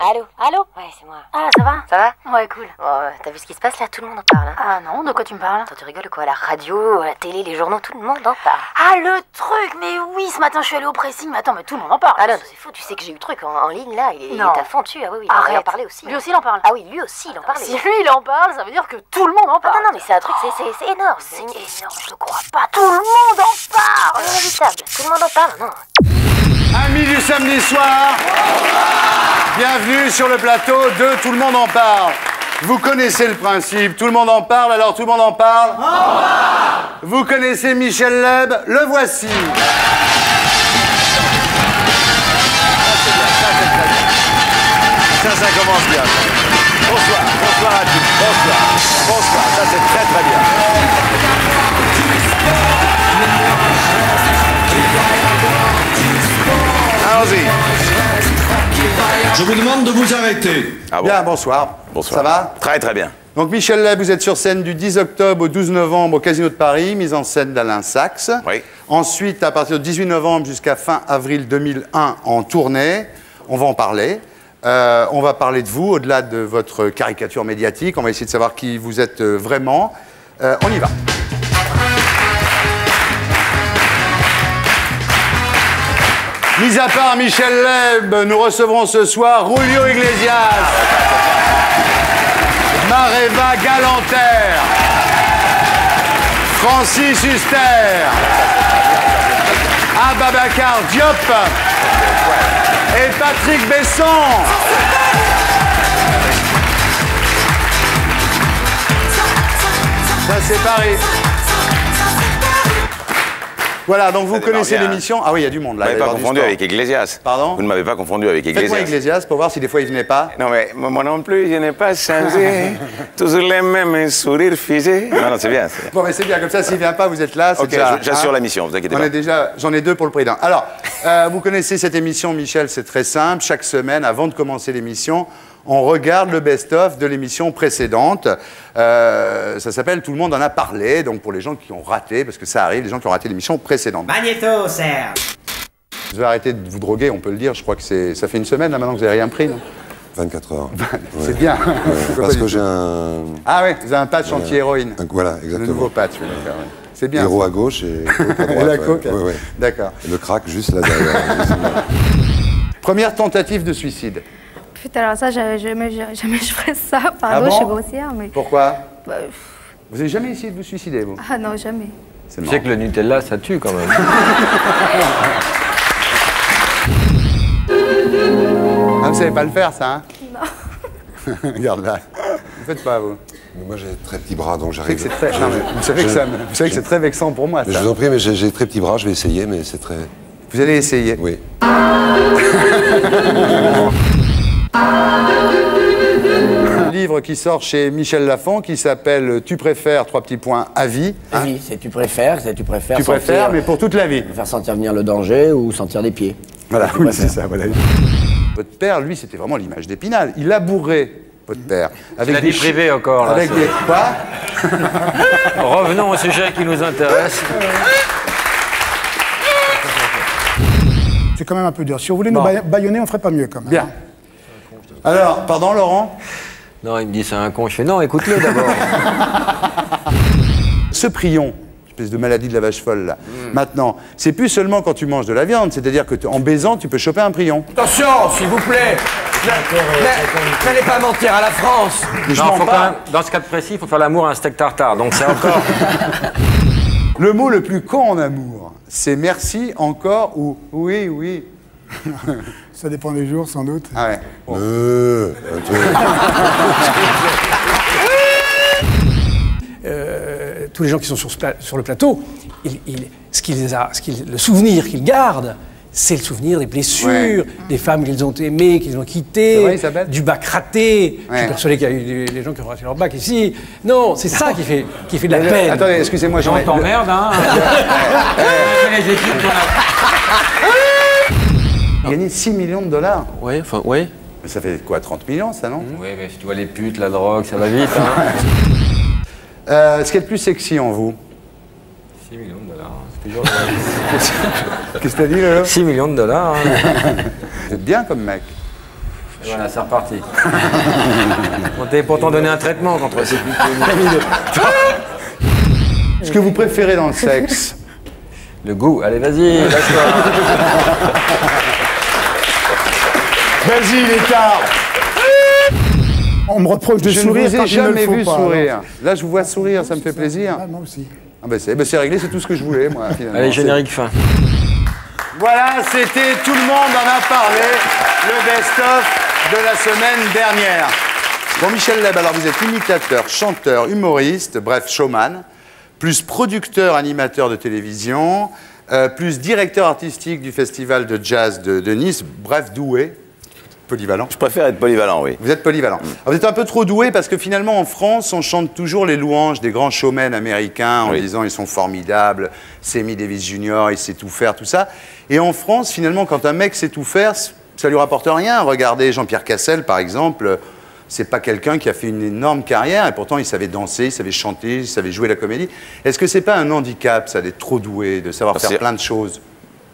Allô? Allô? Ouais, c'est moi. Ah, ça va? Ça va? Ouais, cool. Bon, t'as vu ce qui se passe là? Tout le monde en parle, hein? Ah non, de quoi tu me parles? Attends, tu rigoles quoi? À la radio, à la télé, les journaux, tout le monde en parle. Ah, le truc! Mais oui, ce matin, je suis allée au pressing, mais attends, mais tout le monde en parle. Ah non, c'est faux, tu sais que j'ai eu le truc en ligne là, il est Non. à fond dessus. Ah oui, oui, Arrête. il en parlait aussi. Lui aussi, il en parle. Ah oui, lui aussi, il en parlait. Si lui, il en parle, ça veut dire que tout le monde en Ah parle. non, non, mais c'est un truc, c'est énorme. C'est énorme, je le crois pas. Tout le monde en parle! Inévitable. Tout le monde en parle, non? Amis du samedi soir, bienvenue sur le plateau de Tout le monde en parle. Vous connaissez le principe, tout le monde en parle, alors tout le monde en parle. Vous connaissez Michel Leb, le voici. Ça commence bien. Bonsoir, bonsoir à tous, bonsoir, bonsoir, ça c'est très très bien. Allons-y. Je vous demande de vous arrêter. Ah bon? Bien, bonsoir. Bonsoir. Ça va? Très très bien. Donc Michel Leb, vous êtes sur scène du 10 octobre au 12 novembre au Casino de Paris, mise en scène d'Alain Sachs. Oui. Ensuite, à partir du 18 novembre jusqu'à fin avril 2001, en tournée. On va en parler. On va parler de vous, au-delà de votre caricature médiatique. On va essayer de savoir qui vous êtes vraiment. On y va. Mis à part Michel Leb, nous recevrons ce soir Julio Iglesias, Mareva Galanter, Francis Huster, Ababacar Diop et Patrick Besson. Ça c'est Paris. Voilà, donc vous connaissez bien. l'émission. Ah oui, il y a du monde là. Vous ne il va y m'avez pas avoir du confondu sport. avec Iglesias. Pardon? Vous ne m'avez pas confondu avec Faites-moi Iglesias. Iglesias pour voir si des fois il venait pas. Non, mais moi non plus, je n'ai pas changé. Toujours les mêmes sourires figés. Non, non, c'est bien. Bon, mais c'est bien, comme ça, s'il vient pas, vous êtes là. c'est Ok, déjà, j'assure hein. la mission, vous inquiétez On pas. est déjà, j'en ai deux pour le président. Alors, vous connaissez cette émission, Michel, c'est très simple. Chaque semaine, avant de commencer l'émission, on regarde le best-of de l'émission précédente. Ça s'appelle Tout le monde en a parlé, donc pour les gens qui ont raté, parce que ça arrive, les gens qui ont raté l'émission précédente. Magnéto, Serge. Vous avez arrêté de vous droguer, on peut le dire. Je crois que ça fait une semaine là maintenant que vous n'avez rien pris, non? 24 heures. C'est bien. Parce que j'ai un... Ah oui, vous avez un patch anti-héroïne. Voilà, Le exactement. nouveau patch, oui, d'accord, ouais. C'est bien. Héros ça. à gauche et coke à Et droite. la ouais. coke. Ouais, ouais. D'accord. Et le crack juste là derrière. Première tentative de suicide. Putain, alors ça, jamais je ferais ça. Pardon, Ah bon? je suis grossière, mais... Pourquoi? Bah, Vous n'avez jamais essayé de vous suicider, vous? ah non, jamais. C'est Tu marrant. sais que le Nutella, ça tue quand même. Ah, vous savez pas le faire, ça, hein? Non. Regarde là. Vous faites pas, vous. Mais moi j'ai très petits bras donc Vous savez j'arrive. que c'est très... non, mais vous savez que c'est très vexant pour moi, Mais ça. je vous en prie, mais j'ai très petits bras, je vais essayer, mais c'est très. Vous allez essayer. Oui. Un livre qui sort chez Michel Lafon qui s'appelle Tu préfères, trois petits points, à vie. Hein? Oui, c'est tu préfères Tu préfères, mais pour toute la vie. Faire sentir venir le danger ou sentir des pieds. Voilà, oui, c'est ça, voilà. Votre père, lui, c'était vraiment l'image d'Épinal. Il labourait, votre père. C'est la vie privée encore, là. Avec ça. des... Quoi? Revenons au sujet qui nous intéresse. C'est quand même un peu dur. Si on voulait nous Bon. bâillonner, on ferait pas mieux quand même. Bien. Alors, pardon, Laurent? Non, il me dit c'est un con. Je fais non, écoute-le d'abord. Ce prion, espèce de maladie de la vache folle, là. Maintenant, c'est plus seulement quand tu manges de la viande, c'est-à-dire que en baisant, tu peux choper un prion. Attention, s'il vous plaît. N'allez pas mentir à la France. Mais je Non, mens faut pas. quand même, dans ce cas précis, il faut faire l'amour à un steak tartare. Donc c'est encore. Le mot le plus con en amour, c'est merci, encore ou oui, oui. Ça dépend des jours, sans doute. Ah ouais. Bon. Tous les gens qui sont sur le plateau, le souvenir qu'ils gardent, c'est le souvenir des blessures, des femmes qu'ils ont aimées, qu'ils ont C'est quittées, vrai, Isabelle du bac raté. Je Ouais. suis persuadé qu'il y a eu des gens qui ont raté leur bac ici. Non, c'est ça qui fait de la peine. Attendez, excusez-moi, j'en ai... t'emmerde, hein. Les équipes qu'on a. Gagné 6 millions de dollars. Oui, enfin, oui. Mais ça fait quoi, 30 millions, ça, non? Oui, mais si tu vois les putes, la drogue, ça va vite, hein. Ce qui est le plus sexy en vous? 6 millions de dollars. C'est toujours... Qu'est-ce que t'as dit, Lolo? 6 millions de dollars. Hein. Vous êtes bien comme mec. Et voilà, c'est reparti. On t'avait pourtant donné un traitement contre ces Ce que vous préférez dans le sexe? Le goût. Allez, vas-y, lâche-toi. Vas-y, il est tard. On me reproche de Je ne sourire vous quand ai il ne le jamais faut vu pas, sourire. Là, je vous vois sourire, ça me fait plaisir. Ah, moi aussi. Ah ben c'est réglé, c'est tout ce que je voulais, moi, finalement. Allez, générique fin. Voilà, c'était Tout le monde en a parlé, le best-of de la semaine dernière. Bon, Michel Leb, alors vous êtes imitateur, chanteur, humoriste, bref, showman, plus producteur, animateur de télévision, plus directeur artistique du festival de jazz de Nice, bref, doué. Polyvalent. Je préfère être polyvalent, oui. Vous êtes polyvalent. Alors, vous êtes un peu trop doué parce que finalement, en France, on chante toujours les louanges des grands showmen américains en disant ils sont formidables, Sammy Davis Jr., il sait tout faire, tout ça. Et en France, finalement, quand un mec sait tout faire, ça lui rapporte rien. Regardez Jean-Pierre Cassel, par exemple. C'est pas quelqu'un qui a fait une énorme carrière et pourtant il savait danser, il savait chanter, il savait jouer la comédie. Est-ce que c'est pas un handicap, ça, d'être trop doué, de savoir faire plein de choses?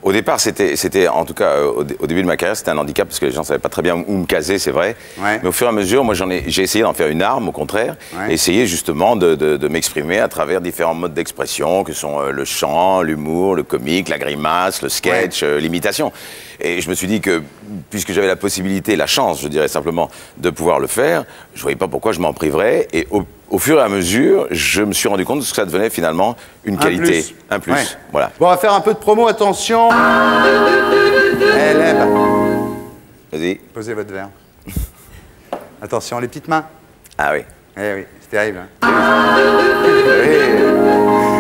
Au départ, c'était en tout cas, au début de ma carrière, c'était un handicap parce que les gens ne savaient pas très bien où me caser, c'est vrai. Ouais. Mais au fur et à mesure, moi, j'ai essayé d'en faire une arme, au contraire, Ouais. et essayer justement de m'exprimer à travers différents modes d'expression, que sont le chant, l'humour, le comique, la grimace, le sketch, l'imitation. Et je me suis dit que, puisque j'avais la possibilité, la chance, je dirais simplement, de pouvoir le faire, je ne voyais pas pourquoi je m'en priverais. Et au fur et à mesure, je me suis rendu compte que ça devenait finalement une qualité. Un plus. Ouais. Voilà. Bon, on va faire un peu de promo, attention. Leb. Vas-y. Posez votre verre. Attention, les petites mains. Ah oui. Eh oui, c'est terrible. Hein.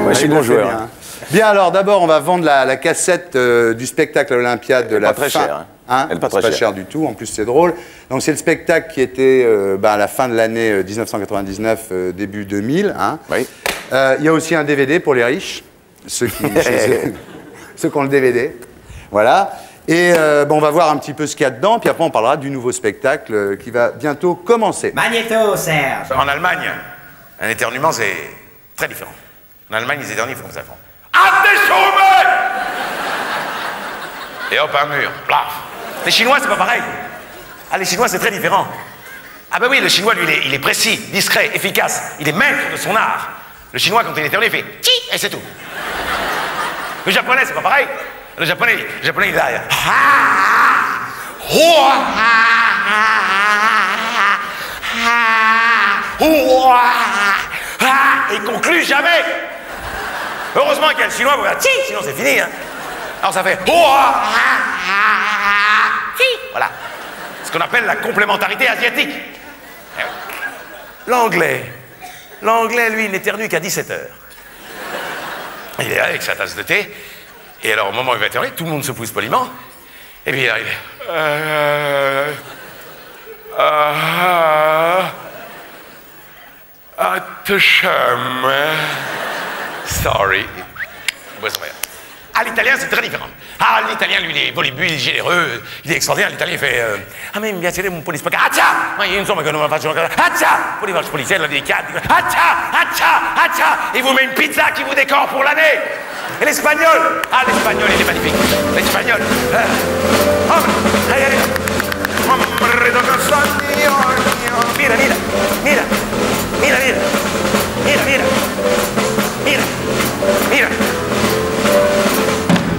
Moi, je suis Il bon le fait joueur. bien, hein. Bien, alors d'abord, on va vendre la cassette du spectacle à l'Olympiade de la très fin. cher, hein. Elle est pas C'est très pas chère. cher du tout, en plus c'est drôle. Donc c'est le spectacle qui était à la fin de l'année 1999, début 2000. Hein. Oui. Il y a aussi un DVD pour les riches, ceux qui ont le DVD. Voilà. Et on va voir un petit peu ce qu'il y a dedans, puis après on parlera du nouveau spectacle qui va bientôt commencer. Magnéto, Serge. En Allemagne, un éternuement, c'est très différent. En Allemagne, les éternues font ça. Font Attention! Et hop, un mur. Plaf. Les Chinois, c'est pas pareil. Ah, les Chinois, c'est très différent. Ah, bah oui, le Chinois, lui, il est précis, discret, efficace. Il est maître de son art. Le Chinois, quand il éternue, il fait Chi et c'est tout. Le Japonais, c'est pas pareil. Le Japonais, il est derrière. Et il conclut jamais. Heureusement qu'il y a le Chinois pour faire Chi, sinon c'est fini. Hein. Alors ça fait voilà. Ce qu'on appelle la complémentarité asiatique. L'anglais, lui, il n'éternue qu'à 17h. Il est là avec sa tasse de thé. Et alors, au moment où il va éternuer, tout le monde se pousse poliment. Et puis il arrive. Attention. Sorry. Ah, l'italien, c'est très différent. Ah, l'italien, lui, il est volubile, il est généreux, il est extraordinaire. L'italien, il fait ah, mais mi piacerebbe un po' di spaghetti. Accia! Ma io insomma che non me la faccio ancora. Accia! Un po' di policière, délicate. Accia! Il vous met une pizza qui vous décore pour l'année. Et l'espagnol? Ah, l'espagnol, il est magnifique. L'espagnol. Mira.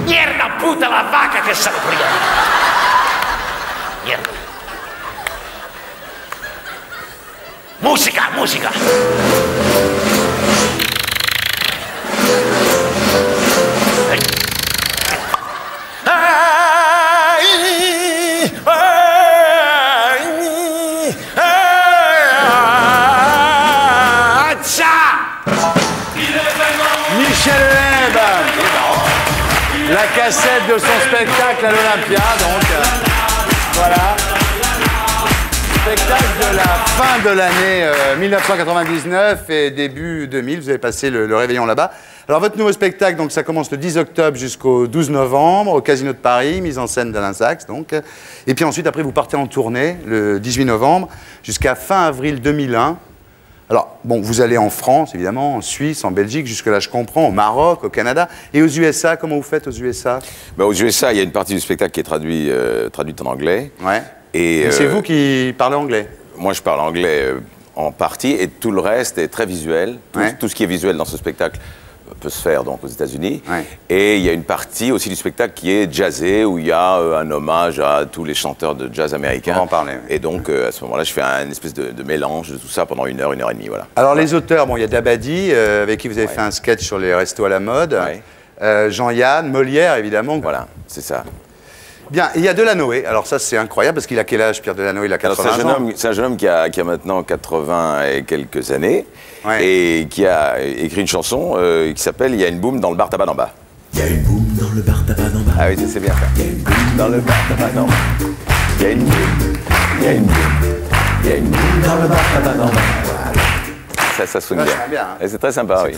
Mierda puta la vaca che saloperia! Mierda. Musica! Michel Leb, la cassette de son spectacle à l'Olympia, donc voilà. Spectacle de la fin de l'année 1999 et début 2000, vous avez passé le réveillon là-bas. Alors votre nouveau spectacle, donc ça commence le 10 octobre jusqu'au 12 novembre au Casino de Paris, mise en scène d'Alain Sachs, donc. Et puis ensuite, après, vous partez en tournée le 18 novembre jusqu'à fin avril 2001. Alors, bon, vous allez en France, évidemment, en Suisse, en Belgique, jusque-là, je comprends, au Maroc, au Canada. Et aux USA, comment vous faites aux USA? Aux USA, il y a une partie du spectacle qui est traduite en anglais. Ouais. Et c'est vous qui parlez anglais? Moi, je parle anglais en partie, et tout le reste est très visuel. Tout ce qui est visuel dans ce spectacle peut se faire donc aux États-Unis. Et il y a une partie aussi du spectacle qui est jazzée, où il y a un hommage à tous les chanteurs de jazz américains. On va en parler. Et donc, à ce moment-là, je fais une espèce de mélange de tout ça pendant 1 heure et demie. Voilà. Alors, les auteurs, bon, il y a Dabadi, avec qui vous avez fait un sketch sur les restos à la mode. Jean-Yann, Molière, évidemment. Voilà, c'est ça. Bien, il y a Delanoë. Alors ça, c'est incroyable, parce qu'il a quel âge, Pierre Delanoë? Il a 80 ans. C'est un jeune homme qui a maintenant 80 et quelques années, et qui a écrit une chanson qui s'appelle « Il y a une boum dans le bar tabac d'en bas ». Il y a une boum dans le bar tabac d'en bas. Ah oui, c'est bien ça. Il y a une boum dans le bar tabac d'en bas. Il y a une boum, il y a une boum, il y a une boum dans le bar tabac d'en bas. Ça sonne bien. Hein. C'est très sympa, oui.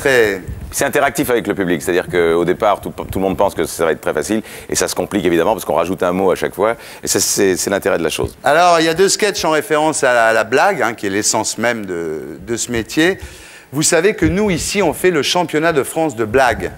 C'est interactif avec le public, c'est-à-dire qu'au départ, tout le monde pense que ça va être très facile, et ça se complique évidemment parce qu'on rajoute un mot à chaque fois, et ça, c'est l'intérêt de la chose. Alors, il y a 2 sketchs en référence à la blague, hein, qui est l'essence même de ce métier. Vous savez que nous, ici, on fait le championnat de France de blagues.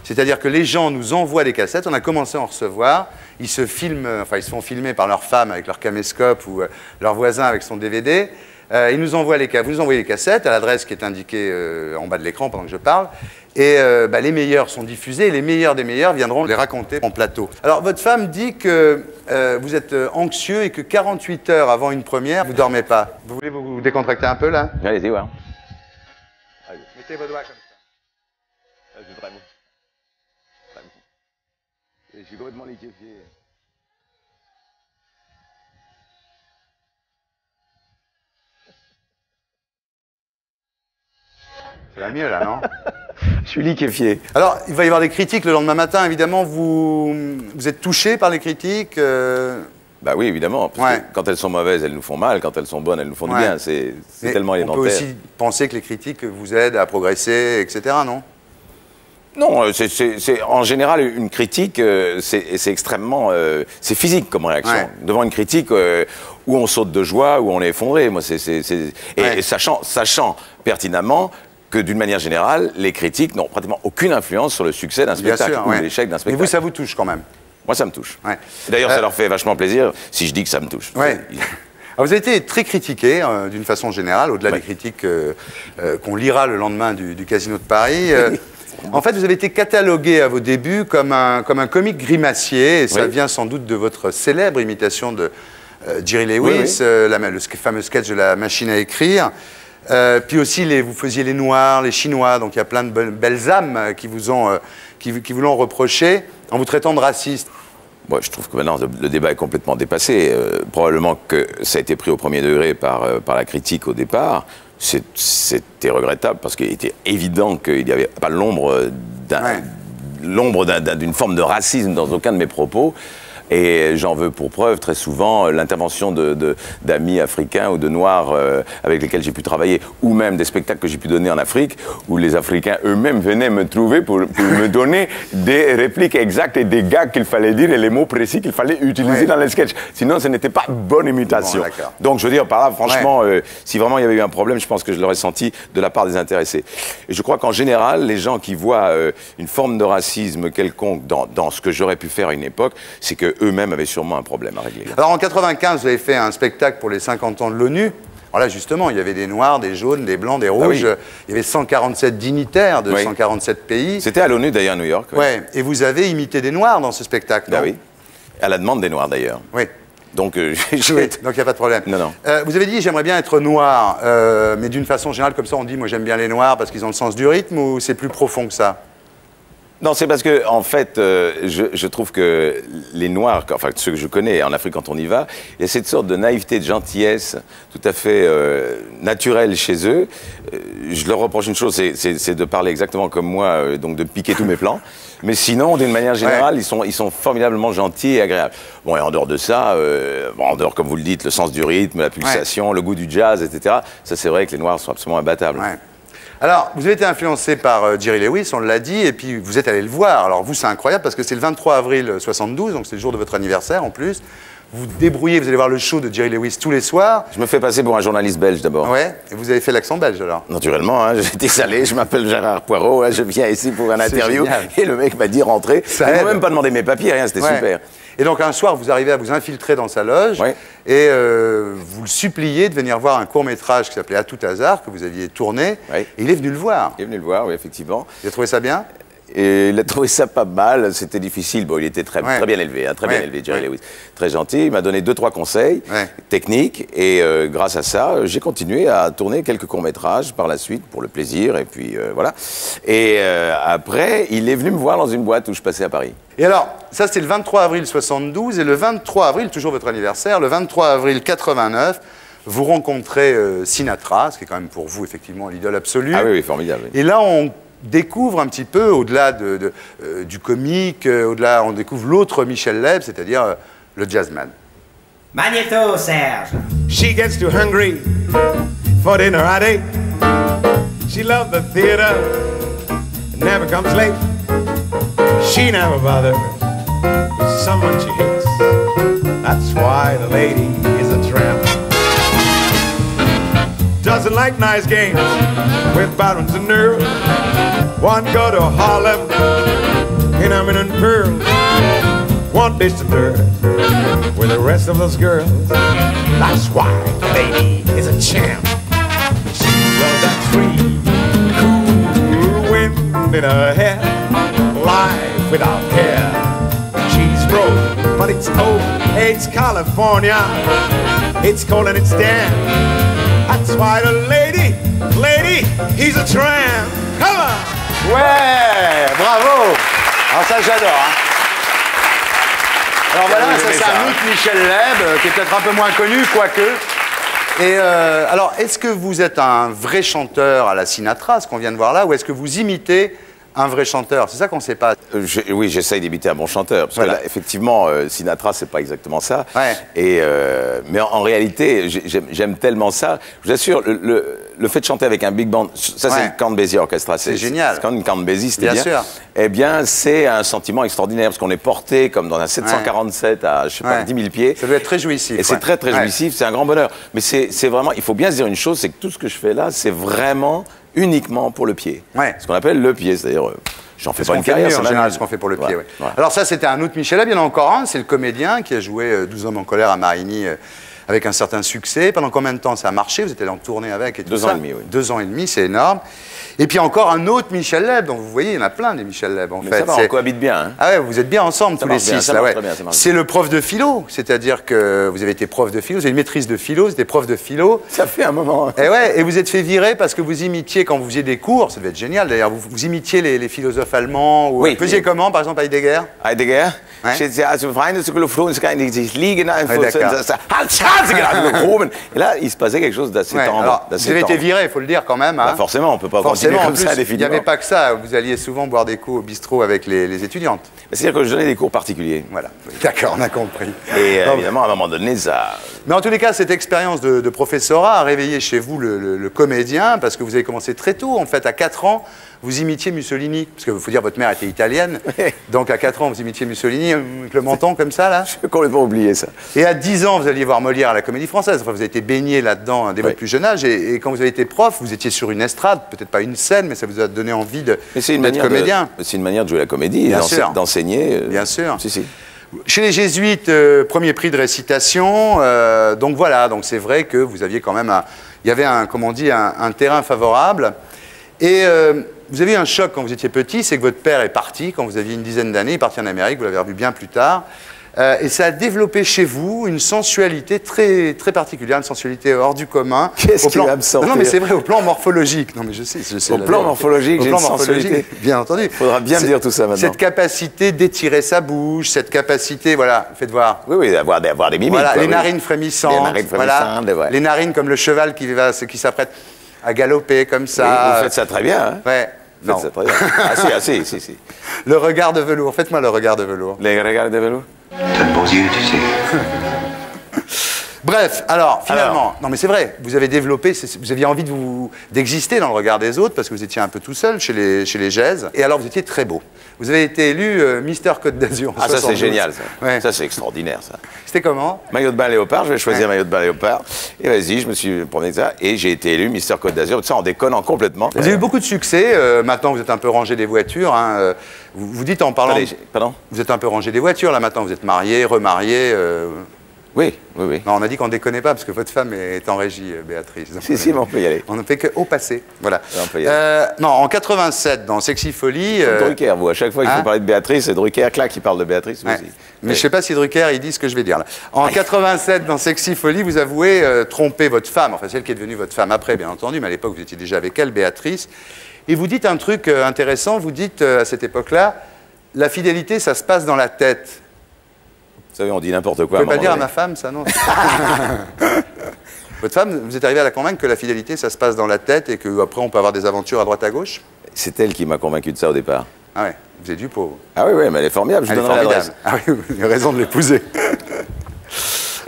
C'est-à-dire que les gens nous envoient des cassettes, on a commencé à en recevoir, ils se filment, enfin, ils se font filmer par leur femme avec leur caméscope ou leur voisin avec son DVD. Ils nous envoient vous nous envoyez les cassettes à l'adresse qui est indiquée en bas de l'écran pendant que je parle. Et les meilleurs sont diffusés et les meilleurs des meilleurs viendront les raconter en plateau. Alors, votre femme dit que vous êtes anxieux et que 48 heures avant une première, vous ne dormez pas. Vous voulez vous décontracter un peu, là? Allez-y, ouais. Mettez vos doigts comme ça. C'est très bon. Je suis complètement liquéfié. Ça va mieux, là, non? Je suis liquéfié. Alors, il va y avoir des critiques le lendemain matin, évidemment. Vous êtes touché par les critiques Bah oui, évidemment. Parce que quand elles sont mauvaises, elles nous font mal. Quand elles sont bonnes, elles nous font du bien. C'est tellement élémentaire. On peut aussi penser que les critiques vous aident à progresser, etc., non? Non, en général, une critique, c'est extrêmement... c'est physique comme réaction. Devant une critique, où on saute de joie, où on est effondré. Moi, Et sachant pertinemment que d'une manière générale, les critiques n'ont pratiquement aucune influence sur le succès d'un spectacle ou l'échec d'un spectacle. Mais vous, ça vous touche quand même? Moi, ça me touche. D'ailleurs, ça leur fait vachement plaisir si je dis que ça me touche. Alors, vous avez été très critiqué, d'une façon générale, au-delà des critiques qu'on lira le lendemain du Casino de Paris. En fait, vous avez été catalogué à vos débuts comme un comique grimacier, et ça vient sans doute de votre célèbre imitation de Jerry Lewis, le fameux sketch de la machine à écrire. Puis aussi, vous faisiez les Noirs, les Chinois, donc il y a plein de belles âmes qui vous l'ont reproché en vous traitant de raciste. Moi, je trouve que maintenant, le débat est complètement dépassé. Probablement que ça a été pris au premier degré par la critique au départ. C'était regrettable parce qu'il était évident qu'il n'y avait pas l'ombre d'une forme de racisme dans aucun de mes propos. Et j'en veux pour preuve très souvent l'intervention d'amis africains ou de noirs avec lesquels j'ai pu travailler, ou même des spectacles que j'ai pu donner en Afrique, où les Africains eux-mêmes venaient me trouver pour me donner des répliques exactes et des gags qu'il fallait dire et les mots précis qu'il fallait utiliser dans les sketchs. Sinon, ce n'était pas bonne imitation. Bon, donc, je veux dire, par là, franchement, si vraiment il y avait eu un problème, je pense que je l'aurais senti de la part des intéressés. Et je crois qu'en général, les gens qui voient une forme de racisme quelconque dans ce que j'aurais pu faire à une époque, c'est que eux-mêmes avaient sûrement un problème à régler. Alors en 95, vous avez fait un spectacle pour les 50 ans de l'ONU. Alors là, justement, il y avait des noirs, des jaunes, des blancs, des rouges. Il y avait 147 dignitaires de 147 pays. C'était à l'ONU, d'ailleurs, à New York. Et vous avez imité des noirs dans ce spectacle, non? Oui, à la demande des noirs, d'ailleurs. Donc, donc il n'y a pas de problème. Non. Vous avez dit, j'aimerais bien être noir, mais d'une façon générale, comme ça, on dit, moi j'aime bien les noirs parce qu'ils ont le sens du rythme, ou c'est plus profond que ça? Non, c'est parce que, en fait, je trouve que les Noirs, enfin ceux que je connais en Afrique quand on y va, il y a cette sorte de naïveté, de gentillesse tout à fait naturelle chez eux. Je leur reproche une chose, c'est de parler exactement comme moi, donc de piquer tous mes plans. Mais sinon, d'une manière générale, ils sont formidablement gentils et agréables. Bon, et en dehors de ça, en dehors, comme vous le dites, le sens du rythme, la pulsation, le goût du jazz, etc., ça c'est vrai que les Noirs sont absolument imbattables. Alors, vous avez été influencé par Jerry Lewis, on l'a dit, et puis vous êtes allé le voir. Alors vous, c'est incroyable parce que c'est le 23 avril 72, donc c'est le jour de votre anniversaire en plus. vous débrouillez, vous allez voir le show de Jerry Lewis tous les soirs. Je me fais passer pour un journaliste belge d'abord. Ouais, et vous avez fait l'accent belge alors? Naturellement, hein, j'étais salé, je m'appelle Gérard Poirot, hein, je viens ici pour un interview. Génial. Et le mec m'a dit rentrez. Ça Il aide. m'a même pas demandé mes papiers, rien, c'était Ouais. super. Et donc un soir, vous arrivez à vous infiltrer dans sa loge et vous le suppliez de venir voir un court-métrage qui s'appelait À tout hasard, que vous aviez tourné. Et il est venu le voir. Il est venu le voir, oui, effectivement. Il a trouvé ça bien? Et il a trouvé ça pas mal, c'était difficile. Bon, il était très bien élevé, hein, très bien élevé, Jerry Lewis. Très gentil, il m'a donné 2-3 conseils techniques et grâce à ça, j'ai continué à tourner quelques courts-métrages par la suite pour le plaisir et puis voilà. Et après, il est venu me voir dans une boîte où je passais à Paris. Et alors, ça c'était le 23 avril 72 et le 23 avril, toujours votre anniversaire, le 23 avril 89, vous rencontrez Sinatra, ce qui est quand même pour vous effectivement l'idole absolue. Ah oui, oui, formidable. Oui. Et là, on découvre un petit peu, au-delà du comique, au-delà, on découvre l'autre Michel Leb, c'est-à-dire le jazzman. Magnéto, Serge. She gets too hungry for dinner at 8. She loves the theater, never comes late. She never bothers with someone she hates. That's why the lady is a tramp. Doesn't like nice games with barons and earls. One go to Harlem in eminent pearls. One dish to dirt with the rest of those girls. That's why the lady is a champ. She loves that free, cool wind in her hair. Life without care. She's broke, but it's old. It's California. It's cold and it's damp. That's why the lady, he's a tramp. Come on! Ouais, bravo! Alors ça, j'adore. Hein. Alors voilà, ça c'est un autre Michel Leb, qui est peut-être un peu moins connu, quoique. Et alors, est-ce que vous êtes un vrai chanteur à la Sinatra, ce qu'on vient de voir là, ou est-ce que vous imitez un vrai chanteur? C'est ça qu'on ne sait pas. Oui, j'essaye d'imiter un bon chanteur. Parce que là, effectivement, Sinatra, c'est pas exactement ça. Ouais. Et, mais en réalité, j'aime tellement ça. Je vous assure, le fait de chanter avec un big band, ça c'est le Count Basie Orchestra. C'est génial. C'est quand une Count Basie, c'était bien sûr. Eh bien, c'est un sentiment extraordinaire parce qu'on est porté comme dans un 747 à, je sais pas, 10 000 pieds. Ça doit être très jouissif. Et c'est très, très jouissif. C'est un grand bonheur. Mais c'est vraiment, il faut bien se dire une chose, c'est que tout ce que je fais là, c'est vraiment uniquement pour le pied. Ce qu'on appelle le pied, c'est-à-dire, j'en fais pas une carrière. C'est en général ce qu'on fait pour le pied. Alors ça, c'était un autre Michel Leb, il y en a encore un, c'est le comédien qui a joué 12 hommes en colère à Marigny avec un certain succès. Pendant combien de temps ça a marché? Vous étiez en tournée avec et tout ça? 2 ans et demi, oui. 2 ans et demi, c'est énorme. Et puis encore un autre Michel Leb, donc vous voyez, il y en a plein des Michel Leb en fait. Ça va, on cohabite bien. Hein. Ah ouais, vous êtes bien ensemble tous les 6 là, ouais. C'est le prof de philo, c'est-à-dire que vous avez été prof de philo, vous avez une maîtrise de philo, vous étiez prof de philo. Ça fait un moment. Et ouais, et vous êtes fait virer parce que vous imitiez, quand vous faisiez des cours, ça devait être génial d'ailleurs, vous imitiez les philosophes allemands, ou vous faisiez comment, par exemple, Heidegger? Heidegger? Et là, il se passait quelque chose d'assez tendre. Alors, vous avez été viré, il faut le dire quand même. Hein. Bah forcément, on ne peut pas continuer comme ça indéfiniment. Il n'y avait pas que ça, vous alliez souvent boire des coups au bistrot avec les étudiantes. C'est-à-dire que je donnais des cours particuliers. Voilà, d'accord, on a compris. Et évidemment, à un moment donné, ça... Mais en tous les cas, cette expérience de professorat a réveillé chez vous le comédien, parce que vous avez commencé très tôt, en fait, à 4 ans, vous imitiez Mussolini, parce qu'il faut dire votre mère était italienne, donc à 4 ans vous imitiez Mussolini avec le menton comme ça là. J'ai complètement oublié ça. Et à 10 ans vous alliez voir Molière à la Comédie Française, enfin vous avez été baigné là-dedans dès votre plus jeune âge, et quand vous avez été prof, vous étiez sur une estrade, peut-être pas une scène, mais ça vous a donné envie d'être comédien. C'est une manière de jouer la comédie, d'enseigner. Bien sûr. Si, si. Chez les Jésuites, premier prix de récitation, donc voilà, donc c'est vrai que vous aviez quand même il y avait comment on dit, un terrain favorable. Et vous avez eu un choc quand vous étiez petit, c'est que votre père est parti quand vous aviez une dizaine d'années, il est parti en Amérique, vous l'avez revu bien plus tard. Et ça a développé chez vous une sensualité très, très particulière, une sensualité hors du commun. Qu'est-ce qui va me sortir? Non mais c'est vrai, au plan morphologique. Non mais je sais. Au plan morphologique, j'ai une sensualité. Bien entendu. Il faudra bien me dire tout ça maintenant. Cette capacité d'étirer sa bouche, cette capacité, voilà, faites voir. Oui, oui, d'avoir des mimiques. Voilà, quoi, les narines frémissantes. Les narines frémissantes, voilà, les narines comme le cheval qui s'apprête à galoper comme ça. Oui, vous faites ça très bien. Hein. Ouais. Vous faites ça très bien. Ah si. Le regard de velours. Faites-moi le regard de velours. Les regards de velours. T'as de beaux yeux, tu sais. Bref, alors, finalement, non mais c'est vrai, vous avez développé, vous aviez envie d'exister dans le regard des autres parce que vous étiez un peu tout seul chez les Gèzes. Et alors, vous étiez très beau. Vous avez été élu Mister Côte d'Azur en 72. Ça c'est génial, ça. Ouais. Ça c'est extraordinaire, ça. C'était comment? Maillot de bain léopard, je vais choisir maillot de bain léopard. Et vas-y, je me suis promené ça. Et j'ai été élu Mister Côte d'Azur, ça en déconnant complètement. Vous avez eu beaucoup de succès, maintenant vous êtes un peu rangé des voitures. Hein, vous dites en parlant... Allez, pardon? Vous êtes un peu rangé des voitures, là maintenant, vous êtes marié, remarié. Oui, oui, oui. Non, on a dit qu'on ne déconnait pas parce que votre femme est en régie, Béatrice. Donc, si, mais on peut y aller. On ne fait qu'au passé. Voilà. On peut y aller. Non, en 87, dans Sexy Folie. Drucker, vous, à chaque fois qu'il faut parler de Béatrice, c'est Drucker, clac, qui parle de Béatrice aussi. Mais je ne sais pas si Drucker, il dit ce que je vais dire là. En 87, dans Sexy Folie, vous avouez tromper votre femme, enfin celle qui est devenue votre femme après, bien entendu, mais à l'époque, vous étiez déjà avec elle, Béatrice. Et vous dites un truc intéressant, vous dites à cette époque-là, la fidélité, ça se passe dans la tête. Vous savez, on dit n'importe quoi. Vous ne pouvez pas dire à ma femme, ça, non? Votre femme, vous êtes arrivé à la convaincre que la fidélité, ça se passe dans la tête et qu'après, on peut avoir des aventures à droite à gauche? C'est elle qui m'a convaincu de ça au départ. Ah ouais, vous êtes du pauvre. Ah oui, oui, mais elle est formidable, je elle donnerai l'adresse. Ah oui, vous avez raison de l'épouser.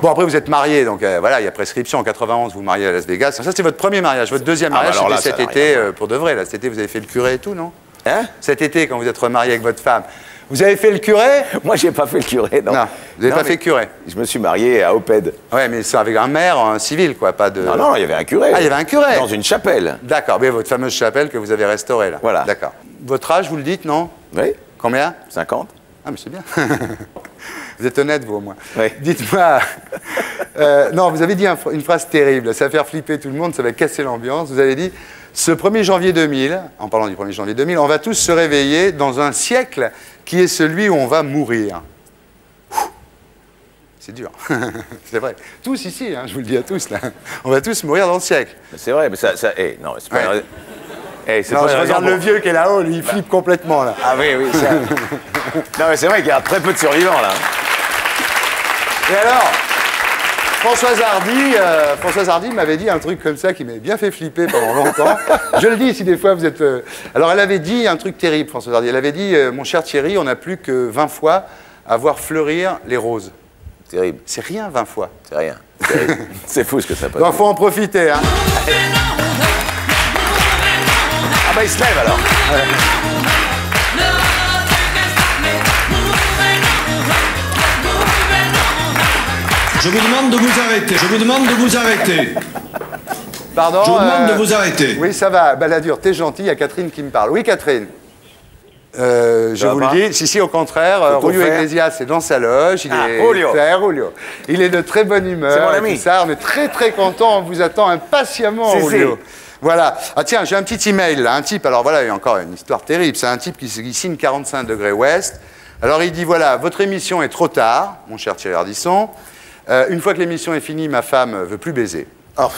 Bon, après, vous êtes marié, donc voilà, il y a prescription. En 91, vous mariez à Las Vegas. Ça, c'était votre premier mariage. Votre deuxième mariage, c'était cet été, pour de vrai. Là, cet été, vous avez fait le curé et tout, non? Hein? Cet été, quand vous êtes remarié avec votre femme. Vous avez fait le curé? Moi, j'ai pas fait le curé, non. Non, vous n'avez pas fait curé. Je me suis marié à Oped. Ouais, mais c'est avec un maire, un civil, quoi, pas de... Non, non, il y avait un curé. Ah, il y avait un curé? Dans une chapelle. D'accord, mais votre fameuse chapelle que vous avez restaurée, là. Voilà. D'accord. Votre âge, vous le dites, non? Oui. Combien? 50. Ah, mais c'est bien. Vous êtes honnête, vous, au moins. Oui. Dites-moi... non, vous avez dit une phrase terrible. Ça va faire flipper tout le monde, ça va casser l'ambiance. Vous avez dit... Ce 1er janvier 2000, en parlant du 1er janvier 2000, on va tous se réveiller dans un siècle qui est celui où on va mourir. C'est dur. C'est vrai. Tous ici, hein, je vous le dis à tous, là. On va tous mourir dans le siècle. C'est vrai, mais ça non, c'est pas... Ouais. C'est non, pas je regarde le vieux qui est là-haut, lui, il flippe complètement, là. Ah oui, oui, ça... Non, mais c'est vrai qu'il y a très peu de survivants, là. Et alors, Françoise Hardy m'avait dit un truc comme ça qui m'avait bien fait flipper pendant longtemps. Je le dis si des fois vous êtes... Alors elle avait dit un truc terrible, Françoise Hardy. Elle avait dit, mon cher Thierry, on n'a plus que 20 fois à voir fleurir les roses. Terrible. C'est rien, 20 fois. C'est rien. C'est fou ce que ça peut. Donc faut en profiter, hein. Ah bah il se lève alors. Ouais. Je vous demande de vous arrêter. Je vous demande de vous arrêter. Pardon? Je vous demande de vous arrêter. Oui, ça va. Balladur, t'es gentil, il y a Catherine qui me parle. Oui, Catherine? Je vous le dis, si, au contraire, Julio Iglesias est dans sa loge, il est Julio. Julio. Il est de très bonne humeur. C'est mon ami. Tout ça. On est très très content, on vous attend impatiemment, Julio. Voilà. Ah tiens, j'ai un petit email là, un type, alors voilà, il y a encore une histoire terrible, c'est un type qui signe 45 degrés ouest. Alors il dit, voilà, votre émission est trop tard, mon cher Thierry Ardisson. Une fois que l'émission est finie, ma femme veut plus baiser. Oh.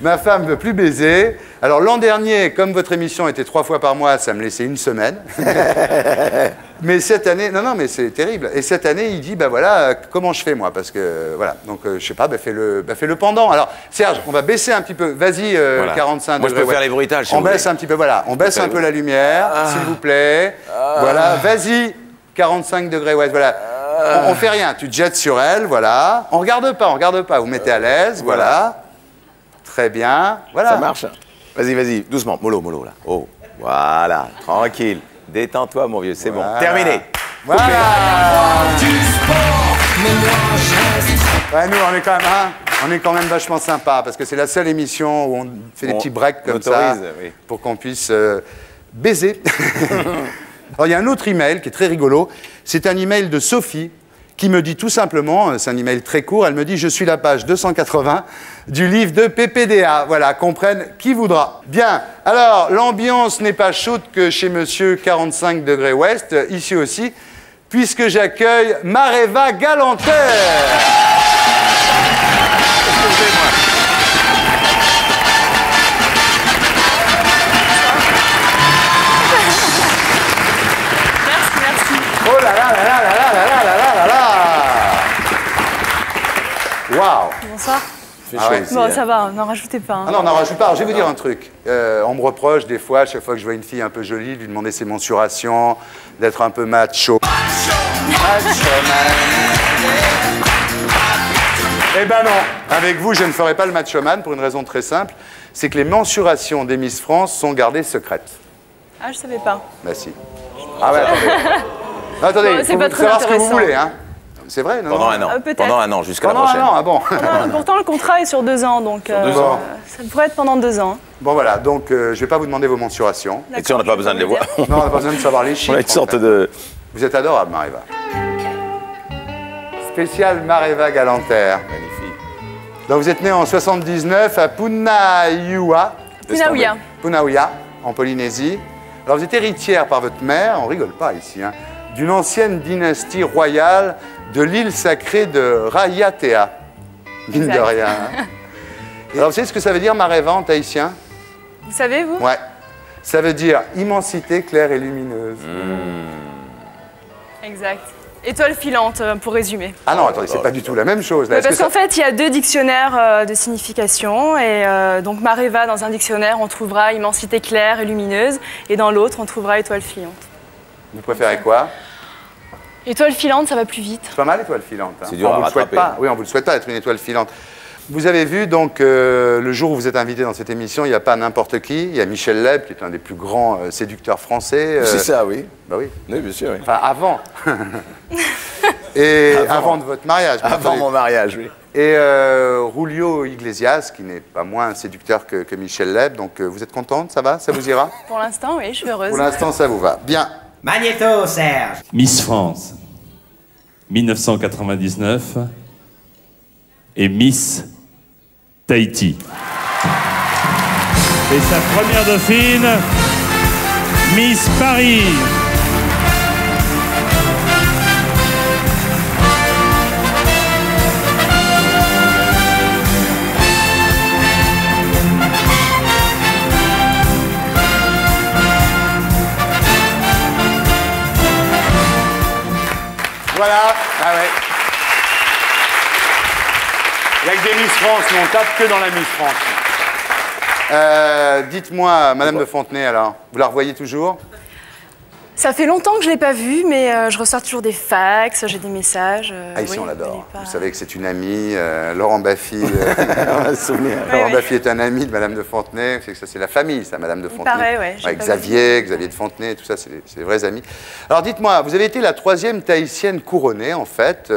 Ma femme veut plus baiser. Alors l'an dernier, comme votre émission était 3 fois par mois, ça me laissait une semaine. Mais cette année, non, mais c'est terrible. Et cette année, il dit, bah voilà, comment je fais moi? Parce que, voilà, donc je sais pas, fais le pendant. Alors Serge, on va baisser un petit peu. Vas-y, voilà. 45 moi, degrés. Je peux faire les bruitages. Si on baisse un petit peu, voilà. On baisse un peu la lumière, s'il vous plaît. Voilà, vas-y, 45 degrés ouest, voilà. On fait rien, tu te jettes sur elle, voilà. On regarde pas, vous mettez à l'aise, voilà. Très bien, voilà. Ça marche. Vas-y, vas-y, doucement, mollo, là. Oh, voilà, tranquille. Détends-toi, mon vieux, c'est bon. Terminé. Voilà. Ouais, nous, on est quand même vachement sympa parce que c'est la seule émission où on fait des petits breaks comme ça pour qu'on puisse baiser. Alors, il y a un autre email qui est très rigolo. C'est un email de Sophie qui me dit tout simplement, c'est un email très court, elle me dit « Je suis la page 280 du livre de PPDA ». Voilà, comprenne qui voudra. Bien, alors, l'ambiance n'est pas chaude que chez monsieur 45 degrés ouest, ici aussi, puisque j'accueille Mareva Galanter. Excusez-moi. Oh là là là là là là là là là là là. Waouh. Bonsoir. Ah ouais. Bon, ça va, n'en rajoutez pas. Hein. Ah non, n'en rajoute pas. Alors, je vais vous dire un truc. On me reproche des fois, à chaque fois que je vois une fille un peu jolie, de lui demander ses mensurations, d'être un peu macho. Macho man. Eh ben non, avec vous, je ne ferai pas le macho-man pour une raison très simple, c'est que les mensurations des Miss France sont gardées secrètes. Ah, je savais pas. Bah si. Ah ouais, attendez. Non, attendez, Bon, il c'est faut pas très savoir ce que vous intéressant. voulez, hein. C'est vrai, non? Pendant un an. Peut-être. Pendant un an, jusqu'à la Pendant prochaine. un an, ah bon. Pourtant, le contrat est sur 2 ans, donc ça pourrait être pendant 2 ans. Bon voilà, donc je ne vais pas vous demander vos mensurations. Et tu on n'a pas besoin de les voir. Non, on n'a pas besoin de savoir les chiffres. On a une sorte de... Vous êtes adorable, Mareva. Spécial Mareva Galanter. Magnifique. Donc vous êtes né en 79 à Punaoua. Punaoua, en Polynésie. Alors vous êtes héritière par votre mère, on rigole pas ici, hein, d'une ancienne dynastie royale de l'île sacrée de Raiatea. Mine de rien. Hein. Alors vous savez ce que ça veut dire Mareva en tahitien? Vous savez, vous? Ouais. Ça veut dire immensité claire et lumineuse. Exact. Étoile filante, pour résumer. Ah non, attendez, c'est pas du tout la même chose. Là. Parce qu'en fait, il y a 2 dictionnaires de signification. Et donc, Mareva, dans un dictionnaire, on trouvera immensité claire et lumineuse. Et dans l'autre, on trouvera étoile filante. Vous préférez quoi? Étoile filante, ça va plus vite. C'est pas mal, étoile filante. Hein. C'est dur à rattraper. Oui, on vous le souhaite pas, être une étoile filante. Vous avez vu, donc, le jour où vous êtes invité dans cette émission, il n'y a pas n'importe qui. Il y a Michel Leb, qui est un des plus grands séducteurs français. C'est ça, oui. Bah oui. Oui, bien sûr, oui. Enfin, avant. Et avant de votre mariage. Avant mon mariage, oui. Et Julio Iglesias, qui n'est pas moins séducteur que Michel Leb. Donc, vous êtes contente? Ça va? Ça vous ira? Pour l'instant, oui, je suis heureuse. Pour l'instant, ça vous va. Bien. Magnéto, Serge. Miss France, 1999 et Miss Tahiti. Et sa première dauphine, Miss Paris. Voilà. Ah ouais. Il n'y a que des Miss France, mais on tape que dans la Miss France. Dites-moi, Madame de Fontenay, alors, vous la revoyez toujours? Ça fait longtemps que je ne l'ai pas vue, mais je reçois toujours des fax, j'ai des messages. Ah, ici, oui, on l'adore. pas... Vous savez que c'est une amie, Laurent Baffy. Laurent Baffy est un ami de Madame de Fontenay. C'est que ça, c'est la famille, ça, Madame de Fontenay. Pareil, ouais. Avec Xavier de Fontenay, tout ça, c'est des vrais amis. Alors, dites-moi, vous avez été la 3e tahitienne couronnée, en fait,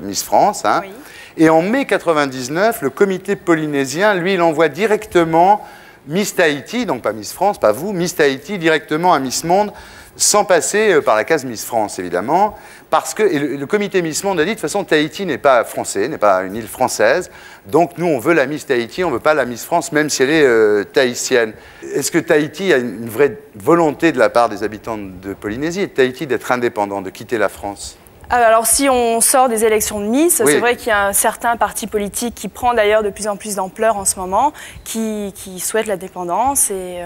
Miss France, hein. Oui. Et en mai 99, le comité polynésien, lui, il envoie directement Miss Tahiti, donc pas Miss France, pas vous, Miss Tahiti directement à Miss Monde, sans passer par la case Miss France, évidemment, parce que et le comité Miss Monde a dit, de toute façon, Tahiti n'est pas français, n'est pas une île française, donc nous, on veut la Miss Tahiti, on ne veut pas la Miss France, même si elle est tahitienne. Est-ce que Tahiti a une vraie volonté de la part des habitants de Polynésie et de Tahiti d'être indépendant, de quitter la France? Alors, si on sort des élections de Nice, oui. C'est vrai qu'il y a un certain parti politique qui prend d'ailleurs de plus en plus d'ampleur en ce moment, qui souhaite la dépendance. Et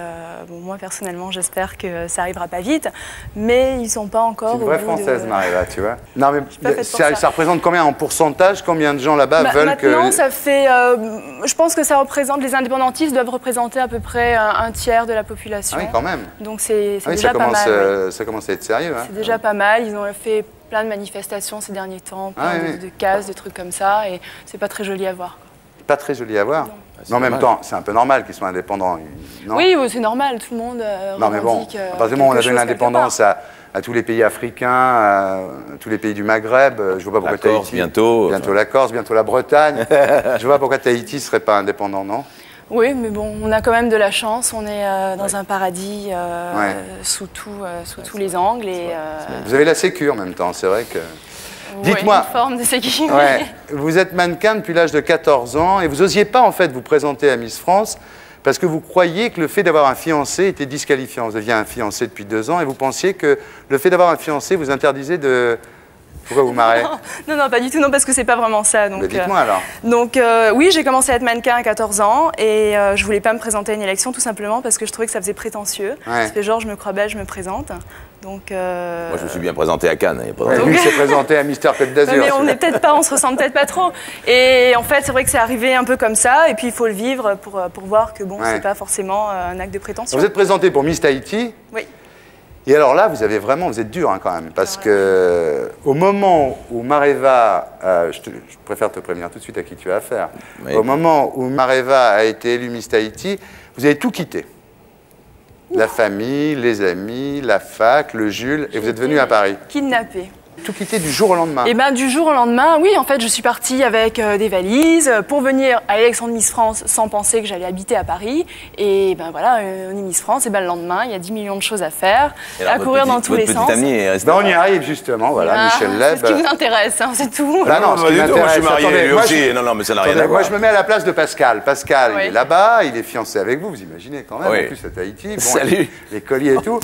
bon, moi, personnellement, j'espère que ça arrivera pas vite. Mais ils ne sont pas encore. C'est une vraie française, Mareva, tu vois. Non, mais ça représente combien en pourcentage? Combien de gens là-bas veulent que. Maintenant, ça fait. Je pense que ça représente. Les indépendantistes doivent représenter à peu près un tiers de la population. Ah oui, quand même. Donc, c'est oui, déjà pas mal. Oui. Ça commence à être sérieux. Hein. C'est déjà pas mal. Ils ont fait plein de manifestations ces derniers temps, plein de cases, de trucs comme ça, et c'est pas très joli à voir. Pas très joli à voir. Mais en même temps, c'est un peu normal qu'ils soient indépendants. Non oui, c'est normal, tout le monde non, mais bon, à partir du moment où on a donné l'indépendance à tous les pays africains, à tous les pays du Maghreb, je vois pas pourquoi la Corse, Tahiti... bientôt la Corse, bientôt la Bretagne. Je vois pas pourquoi Tahiti serait pas indépendant, non? Oui, mais bon, on a quand même de la chance, on est dans un paradis sous tous les angles. Et, Vous avez la sécu en même temps, c'est vrai que... Dites-moi, une forme de sécu. Ouais, vous êtes mannequin depuis l'âge de 14 ans et vous n'osiez pas en fait vous présenter à Miss France parce que vous croyiez que le fait d'avoir un fiancé était disqualifiant. Vous aviez un fiancé depuis 2 ans et vous pensiez que le fait d'avoir un fiancé vous interdisait de... Pourquoi vous marrez? Non, pas du tout, non, parce que c'est pas vraiment ça. Donc, dites-moi alors. Donc, oui, j'ai commencé à être mannequin à 14 ans et je voulais pas me présenter à une élection tout simplement parce que je trouvais que ça faisait prétentieux. Ça fait genre, je me crois belle, je me présente. Donc, moi, je me suis bien présenté à Cannes. Il y a pas lui s'est présenté à Mister Côte d'Azur. Mais on se ressemble peut-être pas trop. Et en fait, c'est vrai que c'est arrivé un peu comme ça. Et puis, il faut le vivre pour voir que bon, c'est pas forcément un acte de prétention. Vous êtes présenté pour Miss Tahiti. Oui. Et alors là, vous êtes dur hein, quand même, parce que au moment où Mareva, je préfère te prévenir tout de suite à qui tu as affaire, Oui. au moment où Mareva a été élue Miss Tahiti, vous avez tout quitté. La famille, les amis, la fac, le Jules, et vous êtes venu à Paris. Kidnappée. Tout quitté du jour au lendemain. Et ben du jour au lendemain, oui, en fait, je suis partie avec des valises pour venir à l'élection de Miss France sans penser que j'allais habiter à Paris. Et ben voilà, on est Miss France, et ben le lendemain, il y a 10 millions de choses à faire, à courir dans tous les sens. On y arrive justement, voilà, Michel Leb. C'est ce qui vous intéresse, hein, c'est tout. Bah non, ce qui moi je m'intéresse, suis marié attendez, lui moi, aussi. Non, mais ça n'a rien à voir. Moi, je me mets à la place de Pascal. Pascal, Oui. il est là-bas, il est fiancé avec vous imaginez quand même, Oui. en plus à Tahiti. Bon, Salut. Les colliers et tout.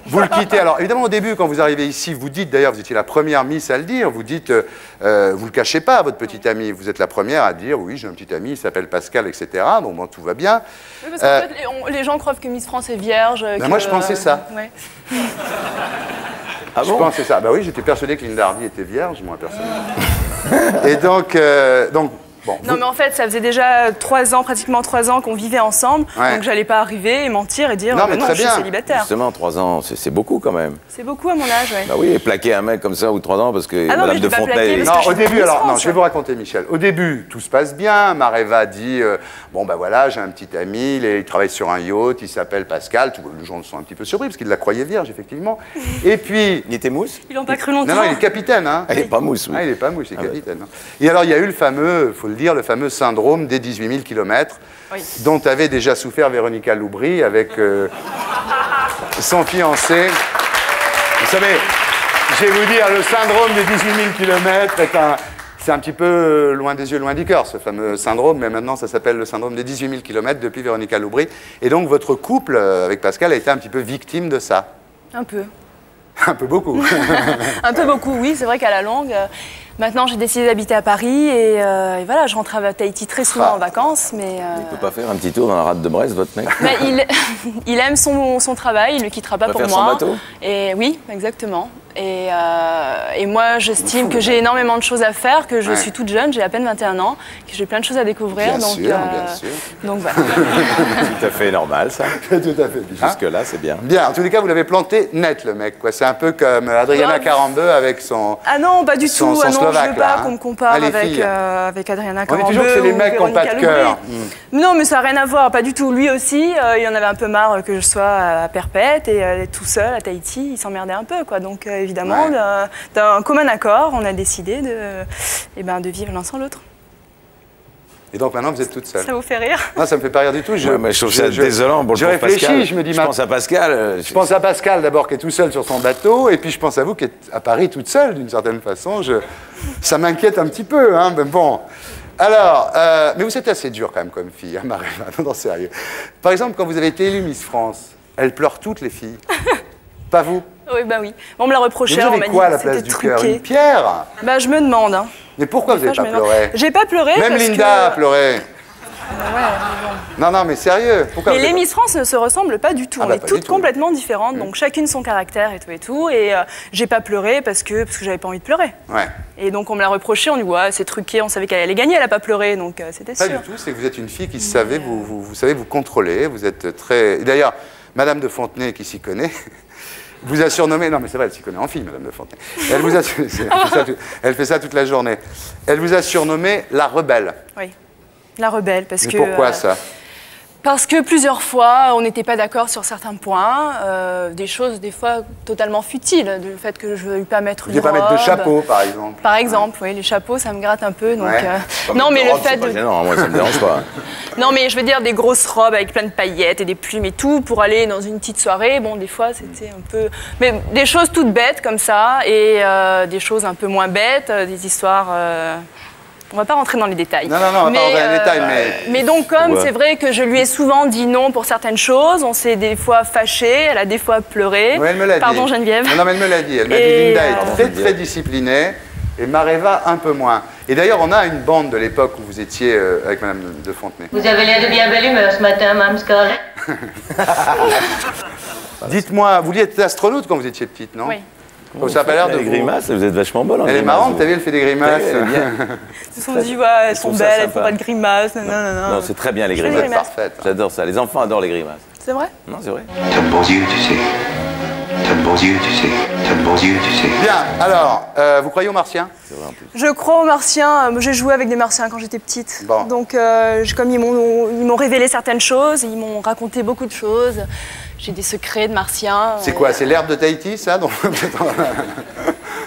Vous le quittez. Alors, évidemment, au début, quand vous arrivez ici, vous dites, d'ailleurs, vous étiez la première Miss à le dire, vous dites, vous le cachez pas à votre petit ami. Vous êtes la première à dire, oui, j'ai un petit ami, il s'appelle Pascal, etc. Donc, bon, tout va bien. Oui, parce qu'en fait, les gens croient que Miss France est vierge. Ben moi, je pensais ça. Ouais. Ah Je bon pensais ça. Bah oui, j'étais persuadé que Linda Hardy était vierge, moi, personnellement. Et donc bon. Non, mais en fait, ça faisait déjà 3 ans, pratiquement 3 ans qu'on vivait ensemble. Ouais. Donc, j'allais pas arriver et mentir et dire Non, mais non, très je suis bien. célibataire. Justement, 3 ans, c'est beaucoup quand même. C'est beaucoup à mon âge, ouais. Bah oui, et plaquer un mec comme ça, ou 3 ans, parce que Ah non, mais Madame je de l'ai pas Fontenay... plaqué parce Non, que au je suis début, Miss alors, non, France. je vais vous raconter, Michel. Au début, tout se passe bien. Mareva dit, bon, ben voilà, j'ai un petit ami, il travaille sur un yacht, il s'appelle Pascal. Les gens sont un petit peu surpris, parce qu'ils la croyaient vierge, effectivement. Et puis... Il était mousse? Ils l'ont pas cru longtemps. Non, il est capitaine, hein. Ah, il est pas mousse, oui. Ah, il est pas mousse, il est capitaine. hein. Et alors, il y a eu le fameux, faut le dire, le fameux syndrome des 18 000 kilomètres, dont avait déjà souffert Véronica Loubry avec son fiancé. Vous savez, je vais vous dire, le syndrome des 18 000 kilomètres c'est un petit peu loin des yeux, loin du cœur, ce fameux syndrome, mais maintenant ça s'appelle le syndrome des 18 000 kilomètres depuis Véronica Loubry. Et donc votre couple avec Pascal a été un petit peu victime de ça. Un peu. Un peu beaucoup. Un peu beaucoup, oui. C'est vrai qu'à la longue, maintenant j'ai décidé d'habiter à Paris et voilà, je rentre à Tahiti très souvent en vacances. Mais Il peut pas faire un petit tour dans la rade de Brest, votre mec? mais il aime son travail, il ne le quittera pas Il peut pour faire son moi. bateau? Et oui, exactement. Et moi, j'estime que j'ai énormément de choses à faire, que je suis toute jeune, j'ai à peine 21 ans, que j'ai plein de choses à découvrir. Bien sûr. Donc voilà. Tout à fait normal, ça. Tout à fait. Jusque-là, c'est bien. Bien, en tous les cas, vous l'avez planté net, le mec. Quoi. C'est un peu comme Adriana Carambeu avec son. Ah non, pas du tout. son Ah non, Slovaque, je veux pas là, hein. qu'on me compare Ah, les filles. avec Adriana On Carambeu. dit toujours que c'est les ou mecs qui n'ont pas de Véronica cœur. Loubry. Non, mais ça n'a rien à voir, pas du tout. Lui aussi, il en avait un peu marre que je sois à Perpète et tout seul à Tahiti, il s'emmerdait un peu, quoi. Donc évidemment, d'un commun accord, on a décidé de vivre l'un sans l'autre. Et donc maintenant, vous êtes toute seule. Ça vous fait rire? Non, ça me fait pas rire du tout. Ouais, mais je trouve ça désolant pour le Je pauvre réfléchis, Pascal. je me dis... Je pense à Pascal. Je pense à Pascal d'abord, qui est tout seul sur son bateau, et puis je pense à vous qui êtes à Paris toute seule, d'une certaine façon. Ça m'inquiète un petit peu, hein, mais bon... Alors, mais vous êtes assez dur quand même comme fille, hein, Mareva, non, sérieux. Par exemple, quand vous avez été élue Miss France, elles pleurent toutes les filles. Pas vous? Oui, bah oui. On me l'a reproché, mais vous on avez m'a dit quoi à que la place c'était du cœur? truqué. Une pierre? Bah je me demande. Hein. Mais pourquoi vous n'avez pas pleuré? J'ai pas pleuré Même parce Linda a que... pleuré. Ouais, Non, mais sérieux. Pourquoi mais vous les avez Miss France ne se ressemblent pas du tout. Ah On bah, est pas toutes du tout. complètement différentes, donc chacune son caractère et tout et tout. Et j'ai pas pleuré parce que j'avais pas envie de pleurer. Ouais. Et donc on me l'a reproché, on dit ouais, c'est truqué, on savait qu'elle allait gagner, elle a pas pleuré, donc c'était Pas sûr. du tout, c'est que vous êtes une fille qui savait, vous savez vous contrôler, vous êtes très... Et d'ailleurs, Madame de Fontenay, qui s'y connaît, vous a surnommé... Non, mais c'est vrai, elle s'y connaît en fille, Madame de Fontenay. Elle, vous a... elle fait ça toute la journée. Elle vous a surnommé la rebelle. Oui, la rebelle, parce Mais que... pourquoi ça? Parce que plusieurs fois, on n'était pas d'accord sur certains points, des choses des fois totalement futiles, du fait que je ne veuille pas mettre Vous une ne robe. pas mettre de chapeau, par exemple. Par exemple, oui, les chapeaux, ça me gratte un peu. Donc, Ouais. non, mais le fait de... de... Non, moi, ça me dérange pas. Non, mais je veux dire des grosses robes avec plein de paillettes et des plumes et tout pour aller dans une petite soirée. Bon, des fois, c'était un peu... Mais des choses toutes bêtes comme ça et des choses un peu moins bêtes, des histoires... On va pas rentrer dans les détails. Non, on va pas rentrer dans les détails, mais donc, comme c'est vrai que je lui ai souvent dit non pour certaines choses, on s'est des fois fâché, elle a des fois pleuré. Oui, elle me l'a dit. Pardon, Geneviève. Non, mais elle me l'a dit. Elle m'a dit Linda est très disciplinée et Mareva un peu moins. Et d'ailleurs, on a une bande de l'époque où vous étiez avec Madame de Fontenay. Vous avez l'air de bien belle humeur ce matin, Mme Scarlett. Dites-moi, vous vouliez être astronaute quand vous étiez petite, non? Oui. Oh, ça a pas l'air de les vous. grimaces, vous êtes vachement bonne en Elle est grimaces, marrante, vous. t'as vu, elle fait des grimaces. Elle est bien. Ils se sont dit, ouais, elles sont trouve ça belles, elles sympa. font pas de grimaces. Non. Non, c'est très bien les Je fais grimaces. des grimaces. J'adore ça. Les enfants adorent les grimaces. C'est vrai? Non, c'est vrai. T'as de beaux yeux, tu sais. T'as de beaux yeux, tu sais. T'as de beaux yeux, tu sais. Bien, alors, vous croyez aux martiens? Je crois aux martiens. J'ai joué avec des martiens quand j'étais petite. Bon. Donc, comme ils m'ont révélé certaines choses, ils m'ont raconté beaucoup de choses. J'ai des secrets de martiens. C'est quoi? C'est l'herbe de Tahiti, ça? Donc,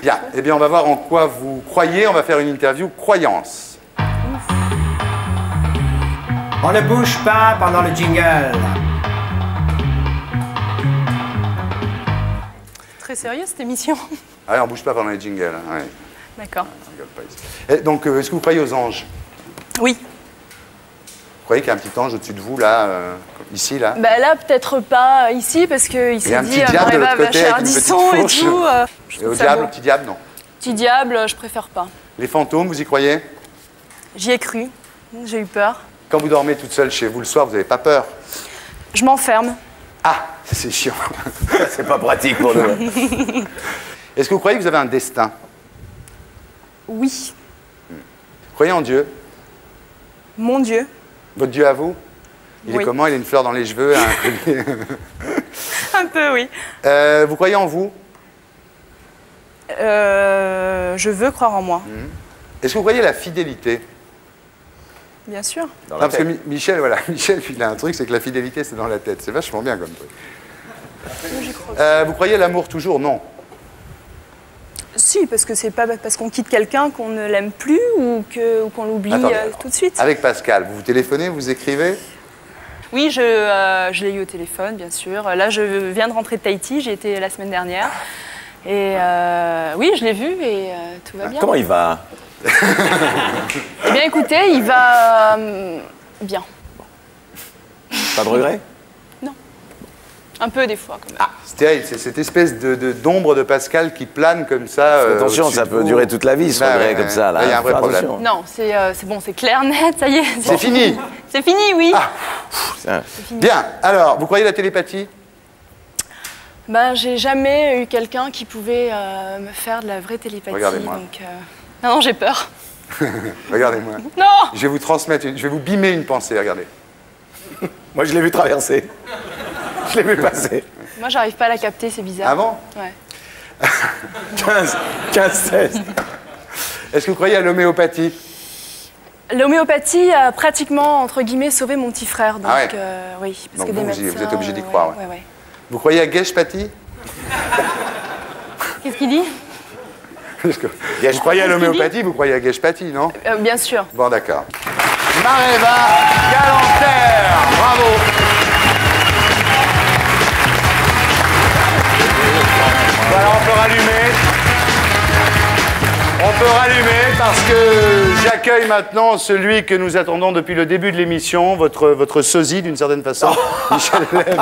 bien, eh bien, on va voir en quoi vous croyez. On va faire une interview croyance. On ne bouge pas pendant le jingle. Très sérieux cette émission. Ah, on bouge pas pendant les jingles. Hein, ouais. D'accord. Et donc, est-ce que vous croyez aux anges? Oui. Vous croyez qu'il y a un petit ange au-dessus de vous, là, ici, là? Bah là, peut-être pas ici, parce qu'il s'est dit Maréva va chez Ardisson et tout. Et au diable, au petit diable, non? Petit diable, je préfère pas. Les fantômes, vous y croyez? J'y ai cru. J'ai eu peur. Quand vous dormez toute seule chez vous le soir, vous n'avez pas peur? Je m'enferme. Ah, c'est chiant. C'est pas pratique pour nous. Est-ce que vous croyez que vous avez un destin? Oui. Vous croyez en Dieu? Mon Dieu. Votre Dieu à vous? Il est comment? Il a une fleur dans les cheveux? Un peu, oui. Vous croyez en vous? Je veux croire en moi. Est-ce que vous croyez à la fidélité? Bien sûr. Non, parce que Michel, voilà, Michel, il a un truc, c'est que la fidélité, c'est dans la tête. C'est vachement bien comme truc. Vous croyez à l'amour toujours? Non. Si, parce que c'est pas parce qu'on quitte quelqu'un qu'on ne l'aime plus ou qu'on l'oublie tout de suite. Avec Pascal, vous téléphonez, vous écrivez? Oui, je l'ai eu au téléphone, bien sûr. Là, je viens de rentrer de Tahiti, j'ai été la semaine dernière. Et oui, je l'ai vu et tout va bien. Comment il va? Eh bien, écoutez, il va bien. Pas de regret? Non. Un peu des fois, quand même. Ah, c'est terrible, c'est cette espèce d'ombre de Pascal qui plane comme ça. Attention, ça peut durer toute la vie, ce regret comme ça. Là, il y a un vrai problème. Non, c'est bon, c'est clair, net, ça y est. C'est fini. C'est fini, oui. Ah. Fini. Bien, alors, vous croyez à la télépathie? Ben, j'ai jamais eu quelqu'un qui pouvait me faire de la vraie télépathie. Regardez-moi. Donc, non, j'ai peur. Regardez-moi. Non. Je vais vous transmettre, je vais vous bimer une pensée, regardez. Moi, je l'ai vu traverser. Je l'ai vu passer. Moi, j'arrive pas à la capter, c'est bizarre. Ah bon? Ouais. 15-16. Est-ce que vous croyez à l'homéopathie? L'homéopathie a pratiquement, entre guillemets, sauvé mon petit frère. Donc, oui. Parce donc que vous êtes obligé d'y croire. Ouais. Vous croyez à Geshpati? Qu'est-ce qu'il dit? Vous croyez à l'homéopathie, vous croyez à Geshpati, non? Bien sûr. Bon, d'accord. Maréva Galanter, bravo. Voilà, on peut rallumer. On peut rallumer parce que j'accueille maintenant celui que nous attendons depuis le début de l'émission, votre sosie d'une certaine façon, Michel Leb.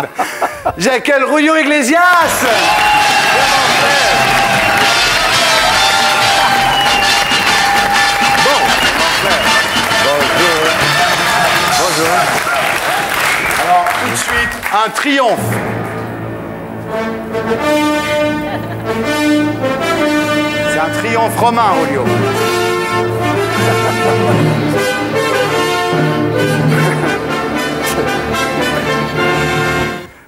J'accueille Julio Iglesias. Bonjour. Alors, tout de suite, un triomphe. C'est un triomphe romain, Julio.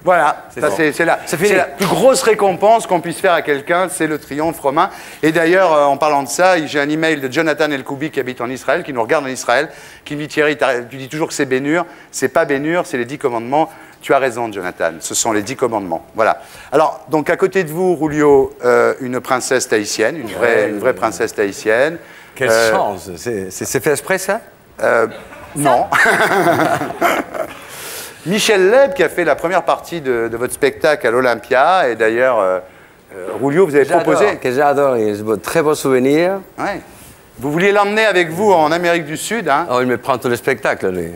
Voilà, c'est la plus grosse récompense qu'on puisse faire à quelqu'un, c'est le triomphe romain. Et d'ailleurs, en parlant de ça, j'ai un email de Jonathan Elkoubi qui habite en Israël, qui nous regarde en Israël, qui me dit Thierry, tu dis toujours que c'est Ben-Hur. C'est pas Ben-Hur, c'est les 10 commandements. Tu as raison, Jonathan, ce sont les 10 commandements. Voilà. Alors, donc à côté de vous, Julio, une princesse tahitienne, une vraie princesse tahitienne. Quelle chance! C'est fait exprès, ça? Non. Michel Leb, qui a fait la première partie de votre spectacle à l'Olympia, et d'ailleurs, Julio, vous avez proposé... Que j'adore, c'est un très beau souvenir. Ouais. Vous vouliez l'emmener avec vous en Amérique du Sud, hein? Oh, il me prend tout le spectacle, lui.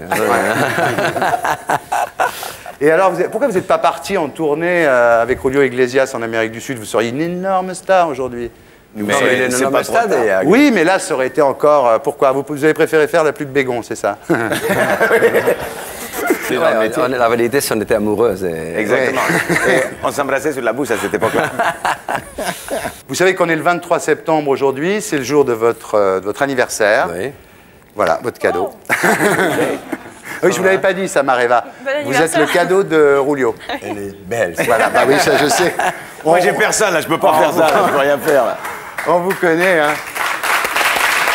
Et alors, pourquoi vous n'êtes pas parti en tournée avec Julio Iglesias en Amérique du Sud? Vous seriez une énorme star aujourd'hui. Mais c'est pas trop tard. Oui, mais là, ça aurait été encore... Pourquoi? Vous avez préféré faire la pub Bégon, c'est ça? La vérité, c'est qu'on était amoureuses. Exactement. Et on s'embrassait sur la bouche à cette époque-là. Vous savez qu'on est le 23 septembre aujourd'hui, c'est le jour de votre anniversaire. Oui. Voilà, votre cadeau. Oui, je vous l'avais pas dit, ça, Mareva. Vous êtes le cadeau de Rulio. Elle est belle. Voilà, bah oui, ça je sais. Moi, j'ai personne, là, je peux pas faire ça, là, je peux rien faire. Là. On vous connaît, hein.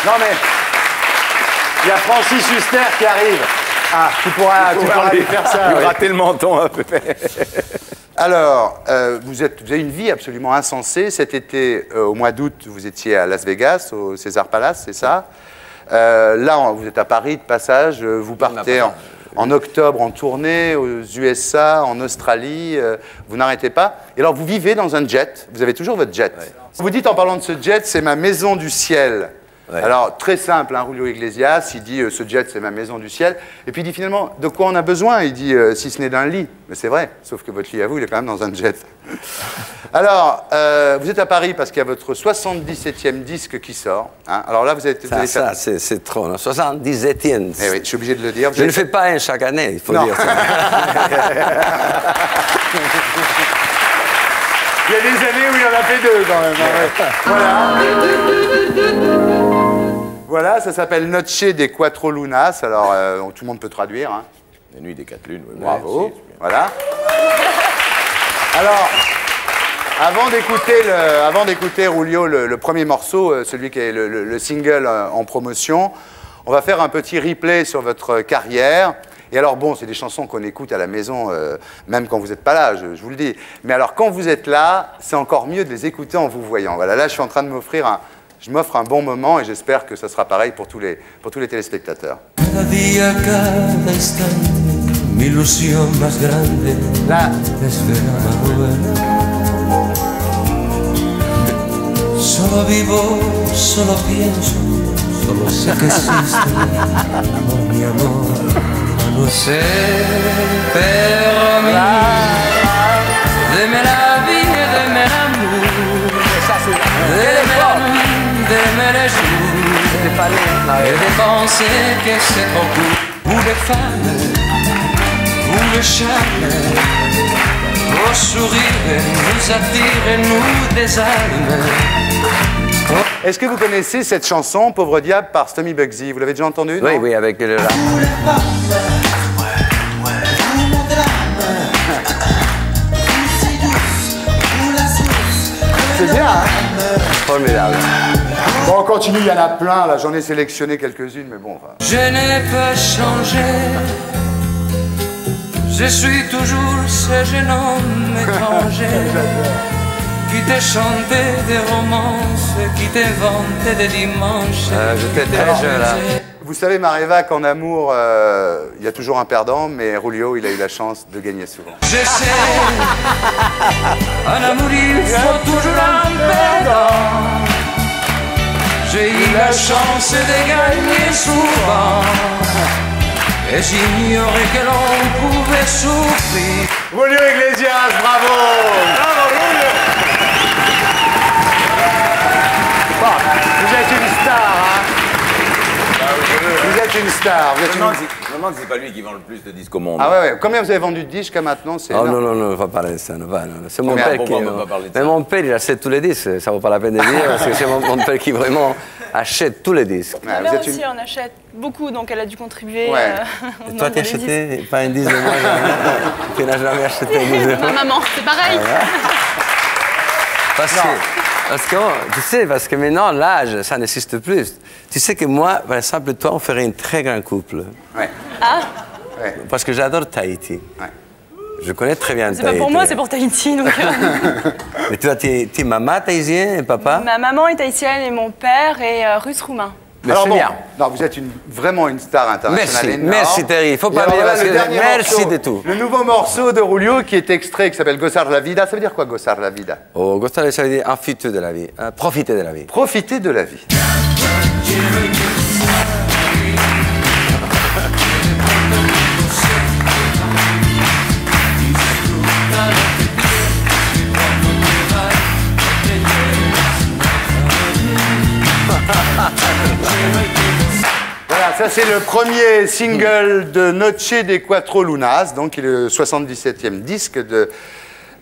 Non, mais il y a Francis Huster qui arrive. Ah, tu pourras lui faire ça. Lui gratter le menton un peu. Alors, vous avez une vie absolument insensée. Cet été, au mois d'août, vous étiez à Las Vegas, au César Palace, c'est ça? Là, vous êtes à Paris de passage. Vous partez en octobre en tournée aux USA, en Australie. Vous n'arrêtez pas. Et alors, vous vivez dans un jet. Vous avez toujours votre jet. Ouais. Vous dites en parlant de ce jet, c'est ma maison du ciel. Ouais. Alors, très simple, hein, Julio Iglesias, il dit ce jet, c'est ma maison du ciel. Et puis il dit finalement, de quoi on a besoin? Il dit, si ce n'est d'un lit. Mais c'est vrai, sauf que votre lit à vous, il est quand même dans un jet. Alors, vous êtes à Paris parce qu'il y a votre 77e disque qui sort. Hein. Alors là, vous êtes... Ça, c'est trop, non? 77e. Eh oui, je suis obligé de le dire. Je ne fais pas un chaque année, il faut dire ça. Il y a des années où il en a fait deux quand même. Voilà. Voilà, ça s'appelle Noche des Cuatro Lunas. Alors, tout le monde peut traduire. Hein. La nuit des 4 lunes. Oui, bravo. Ouais, voilà. Alors, avant d'écouter Rulio, le premier morceau, celui qui est le single en promotion, on va faire un petit replay sur votre carrière. Et alors, bon, c'est des chansons qu'on écoute à la maison, même quand vous n'êtes pas là, je vous le dis. Mais alors, quand vous êtes là, c'est encore mieux de les écouter en vous voyant. Voilà, là, je suis en train de m'offrir un bon moment et j'espère que ça sera pareil pour tous les téléspectateurs. Cada día, cada instante, mi ilusión más grande là, es ver volver. Solo vivo, solo pienso, solo sé que existe mi amor. No sé, pero mi deme la vie, deme l'amour, deme les jours, et de penser que c'est beaucoup, où les femmes, où le charme, vos sourires nous attirent, nous désarment. Est-ce que vous connaissez cette chanson, Pauvre Diable, par Stomy Bugsy? Vous l'avez déjà entendue? Oui, oui, avec le... C'est bien, hein? Formidable. Bon, on continue, il y en a plein, là, j'en ai sélectionné quelques-unes, mais bon, enfin... Je n'ai pas changé, je suis toujours ce jeune homme étranger qui te chantait des romances, qui t'inventait des dimanches. J'étais très jeune, là. Vous savez, Mareva, qu'en amour, il y a toujours un perdant, mais Rulio, il a eu la chance de gagner souvent. Je sais, en amour, il faut toujours un perdant. J'ai eu la chance de gagner souvent, et j'ignorais que l'on pouvait souffrir. Julio Iglesias, bravo! Bravo, Rulio! Bon, vous êtes une star, hein? Vous êtes une star. Je me demande si c'est pas lui qui vend le plus de disques au monde. Ah ouais, ouais. Combien vous avez vendu de disques jusqu'à maintenant? Oh non, non, non, on ne va pas parler de ça. C'est mon père qui... Mais mon père, il achète tous les disques. Ça ne vaut pas la peine de dire, parce que c'est mon père qui vraiment achète tous les disques. Ma mère aussi en achète beaucoup, donc elle a dû contribuer. Ouais. Et toi, tu acheté pas un disque de moi, tu n'as jamais acheté un disque de moi. Ma maman, c'est pareil. Parce que, tu sais, parce que maintenant, l'âge, ça n'existe plus. Tu sais que moi, par exemple, toi, on ferait un très grand couple. Ouais. Ah ouais. Parce que j'adore Tahiti. Ouais. Je connais très bien Tahiti. C'est pas pour moi, c'est pour Tahiti. Donc... Mais toi, tu es maman tahitienne et papa? Ma maman est tahitienne et mon père est russe-roumain. Alors bon, non, vous êtes vraiment une star internationale. Merci, merci Terry. Il ne faut pas dire parce que merci de tout. Le nouveau morceau de Rulio qui est extrait, qui s'appelle Gozar la vida. Ça veut dire quoi, Gozar la vida? Oh, Gozar, ça veut dire profiter de la vie. Profiter de la vie. Profiter de la vie. Voilà, ça c'est le premier single de Noche des Cuatro Lunas, donc il est le 77e disque de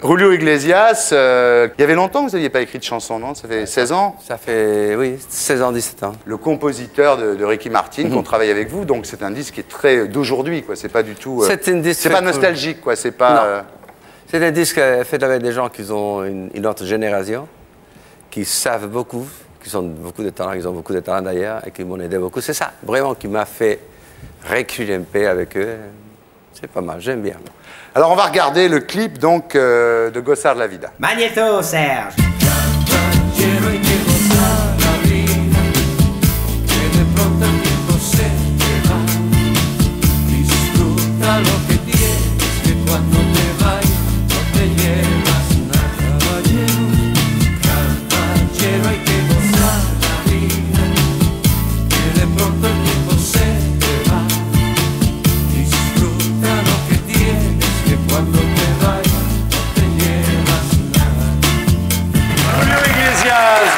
Julio Iglesias, il y avait longtemps que vous n'aviez pas écrit de chanson, non? Ça fait 16 ans? Ça fait, oui, 16 ans, 17 ans. Le compositeur de Ricky Martin, qu'on travaille avec vous, donc c'est un disque qui est très d'aujourd'hui, quoi. C'est pas du tout... c'est pas nostalgique, quoi. C'est pas... C'est un disque fait avec des gens qui ont une autre génération, qui savent beaucoup, qui ont beaucoup de talent, ils ont beaucoup de talent d'ailleurs, et qui m'ont aidé beaucoup. C'est ça, vraiment, qui m'a fait reculer un peu avec eux. C'est pas mal, j'aime bien. Alors on va regarder le clip donc de Gozar la Vida. Magnéto, Serge.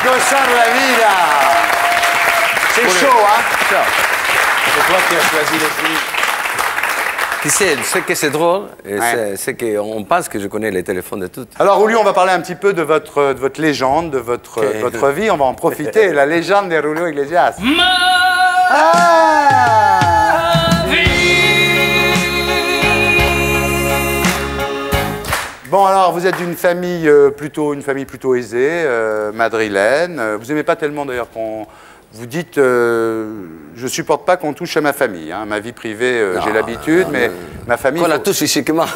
Gozar la Vida. C'est chaud, hein? C'est toi qui as choisi le clip. Tu sais, ce que c'est drôle, c'est qu'on pense que je connais les téléphones de toutes. Alors, Julio, on va parler un petit peu de votre légende, de votre vie. On va en profiter. La légende de Julio Iglesias. Bon, alors, vous êtes d'une famille plutôt aisée, madrilène. Vous n'aimez pas tellement, d'ailleurs, qu'on... Vous dites, je supporte pas qu'on touche à ma famille. Hein. Ma vie privée, j'ai l'habitude, mais ma famille... Qu'on la touche chiquement.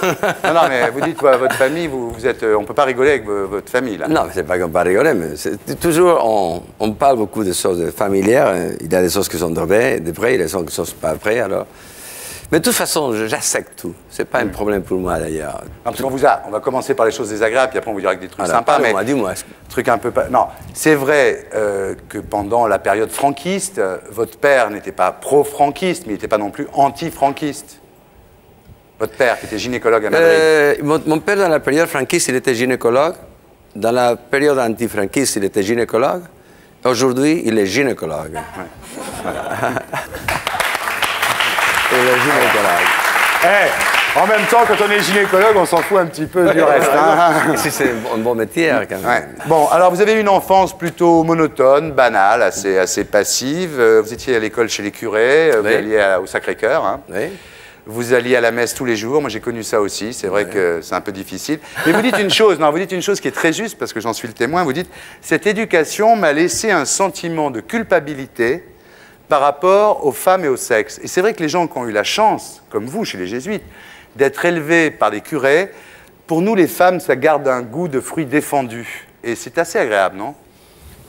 Non, mais vous dites, votre famille, vous êtes... On peut pas rigoler avec votre famille, là. Non, c'est pas qu'on peut pas rigoler, mais toujours, on parle beaucoup de choses familières. Il y a des choses qui sont vraies, il y a des choses qui sont pas vraies, alors... Mais de toute façon, j'accepte tout. C'est pas un problème pour moi, d'ailleurs. On va commencer par les choses désagréables, puis après on vous dira que des trucs sympas. Mais dis-moi. Truc un peu... Non, c'est vrai que pendant la période franquiste, votre père n'était pas pro-franquiste, mais il n'était pas non plus anti-franquiste. Votre père, qui était gynécologue à Madrid. Mon père, dans la période franquiste, il était gynécologue. Dans la période anti-franquiste, il était gynécologue. Aujourd'hui, il est gynécologue. Ouais. En même temps, quand on est gynécologue, on s'en fout un petit peu du reste. Hein. C'est un bon métier, quand même. Ouais. Bon, alors vous avez eu une enfance plutôt monotone, banale, assez passive. Vous étiez à l'école chez les curés, vous alliez au Sacré-Cœur. Hein. Oui. Vous alliez à la messe tous les jours. Moi, j'ai connu ça aussi. C'est vrai que c'est un peu difficile. Mais vous dites une chose qui est très juste, parce que j'en suis le témoin. Vous dites, cette éducation m'a laissé un sentiment de culpabilité par rapport aux femmes et au sexe. Et c'est vrai que les gens qui ont eu la chance, comme vous, chez les jésuites, d'être élevés par des curés, pour nous, les femmes, ça garde un goût de fruits défendus. Et c'est assez agréable, non?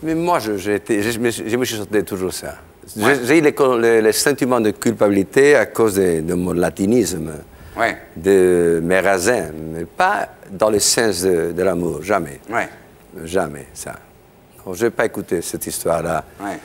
Mais moi, je me suis senti toujours ça. Ouais. J'ai eu le sentiment de culpabilité à cause de mon latinisme, de mes raisins, mais pas dans le sens de l'amour, jamais. Ouais. Jamais, ça. Donc, je n'ai pas écouté cette histoire-là. Ouais.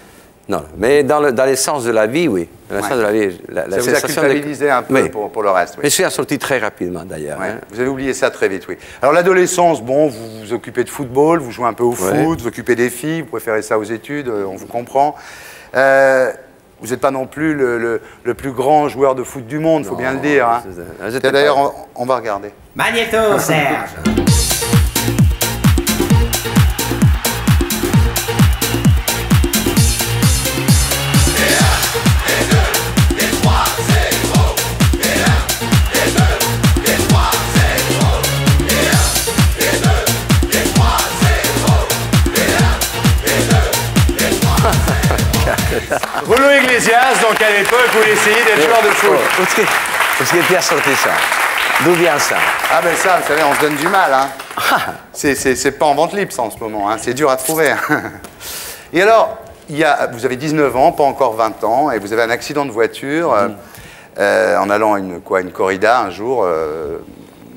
Non, mais dans le sens de la vie, oui. Dans le sens de la vie, ça vous a culpabilisé un peu pour le reste, oui. Mais je suis sorti très rapidement, d'ailleurs. Ouais. Hein. Vous avez oublié ça très vite, oui. Alors, l'adolescence, bon, vous vous occupez de football, vous jouez un peu au foot, vous vous occupez des filles, vous préférez ça aux études, on vous comprend. Vous n'êtes pas non plus le plus grand joueur de foot du monde, il faut bien le dire. Hein. D'ailleurs, on va regarder. Magnéto, Serge. Julio Iglesias, donc à l'époque, vous essayez d'être joueur de foot. Parce que qui a sorti ça? D'où vient ça? Ah ben ça, vous savez, on se donne du mal. Hein. C'est pas en vente libre, ça, en ce moment. Hein. C'est dur à trouver. Et alors, vous avez 19 ans, pas encore 20 ans, et vous avez un accident de voiture en allant à une corrida un jour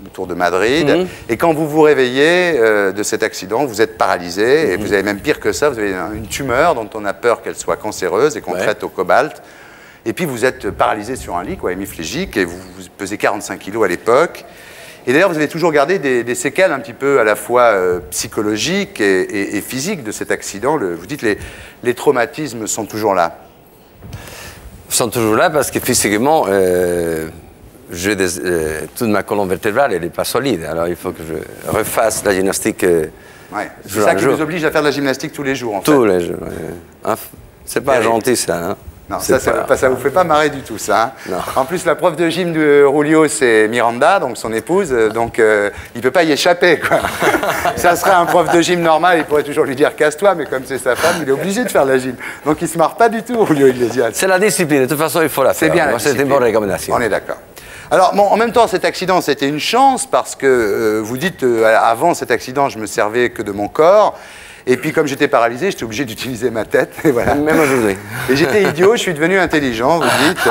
autour de Madrid. Et quand vous vous réveillez de cet accident, vous êtes paralysé, et vous avez même pire que ça, vous avez une tumeur dont on a peur qu'elle soit cancéreuse et qu'on traite au cobalt. Et puis vous êtes paralysé sur un lit, hémiplégique, et vous pesez 45 kilos à l'époque. Et d'ailleurs, vous avez toujours gardé des séquelles un petit peu à la fois psychologiques et physiques de cet accident. Vous dites les traumatismes sont toujours là. Ils sont toujours là parce que physiquement, toute ma colonne vertébrale, elle n'est pas solide. Alors il faut que je refasse la gymnastique. C'est ça qui vous oblige à faire de la gymnastique tous les jours, en fait. Tous les jours. C'est pas gentil, ça. Hein. Non, ça vous fait pas marrer du tout, ça. Hein. En plus, la prof de gym de Julio, c'est Miranda, donc son épouse, donc il peut pas y échapper, quoi. Ça serait un prof de gym normal, il pourrait toujours lui dire casse-toi, mais comme c'est sa femme, il est obligé de faire la gym. Donc il se marre pas du tout, Julio Iglesias. C'est la discipline, de toute façon, il faut la faire. C'est bien. C'est une bonne recommandation. On est d'accord. Alors, bon, en même temps, cet accident, c'était une chance parce que vous dites, avant cet accident, je me servais que de mon corps. Et puis, comme j'étais paralysé, j'étais obligé d'utiliser ma tête. Et voilà. Même aujourd'hui. Et j'étais idiot, je suis devenu intelligent, vous dites.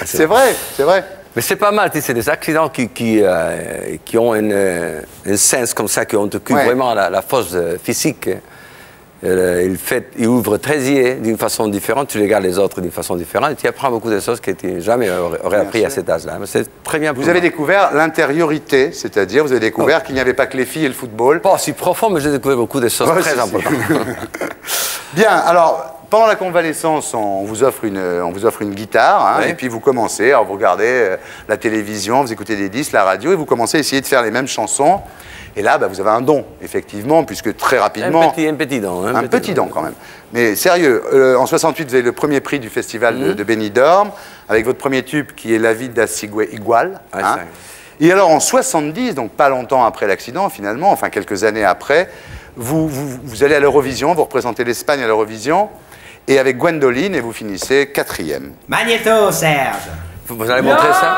C'est vrai, c'est vrai. Mais c'est pas mal, c'est des accidents qui ont un sens comme ça, qui ont vraiment la force physique. Il ouvre très yeux d'une façon différente, tu regardes les autres d'une façon différente, et tu apprends beaucoup de choses que tu jamais aurais appris à cet âge-là. C'est très bien. Vous avez découvert l'intériorité, c'est-à-dire vous avez découvert qu'il n'y avait pas que les filles et le football. Pas si profond, mais j'ai découvert beaucoup de choses très importantes. Bien, alors, pendant la convalescence, on vous offre une guitare, hein, et puis vous commencez, alors vous regardez la télévision, vous écoutez des disques, la radio, et vous commencez à essayer de faire les mêmes chansons. Et là, vous avez un don, effectivement, puisque très rapidement... Un petit don. Un petit don, quand même. Mais sérieux, en 68, vous avez le premier prix du festival de Benidorm, avec votre premier tube qui est La vie d'Assigue Igual. Hein. Et alors, en 70, donc pas longtemps après l'accident, finalement, enfin quelques années après, vous allez à l'Eurovision, vous représentez l'Espagne à l'Eurovision, et avec Gwendoline, et vous finissez 4e. Magnéto, Serge. Vous allez montrer ça?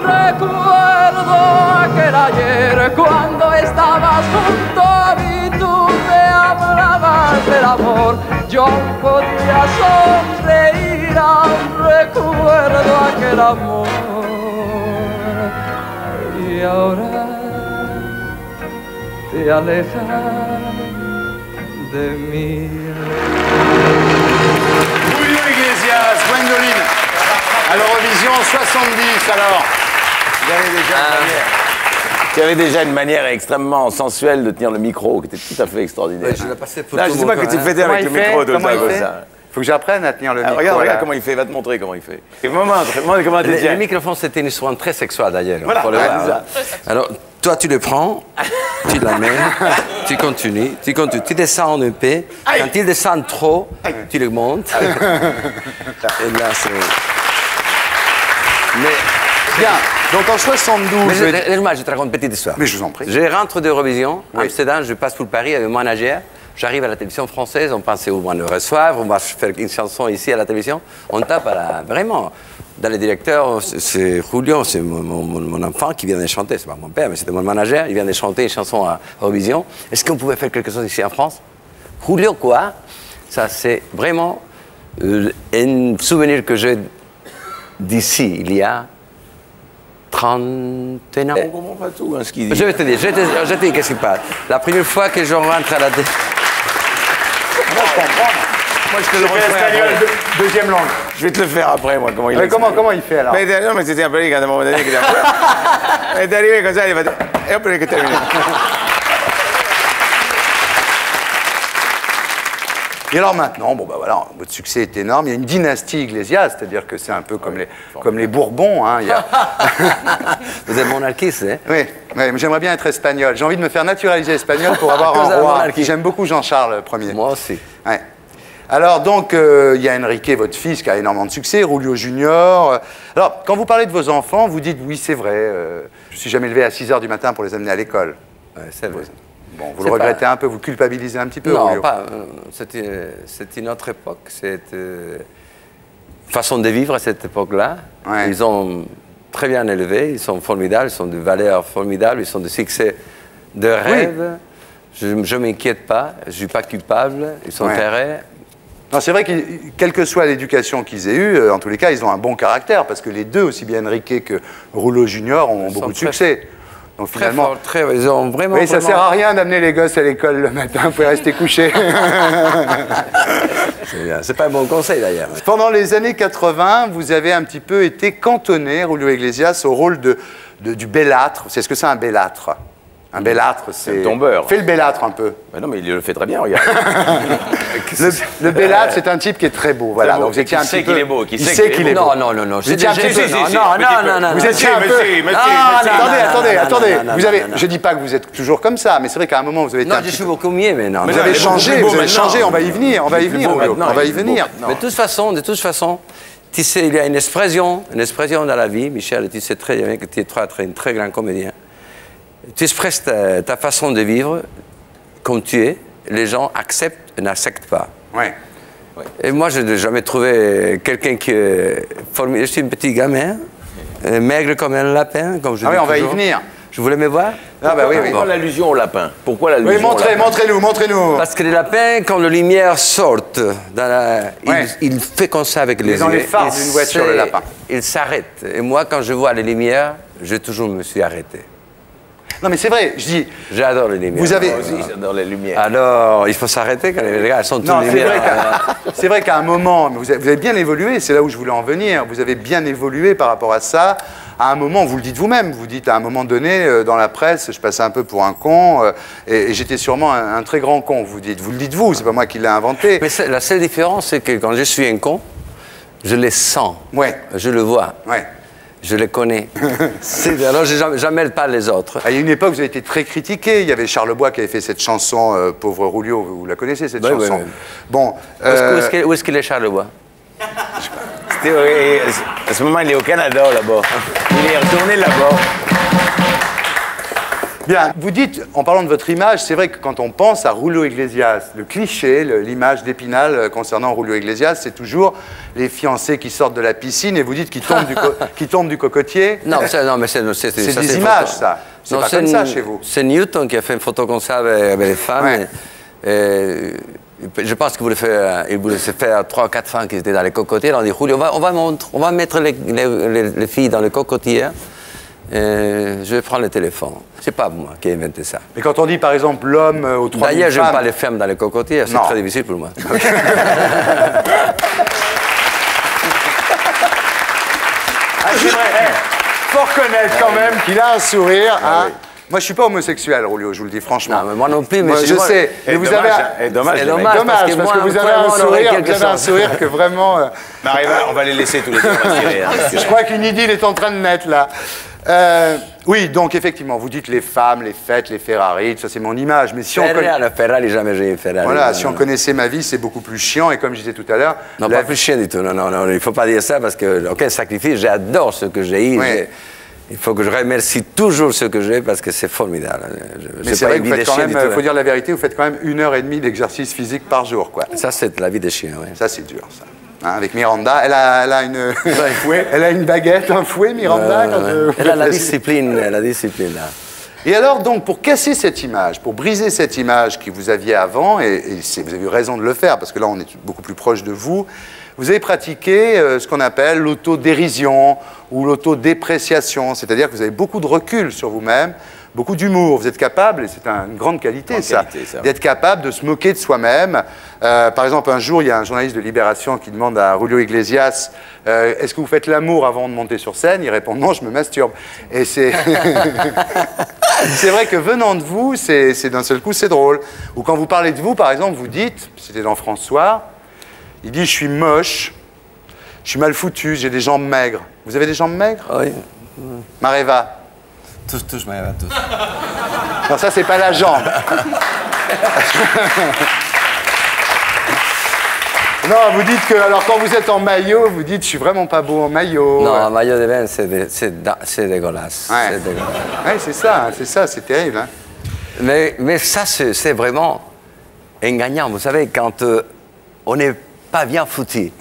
Recuerdo aquel ayer cuando estabas junto a mí, tú me hablabas del amor, yo podía sonreír, aún recuerdo aquel amor. Y ahora te alejas de mí. Julio Iglesias, Gwendoline, à l'Eurovision 70 alors. Tu avais déjà une manière extrêmement sensuelle de tenir le micro, qui était tout à fait extraordinaire. Ouais, je l'ai passé pour non, tout je sais pas que tu le faisais avec le micro. Comment il fait? Faut que j'apprenne à tenir le micro. Regarde comment il fait, va te montrer comment il fait. Montre comment tu tiens. Le microphone, c'était une histoire très sexuelle d'ailleurs. Voilà, alors, toi, tu le prends, tu la mets, tu continues, tu descends un peu. Quand il descend trop, tu le montes. Et là, c'est... Mais... Bien, donc en 72... Laisse-moi, je te raconte une petite histoire. Mais je vous en prie. Je rentre d'Eurovision, Amsterdam, je passe pour Paris avec le manager. J'arrive à la télévision française, on pensait au moins le recevoir, on va faire une chanson ici à la télévision. On tape vraiment. Dans les directeurs, c'est Julio, c'est mon enfant qui vient de chanter. C'est pas mon père, mais c'était mon manager. Il vient de chanter une chanson à Eurovision. Est-ce qu'on pouvait faire quelque chose ici en France? Julio, quoi? Ça, c'est vraiment un souvenir que j'ai d'ici, il y a 30 ans. On comprend pas tout, hein, ce qu'il dit. Je vais te dire, qu'est-ce qui passe. La première fois que je rentre à la télé... Moi, je te le refais deuxième langue. Je vais te le faire après, moi, comment il fait. Comment il fait, alors? Non, mais c'était un peu à un moment donné. Il est arrivé comme ça, il va dire... Et hop, il est terminé. Et alors maintenant, bon, bah voilà, votre succès est énorme. Il y a une dynastie Iglesias, c'est-à-dire que c'est un peu comme les Bourbons. Hein, Vous êtes monarchiste, hein? Oui, mais j'aimerais bien être espagnol. J'ai envie de me faire naturaliser espagnol pour avoir un roi. J'aime beaucoup Jean-Charles Ier. Moi aussi. Ouais. Alors donc, il y a Enrique, votre fils, qui a énormément de succès, Julio Junior. Alors, quand vous parlez de vos enfants, vous dites, oui, c'est vrai, je suis jamais levé à 6 h du matin pour les amener à l'école. Ouais, c'est vrai. Bon, vous le regrettez un peu, vous culpabilisez un petit peu? Non, Julio. pas. C'est une autre époque, c'est façon de vivre à cette époque-là. Ouais. Ils ont très bien élevé, ils sont formidables, ils sont de valeurs formidables, ils sont de succès de rêve. Oui. Je ne m'inquiète pas, je ne suis pas coupable, ils sont terrés. Non, c'est vrai que quelle que soit l'éducation qu'ils aient eue, en tous les cas, ils ont un bon caractère, parce que les deux, aussi bien Enrique que Julio Junior, ont beaucoup de succès. Donc finalement, ils ont vraiment. Oui, ça sert à rien d'amener les gosses à l'école le matin, vous pouvez rester couché. C'est pas un bon conseil d'ailleurs. Pendant les années 80, vous avez un petit peu été cantonné, Julio Iglesias, au rôle du bellâtre. C'est ce que c'est un bellâtre? Un bellâtre, c'est... Un tombeur. Fais le bellâtre un peu. Mais non, mais il le fait très bien, regarde. Le bellâtre, c'est un type qui est très beau. Voilà. Donc vous étiez un petit peu... qu'il est beau, il sait qu'il est beau. Non. Vous étiez un petit peu... Non. Vous étiez un peu... Attendez. Vous avez... Je dis pas que vous êtes toujours comme ça, mais c'est vrai qu'à un moment, vous avez été Non, un je petit suis peu... beaucoup mieux maintenant. Vous avez changé, on va y venir, on va y venir. Mais de toute façon, tu sais, il y a une expression dans la vie, Michel, tu sais très bien que tu es un très grand comédien. Tu expresses ta façon de vivre comme tu es, les gens acceptent ou n'acceptent pas. Ouais. Et moi, je n'ai jamais trouvé quelqu'un qui est formidable. Je suis un petit gamin, maigre comme un lapin, comme je dis on toujours. va y venir. Je voulais me voir. Pourquoi l'allusion au lapin? Pourquoi l'allusion au lapin? Montrez-nous. Parce que les lapins, quand la lumière sort, il fait comme ça avec les yeux. Dans les phares d'une voiture, le lapin. Il s'arrête. Et moi, quand je vois les lumières, je toujours me suis arrêté. Non, mais c'est vrai, je dis... J'adore les lumières. Vous avez... Moi aussi, j'adore les lumières. Alors, il faut s'arrêter quand les gars, elles sont toutes lumières. C'est vrai qu'à un moment, vous avez bien évolué, c'est là où je voulais en venir, vous avez bien évolué par rapport à ça. À un moment, vous le dites vous-même, vous dites à un moment donné, dans la presse, je passais un peu pour un con, et j'étais sûrement un très grand con, vous le dites vous, c'est pas moi qui l'ai inventé. Mais la seule différence, c'est que quand je suis un con, je les sens, je le vois. Ouais. Je les connais. Alors, je n'emmêle pas les autres. Il y a une époque, vous avez été très critiqué. Il y avait Charles Bois qui avait fait cette chanson, Pauvre Roulio. Vous la connaissez, cette chanson? Oui. Bon. Où est-ce qu'il est, Charles Bois? À ce moment, il est au Canada, là-bas. Il est retourné là-bas. Bien, vous dites, en parlant de votre image, c'est vrai que quand on pense à Julio Iglesias, le cliché, l'image d'Épinal concernant Julio Iglesias, c'est toujours les fiancés qui sortent de la piscine et vous dites qu'ils tombent du cocotier. Non, mais c'est des images, ça. C'est pas comme ça chez vous. C'est Newton qui a fait une photo comme ça avec les femmes. Ouais. Je pense qu'il voulait se faire 3 ou 4 femmes qui étaient dans les cocotiers. On dit, Julio, on va mettre les filles dans les cocotiers. Je vais prendre le téléphone. C'est pas moi qui ai inventé ça. Mais quand on dit par exemple l'homme aux 3000 femmes... D'ailleurs, je n'aime pas les femmes dans les cocotiers, c'est très difficile pour moi. C'est vrai, faut reconnaître quand même qu'il a un sourire. Moi, je ne suis pas homosexuel, Julio, je vous le dis franchement. Non, mais moi non plus. Mais je sais. Mais vous avez dommage parce que vous avez un sourire que vraiment... Marie-Va, on va les laisser tous les deux. Je crois qu'une idylle est en train de naître, là. Oui, donc effectivement, vous dites les femmes, les fêtes, les Ferrari, ça c'est mon image. Mais si Ferrari, jamais j'ai eu Ferrari. Voilà, si on connaissait ma vie, c'est beaucoup plus chiant. Et comme je disais tout à l'heure... Non, pas plus chiant du tout. Non, il ne faut pas dire ça parce que, aucun sacrifice, j'adore ce que j'ai eu. Il faut que je remercie toujours ce que j'ai parce que c'est formidable. Mais c'est vrai que vous faites quand même, il faut dire la vérité, vous faites quand même 1h30 d'exercice physique par jour, quoi. Ça, c'est la vie des chiens, oui. Ça, c'est dur, ça. Avec Miranda, elle a une baguette, un fouet, Miranda. Elle a la discipline, là. Et alors, donc, pour casser cette image, pour briser cette image que vous aviez avant, et vous avez eu raison de le faire, parce que là, on est beaucoup plus proche de vous, vous avez pratiqué ce qu'on appelle l'autodérision ou l'autodépréciation, c'est-à-dire que vous avez beaucoup de recul sur vous-même, beaucoup d'humour. Vous êtes capable, et c'est une grande qualité, ça, d'être capable de se moquer de soi-même. Par exemple, un jour, il y a un journaliste de Libération qui demande à Julio Iglesias est-ce que vous faites l'amour avant de monter sur scène? Il répond non, je me masturbe. Et c'est c'est vrai que venant de vous, c'est d'un seul coup, c'est drôle. Ou quand vous parlez de vous, par exemple, vous dites, c'était dans François, il dit je suis moche, je suis mal foutu, j'ai des jambes maigres. Vous avez des jambes maigres? Oui. Maréva? Tous, Maréva, tous. Non, ça, c'est pas la jambe. Non, vous dites que, alors quand vous êtes en maillot, vous dites je suis vraiment pas beau en maillot. Non, en maillot de bain, c'est dégueulasse. Ouais. C'est dégueulasse. Ouais, c'est ça, c'est terrible. Hein. Mais ça, c'est vraiment gagnant. Vous savez, quand on n'est pas bien foutu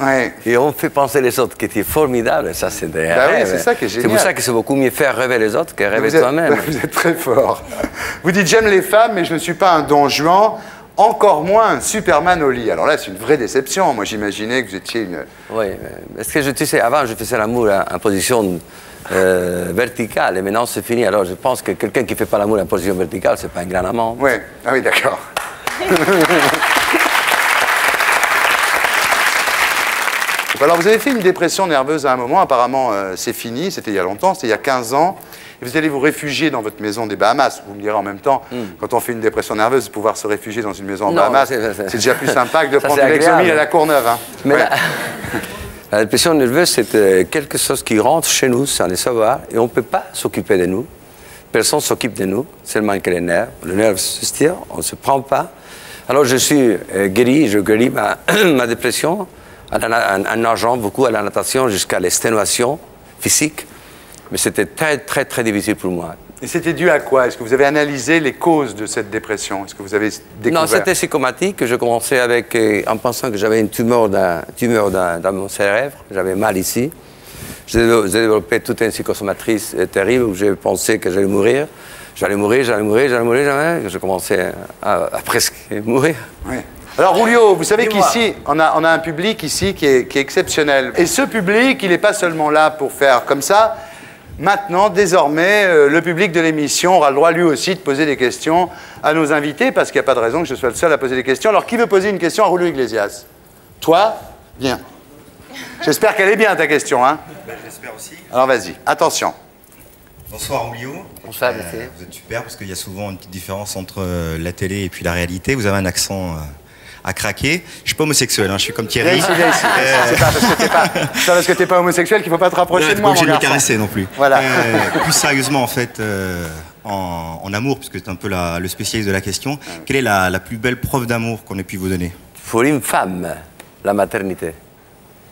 et on fait penser les autres qui étaient formidables, ça c'est des rêves. Oui, c'est ça qui est génial. C'est pour ça que c'est beaucoup mieux faire rêver les autres que rêver toi-même. Vous êtes très fort. Vous dites j'aime les femmes, mais je ne suis pas un Don Juan. Encore moins un Superman au lit. Alors là, c'est une vraie déception. Moi, j'imaginais que vous étiez une... Oui, parce que tu sais, avant, je faisais l'amour en position verticale, et maintenant, c'est fini. Alors, je pense que quelqu'un qui ne fait pas l'amour en position verticale, c'est pas un grand amant. Oui, ah oui, d'accord. Alors, vous avez fait une dépression nerveuse à un moment. Apparemment, c'est fini. C'était il y a longtemps. C'était il y a 15 ans. Et vous allez vous réfugier dans votre maison des Bahamas. Vous me direz en même temps, quand on fait une dépression nerveuse, pouvoir se réfugier dans une maison en Bahamas, c'est déjà plus sympa que de prendre de Lexomil à la Courneuve. Hein. Mais la dépression nerveuse, c'est quelque chose qui rentre chez nous sans le savoir et on ne peut pas s'occuper de nous. Personne ne s'occupe de nous, seulement que les nerfs. Le nerf se tire, on ne se prend pas. Alors je suis guéri, je guéris ma dépression en nageant beaucoup à la natation jusqu'à l'exténuation physique. Mais c'était très, très, très difficile pour moi. Et c'était dû à quoi? Est-ce que vous avez analysé les causes de cette dépression? Est-ce que vous avez découvert? Non, c'était psychomatique. Je commençais avec, en pensant que j'avais une tumeur dans mon cérébro. J'avais mal ici. J'ai développé toute une psychosomatrice terrible où j'ai pensé que j'allais mourir. J'allais mourir. Je commençais à presque mourir. Oui. Alors, Julio, vous savez qu'ici, on a un public ici qui est exceptionnel. Et ce public, il n'est pas seulement là pour faire comme ça. Maintenant, désormais, le public de l'émission aura le droit lui aussi de poser des questions à nos invités, parce qu'il n'y a pas de raison que je sois le seul à poser des questions. Alors, qui veut poser une question à Julio Iglesias? Toi? Bien. J'espère qu'elle est bien, ta question, hein? Ben, j'espère aussi. Alors, vas-y. Attention. Bonsoir, Julio. Bonsoir, merci. Vous êtes super, parce qu'il y a souvent une petite différence entre la télé et puis la réalité. Vous avez un accent... à craquer. Je suis pas homosexuel, hein, je suis comme Thierry. Viens ici. C'est pas parce que t'es pas homosexuel qu'il faut pas te rapprocher de moi, mon garçon. Je ne me caresser non plus. Voilà. Plus sérieusement, en fait, en amour, puisque tu es un peu le spécialiste de la question, quelle est la plus belle preuve d'amour qu'on ait pu vous donner? Pour une femme, la maternité.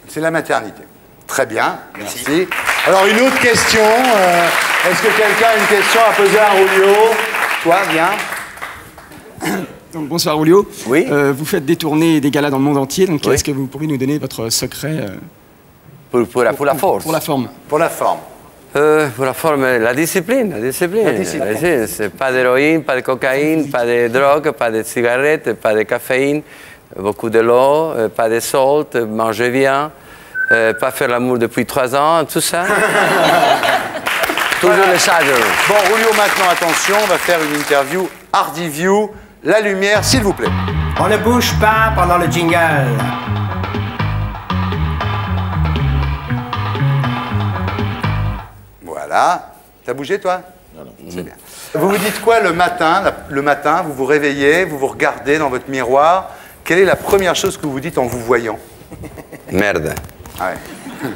C'est la maternité. Très bien, merci. Alors, une autre question. Est-ce que quelqu'un a une question à poser à Julio? Toi, viens. Donc, bonsoir Julio. Oui. Vous faites des tournées et des galas dans le monde entier, donc est-ce que vous pourriez nous donner votre secret pour la force? Pour la forme. Pour la forme. Pour la forme, la discipline. C'est pas d'héroïne, pas de cocaïne, pas de drogue, pas de cigarettes, pas de caféine, beaucoup de l'eau, pas de salt, manger bien, pas faire l'amour depuis 3 ans, tout ça. Toujours les charges. Bon, Julio, maintenant, attention, on va faire une interview Hardy View. La lumière, s'il vous plaît. On ne bouge pas pendant le jingle. Voilà. T'as bougé, toi? Non. C'est bien. Vous vous dites quoi le matin? Le matin, vous vous réveillez, vous vous regardez dans votre miroir. Quelle est la première chose que vous vous dites en vous voyant? Merde. Ah ouais.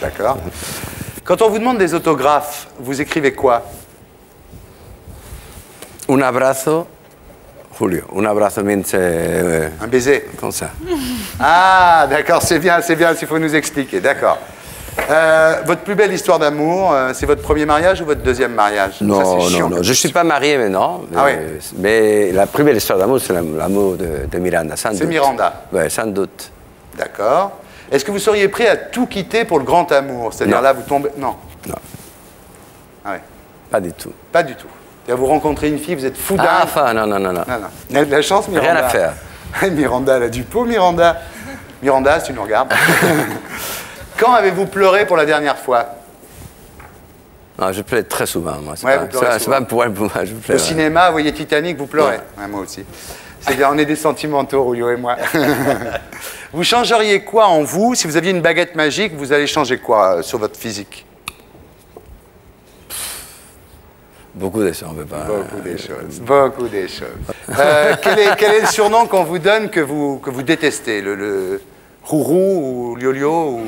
D'accord. Quand on vous demande des autographes, vous écrivez quoi? Un abrazo. Julio, un abrazo means... un baiser. Comme ça. Ah, d'accord, c'est bien, il faut nous expliquer, d'accord. Votre plus belle histoire d'amour, c'est votre premier mariage ou votre deuxième mariage? Non, non, je ne suis pas marié maintenant. Ah oui. Mais la plus belle histoire d'amour, c'est l'amour de Miranda, sans doute. C'est Miranda? Oui, sans doute. D'accord. Est-ce que vous seriez prêt à tout quitter pour le grand amour? C'est-à-dire là, vous tombez... Non. Non. Ah oui. Pas du tout. Pas du tout. Vous rencontrez une fille, vous êtes fou d'un... Ah, enfin, non. Elle a de la chance, Miranda. Rien à faire. Miranda, elle a du pot, Miranda. Miranda, si tu nous regardes. Quand avez-vous pleuré pour la dernière fois? Non, je pleure très souvent, moi. C'est pas un problème pour moi, je pleure. Au cinéma, vous voyez Titanic, vous pleurez? Ouais, moi aussi. C'est bien, on est des sentimentaux, Julio et moi. Vous changeriez quoi en vous? Si vous aviez une baguette magique, vous allez changer quoi sur votre physique? Beaucoup de choses, on ne peut pas... Beaucoup des choses. Quel est le surnom qu'on vous donne que vous détestez? Le Rourou ou Liolio ou...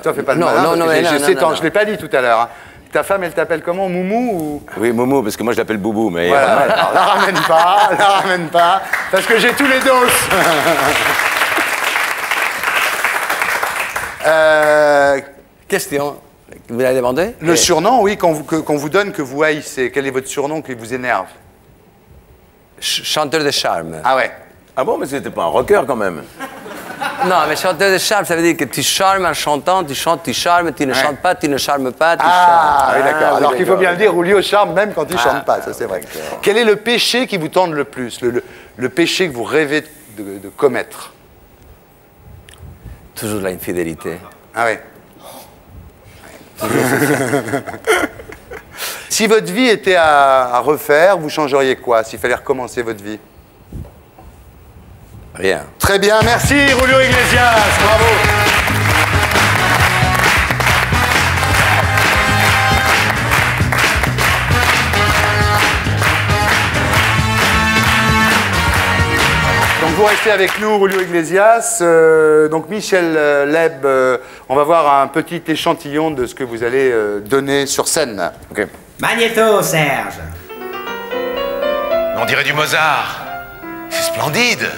Toi, fais pas le malin. Non, je ne l'ai pas dit tout à l'heure. Hein. Ta femme, elle t'appelle comment? Moumou ou... Oui, Moumou, parce que moi, je l'appelle Boubou, mais... Voilà, alors, la ramène pas, parce que j'ai tous les dos. Question. Vous l'avez demandé? Le surnom, oui, qu'on vous donne, que vous haïssez. Quel est votre surnom qui vous énerve? Chanteur de charme. Ah ouais. Ah bon, mais c'était pas un rocker quand même. Non, mais chanteur de charme, ça veut dire que tu charmes en chantant, tu chantes, tu charmes, tu ne chantes pas, tu ne charmes pas, tu charmes. Ah oui, d'accord. Alors qu'il faut bien le dire, Julio charme même quand il ne chante pas, ça c'est vrai. Quel est le péché qui vous tente le plus? Le péché que vous rêvez de commettre? Toujours l'infidélité. Ah oui. Si votre vie était à refaire, vous changeriez quoi? S'il fallait recommencer votre vie? Rien. Très bien, merci Julio Iglesias, bravo. vous restez avec nous, Julio Iglesias. Donc Michel Leb, on va voir un petit échantillon de ce que vous allez donner sur scène. Okay. Magnéto, Serge. On dirait du Mozart. C'est splendide.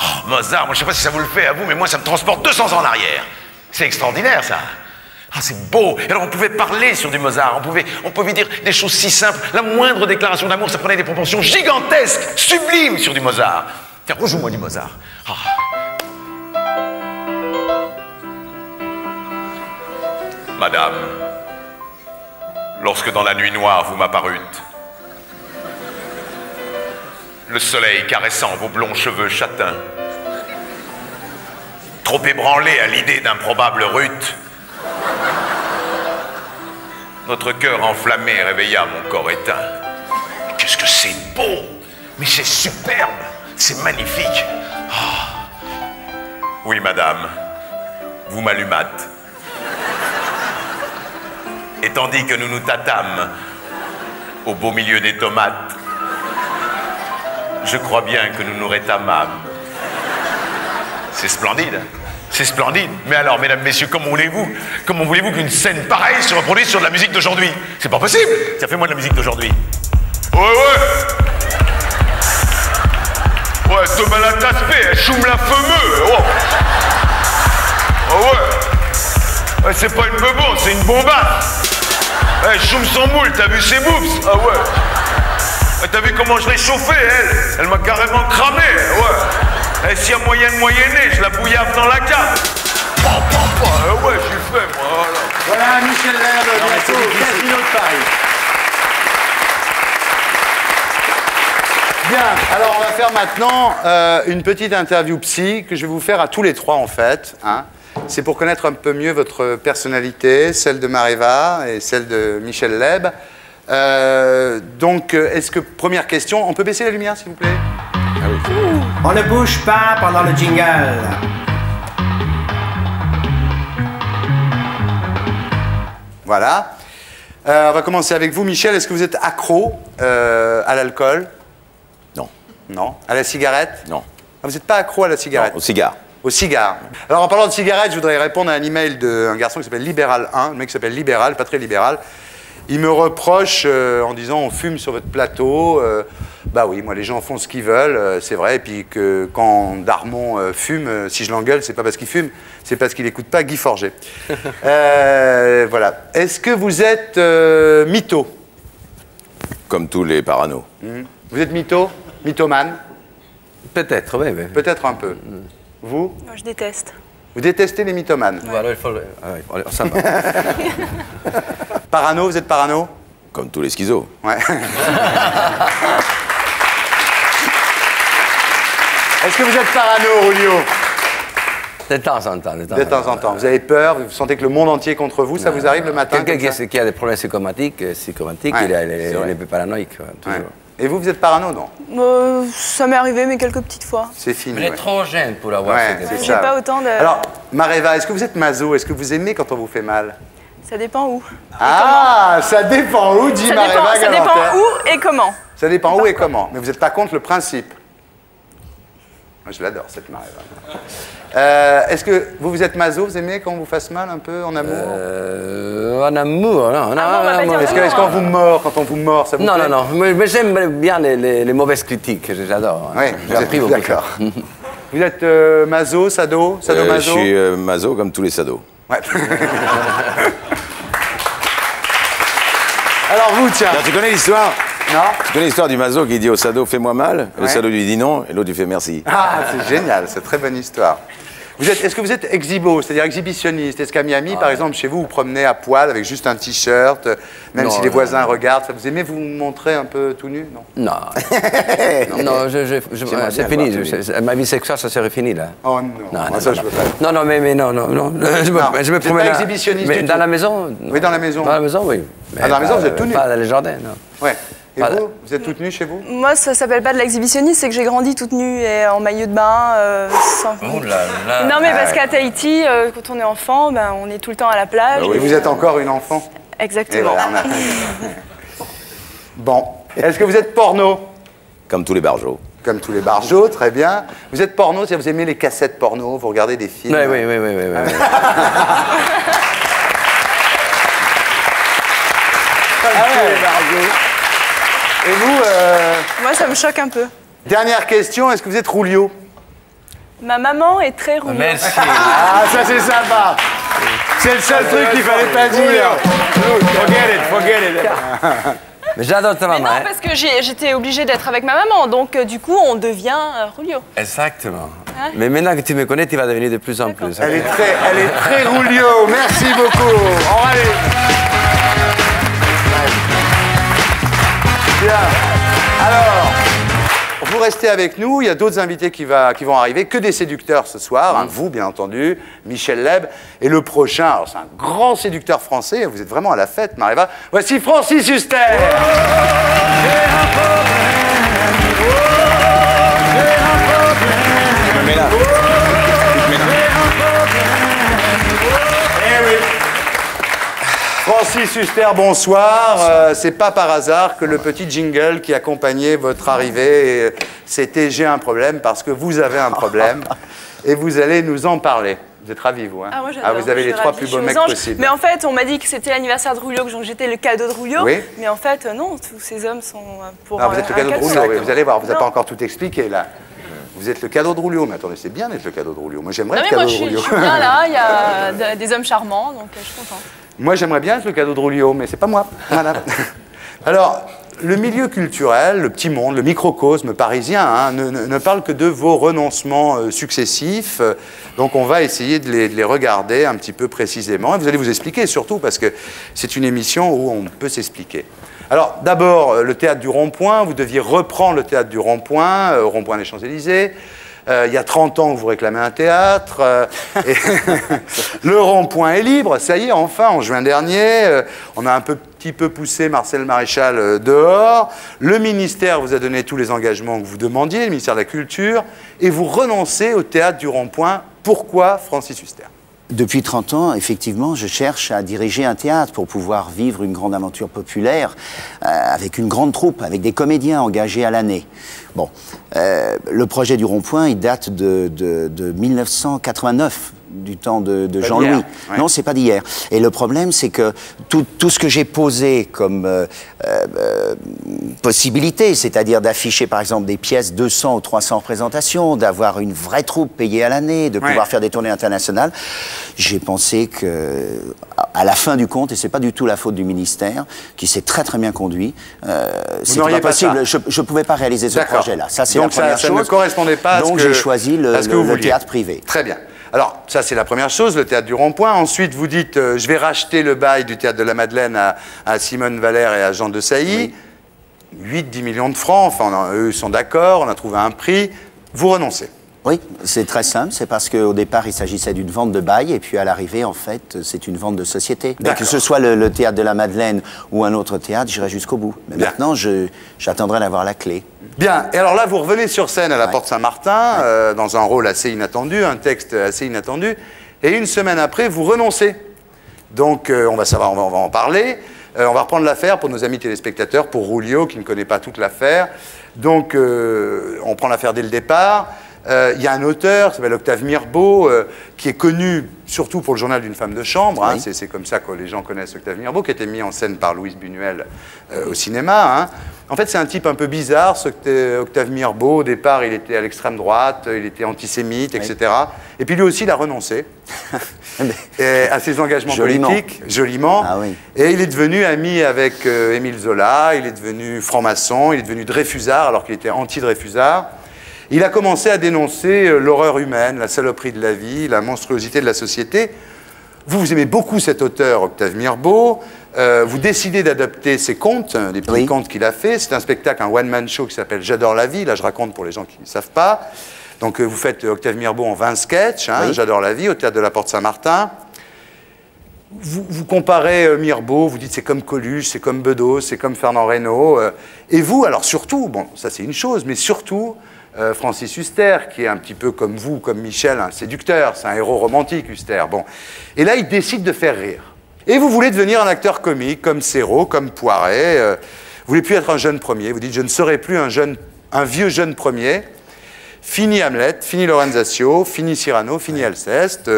Oh, Mozart, moi je sais pas si ça vous le fait à vous, mais moi ça me transporte 200 ans en arrière. C'est extraordinaire ça. Ah, c'est beau. Et alors on pouvait parler sur du Mozart, on pouvait dire des choses si simples. La moindre déclaration d'amour, ça prenait des proportions gigantesques, sublimes sur du Mozart. Tiens, rejoue-moi du Mozart. Ah. Madame, lorsque dans la nuit noire vous m'apparûtes, le soleil caressant vos blonds cheveux châtains, trop ébranlé à l'idée d'un probable rut, notre cœur enflammé réveilla mon corps éteint. Qu'est-ce que c'est beau! Mais c'est superbe! C'est magnifique! Oh. Oui, madame, vous m'allumâtes. Et tandis que nous nous tâtâmes au beau milieu des tomates, je crois bien que nous nous rétamâmes. C'est splendide. C'est splendide. Mais alors, mesdames, messieurs, comment voulez-vous qu'une scène pareille se reproduise sur de la musique d'aujourd'hui? C'est pas possible. Tiens, fais-moi de la musique d'aujourd'hui. Ouais, ouais. Ouais, Thomas la taspé, elle choum la fameux. Oh. Oh ouais. Ouais, c'est pas une bebon, c'est une bombasse. Elle choum son moule, t'as vu ses boobs? Ah ouais. T'as vu comment je l'ai chauffée, elle? Elle m'a carrément cramé, ouais. Et s'il y a moyen de moyenner, je la bouillave dans la cave. Ouais, j'ai fait, moi, voilà. Michel Leb, bientôt, Casino de Paris. Bien, alors on va faire maintenant une petite interview psy que je vais vous faire à tous les trois, en fait. Hein. C'est pour connaître un peu mieux votre personnalité, celle de Mareva et celle de Michel Leb. Donc, est-ce que, première question, on peut baisser la lumière, s'il vous plaît? Ah oui. On ne bouge pas pendant le jingle. Voilà. On va commencer avec vous, Michel. Est-ce que vous êtes accro à l'alcool? Non. Non. À la cigarette? Non. Ah, vous n'êtes pas accro à la cigarette? Non, au cigare. Au cigare. Alors, en parlant de cigarette, je voudrais répondre à un email d'un garçon qui s'appelle Libéral 1, le mec qui s'appelle Libéral, pas très libéral. Il me reproche en disant on fume sur votre plateau. Bah oui, moi les gens font ce qu'ils veulent, c'est vrai. Et puis que quand Darmon fume, si je l'engueule, c'est pas parce qu'il fume, c'est parce qu'il n'écoute pas Guy Forget. Voilà. Est-ce que vous êtes mytho? Comme tous les paranos. Vous êtes mytho? Mythomane? Peut-être, oui. Peut-être un peu. Vous? Moi, je déteste. Vous détestez les mythomanes? Ouais. Alors, il faut... ça va. Parano, vous êtes parano? Comme tous les schizos. Ouais. Est-ce que vous êtes parano, Julio? De temps en temps. De temps en temps. Vous avez peur, vous sentez que le monde entier est contre vous, ça vous arrive le matin? Quelqu'un qui a des problèmes psychomatiques, ouais, il est un peu paranoïque. Ouais. Et vous êtes parano, non? Ça m'est arrivé, mais quelques petites fois. C'est fini. Mais trop jeune pour l'avoir fait. J'ai pas autant de... Alors, Mareva, est-ce que vous êtes maso? Est-ce que vous aimez quand on vous fait mal? Ça dépend où. Ah, ça dépend où, dit Mareva. Ça dépend où et comment. Ça dépend où et comment. Mais vous n'êtes pas contre le principe? Moi, je l'adore, cette Mareva. Est-ce que vous êtes maso? Vous aimez quand on vous fasse mal un peu en amour? En amour, non. Est-ce qu'on vous mord, quand on vous mord, ça vous plaît? Non. Mais j'aime bien les mauvaises critiques, j'adore. Oui, j'ai appris beaucoup. D'accord. Vous êtes maso, sado, sadomaso? Je suis maso comme tous les sados. Ouais. Alors vous, tiens. Tu connais l'histoire? Non. Tu connais l'histoire du maso qui dit au sado fais-moi mal, le sado lui dit non, et l'autre lui fait merci. Ah, c'est génial, c'est une très bonne histoire. Est-ce que vous êtes exhibo, c'est-à-dire exhibitionniste? Est-ce qu'à Miami, par exemple, chez vous, vous promenez à poil avec juste un t-shirt, même si les voisins regardent, vous aimez vous montrer un peu tout nu? Non. Non, c'est fini. Ma vie sexuelle, ça serait fini, là. Oh non, ça je veux pas. Non, mais non. Je me promène. Pas exhibitionniste du tout. Dans la maison? Oui, dans la maison. Dans la maison, oui. Dans la maison, vous êtes tout nu? Pas dans les jardins, non. Ouais. Et vous êtes toute nue chez vous? Moi, ça s'appelle pas de l'exhibitionnisme, c'est que j'ai grandi toute nue et en maillot de bain. Oh là là. Non, mais parce qu'à Tahiti, quand on est enfant, on est tout le temps à la plage. Et vous êtes encore une enfant? Exactement. Bon. Est-ce que vous êtes porno? Comme tous les barjots. Comme tous les barjots, très bien. Vous êtes porno, si vous aimez les cassettes porno, vous regardez des films. Oui. Et vous Moi, ça me choque un peu. Dernière question, est-ce que vous êtes Roulio? Ma maman est très rouillée. Merci. Ah, ça c'est sympa. C'est le seul truc qu'il fallait pas dire. Forget it. Mais j'adore ta Mais maman. non, parce que j'étais obligée d'être avec ma maman, donc du coup, on devient Roulio. Exactement. Ouais. Mais maintenant que tu me connais, tu vas devenir de plus en plus. Elle est très Roulio. Merci beaucoup. On va aller. Bien. Alors, vous restez avec nous. Il y a d'autres invités qui vont arriver. Que des séducteurs ce soir. Hein, vous, bien entendu. Michel Leb. Et le prochain, alors c'est un grand séducteur français. Vous êtes vraiment à la fête, Maréva. Voici Francis Huster. Francis Huster, bonsoir. C'est pas par hasard que le petit jingle qui accompagnait votre arrivée, c'était « J'ai un problème » parce que vous avez un problème et vous allez nous en parler. Vous êtes ravis, vous, hein? Ah, moi, j'adore. Vous avez les 3 plus beaux mecs possibles. Mais en fait, on m'a dit que c'était l'anniversaire de Roulio, que j'étais le cadeau de Roulio. Oui. Mais en fait, non, tous ces hommes sont pour Ah, vous êtes le cadeau de Roulio, oui, vous allez voir, vous n'avez Non. pas encore tout expliqué, là. Vous êtes le cadeau de Roulio, mais attendez, c'est bien d'être le cadeau de Roulio. Moi, j'aimerais être le cadeau de Roulio. Je suis bien là, il y a des hommes charmants, donc je suis contente. Moi, j'aimerais bien être le cadeau de Roulio, mais c'est pas moi. Voilà. Alors, le milieu culturel, le petit monde, le microcosme parisien, hein, ne parle que de vos renoncements successifs. Donc, on va essayer de les regarder un petit peu précisément. Et vous allez vous expliquer, surtout, parce que c'est une émission où on peut s'expliquer. Alors, d'abord, le théâtre du Rond-Point. Vous deviez reprendre le théâtre du Rond-Point, au Rond-Point des Champs-Élysées. Il y a 30 ans que vous réclamez un théâtre. Et le Rond-Point est libre, ça y est, enfin, en juin dernier. On a un petit peu poussé Marcel Maréchal dehors. Le ministère vous a donné tous les engagements que vous demandiez, le ministère de la Culture. Et vous renoncez au théâtre du Rond-Point. Pourquoi, Francis Huster? Depuis 30 ans, effectivement, je cherche à diriger un théâtre pour pouvoir vivre une grande aventure populaire avec une grande troupe, avec des comédiens engagés à l'année. Bon, le projet du Rond-Point, il date de 1989, du temps de Jean-Louis. Ouais. Non, c'est pas d'hier. Et le problème, c'est que tout ce que j'ai posé comme possibilité, c'est-à-dire d'afficher, par exemple, des pièces 200 ou 300 représentations, d'avoir une vraie troupe payée à l'année, de pouvoir faire des tournées internationales, j'ai pensé que, à la fin du compte, et c'est pas du tout la faute du ministère, qui s'est très très bien conduit, c'était pas possible. Je pouvais pas réaliser ce projet-là. Ça, c'est la première chose. Donc ça ne correspondait pas à ce que... Donc j'ai choisi le théâtre privé. Très bien. Alors, ça, c'est la première chose, le théâtre du Rond-Point. Ensuite, vous dites, je vais racheter le bail du théâtre de la Madeleine à Simone Valère et à Jean de Sailly. 8-10 millions de francs, enfin, eux sont d'accord, on a trouvé un prix. Vous renoncez. Oui, c'est très simple. C'est parce qu'au départ, il s'agissait d'une vente de bail, et puis à l'arrivée, en fait, c'est une vente de société. Donc, que ce soit le théâtre de la Madeleine ou un autre théâtre, j'irai jusqu'au bout. Mais maintenant, j'attendrai d'avoir la clé. Bien. Et alors là, vous revenez sur scène à la Porte Saint-Martin, dans un rôle assez inattendu, un texte assez inattendu. Et une semaine après, vous renoncez. Donc, on va savoir, on va en parler. On va reprendre l'affaire pour nos amis téléspectateurs, pour Roulio, qui ne connaît pas toute l'affaire. Donc, on prend l'affaire dès le départ. Il y a un auteur qui s'appelle Octave Mirbeau, qui est connu surtout pour le journal d'une femme de chambre. Hein, c'est comme ça que les gens connaissent Octave Mirbeau, qui a été mis en scène par Louise Buñuel au cinéma. Hein. En fait, c'est un type un peu bizarre, Octave Mirbeau. Au départ, il était à l'extrême droite, il était antisémite, etc. Et puis lui aussi, il a renoncé à ses engagements politiques, joliment. Ah, oui. Et il est devenu ami avec Émile Zola, il est devenu franc-maçon, il est devenu Dreyfusard, alors qu'il était anti-Dreyfusard. Il a commencé à dénoncer l'horreur humaine, la saloperie de la vie, la monstruosité de la société. Vous aimez beaucoup cet auteur, Octave Mirbeau. Vous décidez d'adapter ses contes, des petits contes qu'il a fait. C'est un spectacle, un one-man show qui s'appelle J'adore la vie. Là, je raconte pour les gens qui ne savent pas. Donc, vous faites Octave Mirbeau en 20 sketchs, hein, J'adore la vie, au théâtre de la Porte Saint-Martin. Vous comparez Mirbeau, vous dites c'est comme Coluche, c'est comme Bedos, c'est comme Fernand Reynaud. Et vous, alors surtout, bon, ça c'est une chose, mais surtout... Francis Huster, qui est un petit peu comme vous, comme Michel, un séducteur, c'est un héros romantique, Huster. Bon. Et là, il décide de faire rire. Et vous voulez devenir un acteur comique, comme Serrault, comme Poiret. Vous voulez plus être un jeune premier. Vous dites, je ne serai plus un un vieux jeune premier. Fini Hamlet, fini Lorenzaccio, fini Cyrano, fini Alceste.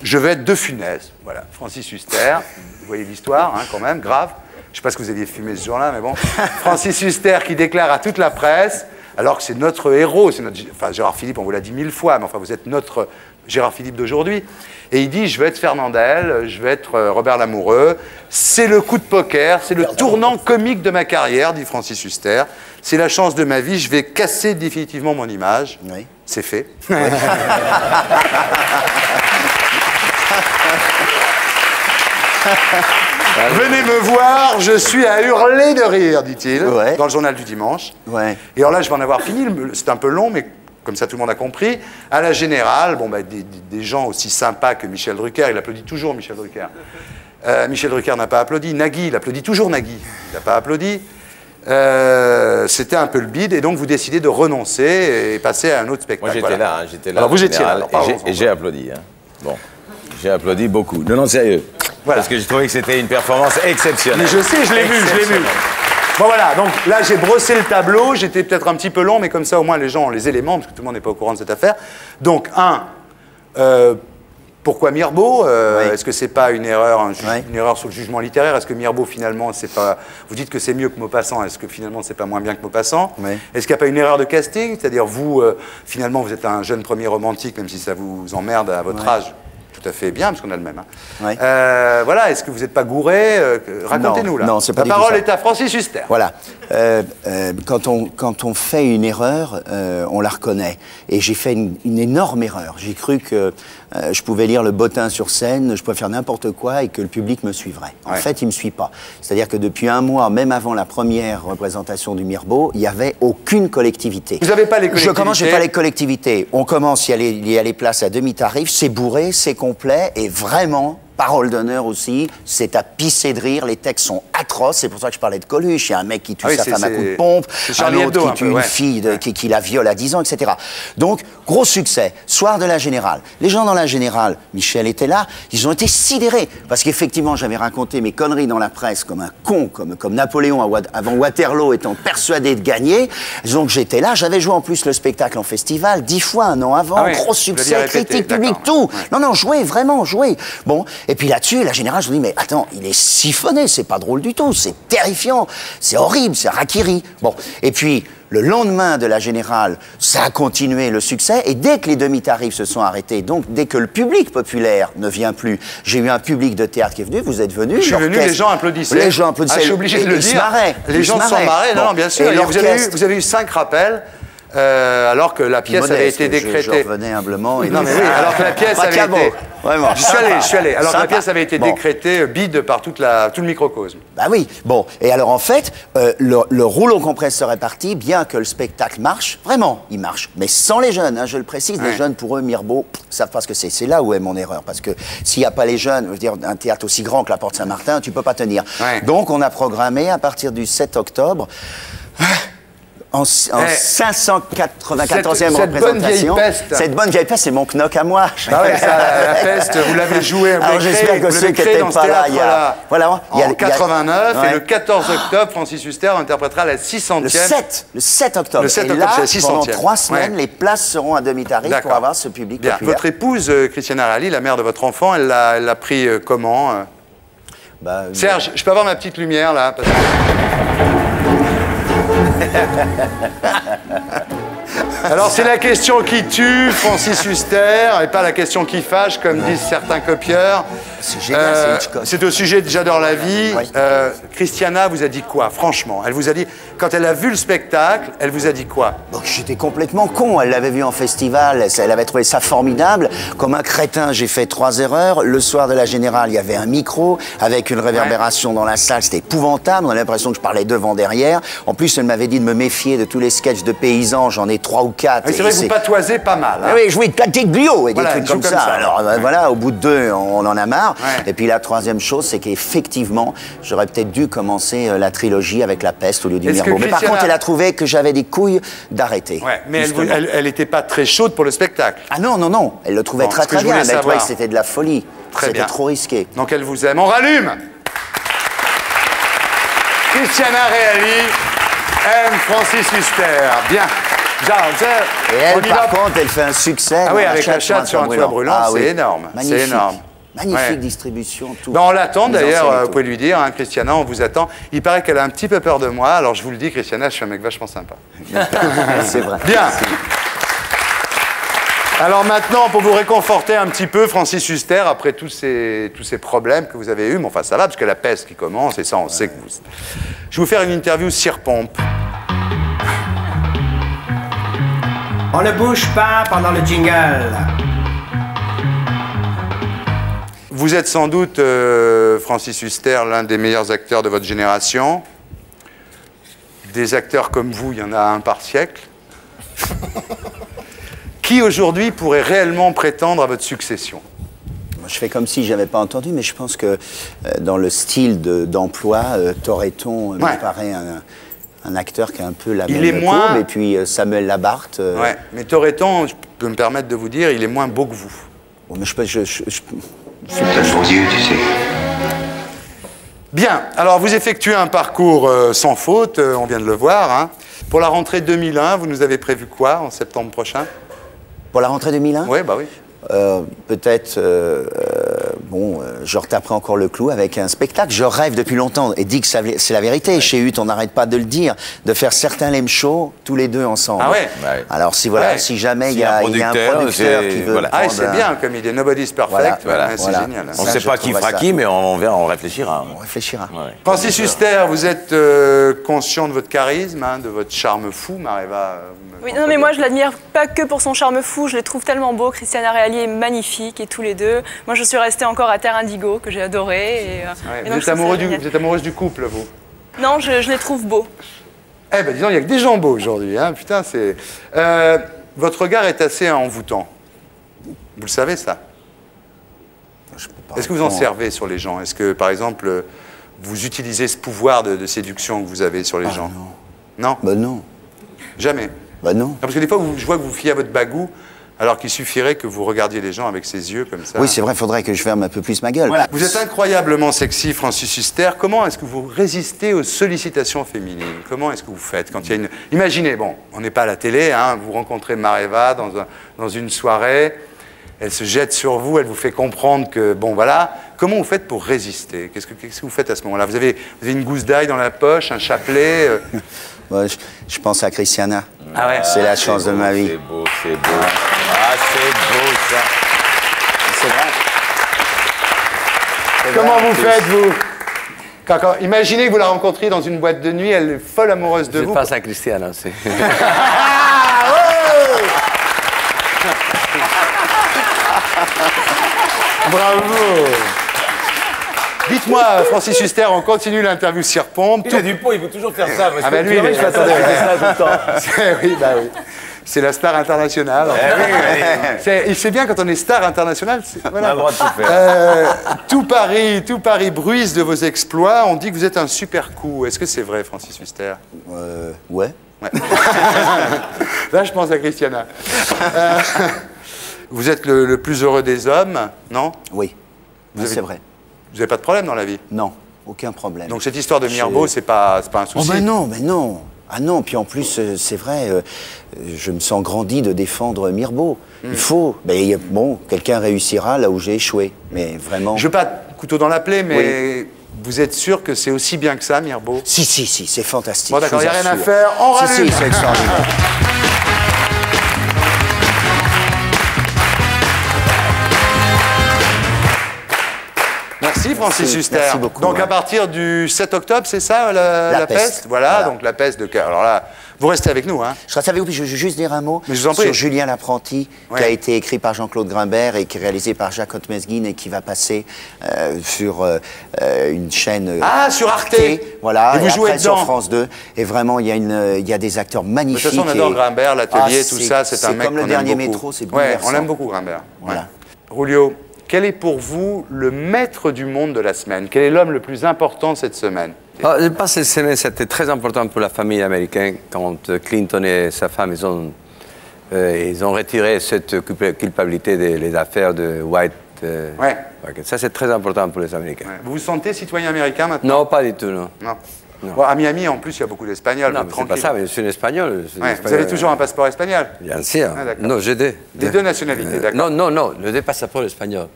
Je vais être De Funès. Voilà, Francis Huster. Vous voyez l'histoire, hein, quand même, grave. Je ne sais pas ce que vous aviez fumé ce jour-là, mais bon. Francis Huster qui déclare à toute la presse, alors que c'est notre héros, enfin Gérard Philippe, on vous l'a dit 1000 fois, mais enfin vous êtes notre Gérard Philippe d'aujourd'hui. Et il dit, je vais être Fernandel, je vais être Robert Lamoureux. C'est le coup de poker, c'est le tournant comique de ma carrière, dit Francis Huster. C'est la chance de ma vie, je vais casser définitivement mon image. Oui. C'est fait. Oui. Venez me voir, je suis à hurler de rire, dit-il, dans le journal du dimanche. Ouais. Et alors là, je vais en avoir fini, c'est un peu long, mais comme ça tout le monde a compris. À la Générale, bon, bah, des gens aussi sympas que Michel Drucker, il applaudit toujours Michel Drucker. Michel Drucker n'a pas applaudi, Nagui, il applaudit toujours Nagui, il n'a pas applaudi. C'était un peu le bide, et donc vous décidez de renoncer et passer à un autre spectacle. Moi j'étais là, hein, j'étais là. Alors vous étiez là, alors, et j'ai applaudi. Hein. Bon, j'ai applaudi beaucoup. Non, sérieux. Voilà. Parce que j'ai trouvé que c'était une performance exceptionnelle. Mais je sais, je l'ai vu. Bon voilà, donc là j'ai brossé le tableau, j'étais peut-être un petit peu long, mais comme ça au moins les gens ont les éléments, parce que tout le monde n'est pas au courant de cette affaire. Donc, pourquoi Mirbeau Est-ce que c'est pas une erreur, une erreur sur le jugement littéraire? Est-ce que Mirbeau finalement c'est pas... Vous dites que c'est mieux que Maupassant, est-ce que finalement c'est pas moins bien que Maupassant? Est-ce qu'il n'y a pas une erreur de casting? C'est-à-dire vous, finalement vous êtes un jeune premier romantique, même si ça vous emmerde à votre âge. Tout à fait bien, parce qu'on a le même. Hein. Voilà, est-ce que vous n'êtes pas gouré? Racontez-nous là. Non, c'est pas La parole est à Francis Huster. Voilà. Quand on fait une erreur, on la reconnaît. Et j'ai fait une énorme erreur. J'ai cru que je pouvais lire le bottin sur scène, je pouvais faire n'importe quoi et que le public me suivrait. En fait, il ne me suit pas. C'est-à-dire que depuis un mois, même avant la première représentation du Mirbeau, il n'y avait aucune collectivité. Vous n'avez pas les collectivités? Je commence, je n'ai pas les collectivités. On commence, il y a les places à demi-tarif, c'est bourré, c'est complet et vraiment... Parole d'honneur aussi, c'est à pisser de rire, les textes sont atroces, c'est pour ça que je parlais de Coluche, il y a un mec qui tue sa femme à coups de pompe, un autre qui tue une fille qui la viole à 10 ans, etc. Donc, gros succès, soir de la Générale. Les gens dans la Générale, Michel était là, ils ont été sidérés, parce qu'effectivement, j'avais raconté mes conneries dans la presse comme un con, comme Napoléon avant Waterloo étant persuadé de gagner, donc j'étais là, j'avais joué en plus le spectacle en festival, 10 fois un an avant, gros succès, critique, public, tout. Non, joué, vraiment, joué. Bon, et puis là-dessus, la Générale, je me dis, mais attends, il est siphonné, c'est pas drôle du tout, c'est terrifiant, c'est horrible, c'est Harakiri. Bon, et puis, le lendemain de la Générale, ça a continué le succès, et dès que les demi-tarifs se sont arrêtés, donc dès que le public populaire ne vient plus, j'ai eu un public de théâtre qui est venu, vous êtes venu. Je suis venu, les gens applaudissaient. Les gens applaudissaient. Je suis obligé de le dire. Les gens se sont marrés, non, bien sûr. Et vous avez eu 5 rappels. Alors que la pièce avait été décrétée. Je revenais humblement. Non, mais oui, alors que la pièce avait été. Vraiment. Je suis allé. Alors que la pièce avait été décrétée bide par tout le microcosme. Bah oui. Bon. Et alors en fait, le rouleau compresseur est parti, bien que le spectacle marche. Vraiment, il marche. Mais sans les jeunes, hein, je le précise. Les jeunes, pour eux, Mirbeau, savent pas ce que c'est. C'est là où est mon erreur. Parce que s'il n'y a pas les jeunes, je veux dire, un théâtre aussi grand que la Porte Saint-Martin, tu peux pas tenir. Donc on a programmé à partir du 7 octobre. En 594e représentation. Cette bonne vieille peste, c'est mon knock à moi. Ah ouais, la peste, vous l'avez joué. Alors j'espère que ceux qui n'étaient pas là, en 89, et le 14 octobre, Francis Huster interprétera la 600e. Le 7 octobre. Le 7 octobre, là, c'est la 600e. Pendant 3 semaines, les places seront à demi-tarif pour avoir ce public populaire. Votre épouse, Christiana Reali, la mère de votre enfant, elle l'a pris comment? Serge, je peux avoir ma petite lumière là parce que... Alors c'est la question qui tue, Francis Huster, et pas la question qui fâche, comme disent certains copieurs. C'est génial, c'est Hitchcock. C'est au sujet de J'adore la vie. Christiana vous a dit quoi, franchement? Elle vous a dit, quand elle a vu le spectacle, elle vous a dit quoi? Donc j'étais complètement con, elle l'avait vu en festival, elle avait trouvé ça formidable. Comme un crétin, j'ai fait 3 erreurs. Le soir de la Générale, il y avait un micro, avec une réverbération dans la salle, c'était épouvantable, on avait l'impression que je parlais devant, derrière. En plus, elle m'avait dit de me méfier de tous les sketchs de paysans, j'en ai 3 ou 4. C'est vrai que vous patoisez pas mal. Hein. Oui, je jouais de Categlio et des trucs comme ça. Alors ouais. Voilà, au bout de 2, on en a marre. Et puis la troisième chose, c'est qu'effectivement, j'aurais peut-être dû commencer la trilogie avec la peste au lieu du Mirbeau. Mais par contre, elle a trouvé que j'avais des couilles d'arrêter. Ouais, mais elle n'était pas très chaude pour le spectacle. Ah non, non, non. Elle le trouvait très très bien. Elle trouvait que c'était de la folie. C'était trop risqué. Donc elle vous aime. On rallume. Christiana Reali. aime Francis Huster. Bien. Genre, et elle, par contre, elle fait un succès. Ah oui, avec la chatte sur un toit brûlant, c'est énorme. Magnifique. C'est énorme. Magnifique distribution, tout. Ben, on l'attend Les d'ailleurs, anciens et vous pouvez lui dire, hein, Christiana, on vous attend. Il paraît qu'elle a un petit peu peur de moi, alors je vous le dis, Christiana, je suis un mec vachement sympa. C'est vrai. Bien. Alors maintenant, pour vous réconforter un petit peu, Francis Huster, après tous ces problèmes que vous avez eus, mais enfin ça va, parce que la peste qui commence, et ça on sait que vous... Je vais vous faire une interview cire-pompe. On ne bouge pas pendant le jingle. Vous êtes sans doute, Francis Huster, l'un des meilleurs acteurs de votre génération. Des acteurs comme vous, il y en a un par siècle. Qui aujourd'hui pourrait réellement prétendre à votre succession? Je fais comme si je n'avais pas entendu, mais je pense que dans le style d'emploi, Toretton me paraît un acteur qui a un peu la même courbe, et puis Samuel Labarthe. Ouais, mais Toretton, je peux me permettre de vous dire, il est moins beau que vous. Bon, mais T'as de beaux yeux, tu sais. Bien, alors vous effectuez un parcours sans faute, on vient de le voir. Hein. Pour la rentrée 2001, vous nous avez prévu quoi en septembre prochain? Pour la rentrée 2001? Oui, bah oui. Peut-être, je retaperai encore le clou avec un spectacle. Je rêve depuis longtemps, et dis que c'est la vérité. Ouais. Chez Hutt, on n'arrête pas de le dire, de faire certains lame shows tous les deux ensemble. Ah ouais. Alors si jamais il y a un producteur qui veut prendre Ah, c'est bien comme idée. Nobody's perfect. Voilà. C'est génial. On ne sait pas qui fera qui, mais on réfléchira. On réfléchira. Ouais. Francis Huster, vous êtes conscient de votre charisme, hein, de votre charme fou, Maréva. Oui, non, mais moi je l'admire pas que pour son charme fou, je les trouve tellement beaux. Christiana Reali est magnifique et tous les deux. Moi je suis restée encore à Terre Indigo, que j'ai adoré. Vous êtes amoureuse du couple, vous? Non, je les trouve beaux. Eh ben disons, il n'y a que des gens beaux aujourd'hui. Hein. Putain, c'est... votre regard est assez envoûtant. Vous le savez, ça? Est-ce que vous en servez sur les gens? Est-ce que, par exemple, vous utilisez ce pouvoir de séduction que vous avez sur les gens? Non. Non? Ben non. Jamais? Ben non. Parce que des fois, je vois que vous fiez à votre bagou, alors qu'il suffirait que vous regardiez les gens avec ses yeux comme ça. Oui, c'est vrai, il faudrait que je ferme un peu plus ma gueule. Voilà. Vous êtes incroyablement sexy, Francis Huster. Comment est-ce que vous résistez aux sollicitations féminines? Comment est-ce que vous faites quand il y a une... Imaginez, bon, on n'est pas à la télé, hein, vous rencontrez Maréva dans une soirée, elle se jette sur vous, elle vous fait comprendre que, bon, voilà. Comment vous faites pour résister? Qu'est-ce que vous faites à ce moment-là? Vous avez une gousse d'ail dans la poche, un chapelet Ouais, je pense à Christiana. Ah ouais. C'est la chance de ma vie. C'est beau, c'est beau. Ah, c'est beau, ça. C'est vrai. Comment vous faites, vous imaginez que vous la rencontrez dans une boîte de nuit, elle est folle amoureuse de vous. Je pense à Christiana, c'est... Bravo. Dites-moi, Francis Huster, on continue l'interview cire-pompe. Il a du pot, il peut toujours faire ça. Ah ben lui, je m'attendais à ça tout le temps. Oui, bah oui. C'est la star internationale. C'est bien quand on est star internationale. Voilà. On a le droit de tout faire. Tout Paris bruise de vos exploits. On dit que vous êtes un super coup. Est-ce que c'est vrai, Francis Huster? Ouais. Là, je pense à Christiana. Vous êtes le plus heureux des hommes, non? Oui, c'est vrai. Vous n'avez pas de problème dans la vie? Non, aucun problème. Donc cette histoire de Mirbeau, c'est pas un souci? Oh ben non, mais non. Ah non, puis en plus, c'est vrai, je me sens grandi de défendre Mirbeau. Il faut. Ben, bon, quelqu'un réussira là où j'ai échoué, mais vraiment... Je veux pas couteau dans la plaie, mais vous êtes sûr que c'est aussi bien que ça, Mirbeau? Si, c'est fantastique. Bon d'accord, il n'y a rien à faire, on rallume. Si, c'est extraordinaire. Merci Francis Huster. Merci beaucoup. Donc à partir du 7 octobre, c'est ça la peste? Voilà, donc la peste de... Alors là, vous restez avec nous. Hein. Je reste avec vous, puis je veux juste dire un mot sur Julien l'apprenti, qui a été écrit par Jean-Claude Grimbert et qui est réalisé par Jacques Ottmesguin et qui va passer sur une chaîne... Ah, sur Arte. Voilà, et vous jouez après dedans. Sur France 2. Et vraiment, il y a des acteurs magnifiques. De toute façon, on adore Grimbert, l'atelier, tout ça. C'est un mec qu'on aime beaucoup. comme le dernier métro, c'est bouleversant. On aime beaucoup Grimbert. Voilà. Julio, quel est pour vous le maître du monde de la semaine? Quel est l'homme le plus important cette semaine? Je pense que cette semaine, c'était très important pour la famille américaine quand Clinton et sa femme, ils ont retiré cette culpabilité des affaires de White. Ça, c'est très important pour les Américains. Vous vous sentez citoyen américain maintenant? Non, pas du tout, non. Bon, à Miami, en plus, il y a beaucoup d'Espagnols. Non, c'est pas ça, mais je suis un Espagnol. Vous avez toujours un passeport espagnol? Bien sûr. Non, j'ai deux. Des deux nationalités, d'accord. Non, les deux passeports espagnols.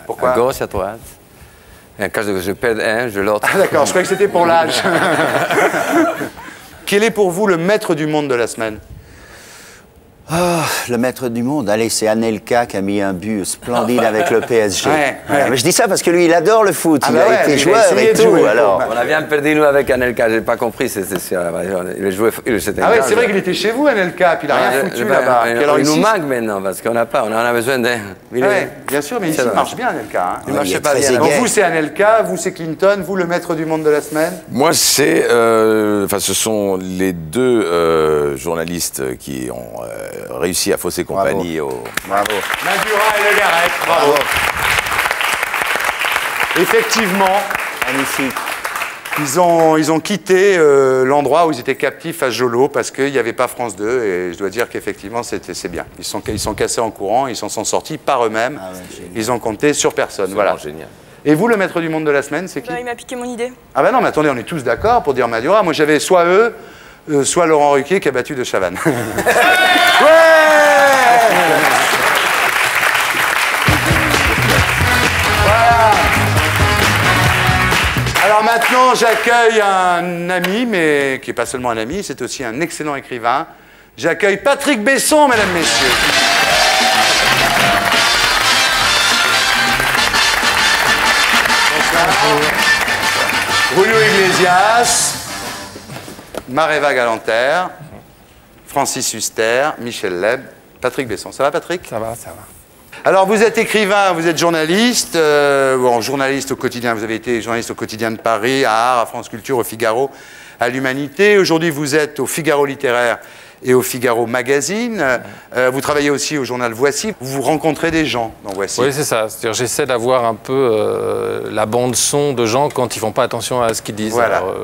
Pourquoi? À gauche et à droite. Et en cas que je perde un, je l'autre. Ah d'accord, je croyais que c'était pour l'âge. Quel est pour vous le maître du monde de la semaine? Le maître du monde, allez, c'est Anelka qui a mis un but splendide avec le PSG. Mais je dis ça parce que lui, il adore le foot. Il a été joueur et tout. Alors. On a bien perdu, nous, avec Anelka. J'ai pas compris. Il jouait. Ah ouais, c'est vrai qu'il était chez vous, Anelka, puis il a rien foutu là-bas. Il nous manque maintenant parce qu'on n'a pas. On en a besoin d'un. Bien sûr, mais ici, il marche bien, Anelka. Il marche pas bien. Donc vous, c'est Anelka, vous, c'est Clinton, vous, le maître du monde de la semaine? Moi, c'est. Enfin, ce sont les deux journalistes qui ont réussi à fausser compagnie au... Bravo. Madura et Le Garrec, bravo. Effectivement, magnifique. Ils ont quitté l'endroit où ils étaient captifs à Jolo parce qu'il n'y avait pas France 2 et je dois dire qu'effectivement c'est bien. Ils sont cassés en courant, ils s'en sont sortis par eux-mêmes. Ils ont compté sur personne. Voilà. Génial. Et vous, le maître du monde de la semaine, c'est qui? Il m'a piqué mon idée. Ah ben non, mais attendez, on est tous d'accord pour dire Madura. Moi j'avais soit eux, soit Laurent Ruquier qui a battu de Chavannes. Voilà. Alors maintenant, j'accueille un ami, mais qui n'est pas seulement un ami, c'est aussi un excellent écrivain. J'accueille Patrick Besson, mesdames, messieurs. Bonsoir. Julio Iglesias, Mareva Galanter, Francis Huster, Michel Leb, Patrick Besson. Ça va, Patrick? Ça va, ça va. Alors, vous êtes écrivain, vous êtes journaliste. Journaliste au quotidien, vous avez été journaliste au quotidien de Paris, à Art, à France Culture, au Figaro, à l'Humanité. Aujourd'hui, vous êtes au Figaro littéraire et au Figaro Magazine. Vous travaillez aussi au journal Voici. Vous rencontrez des gens dans Voici. Oui, c'est ça. C'est-à-dire, j'essaie d'avoir un peu la bande-son de gens quand ils ne font pas attention à ce qu'ils disent. Voilà. Alors,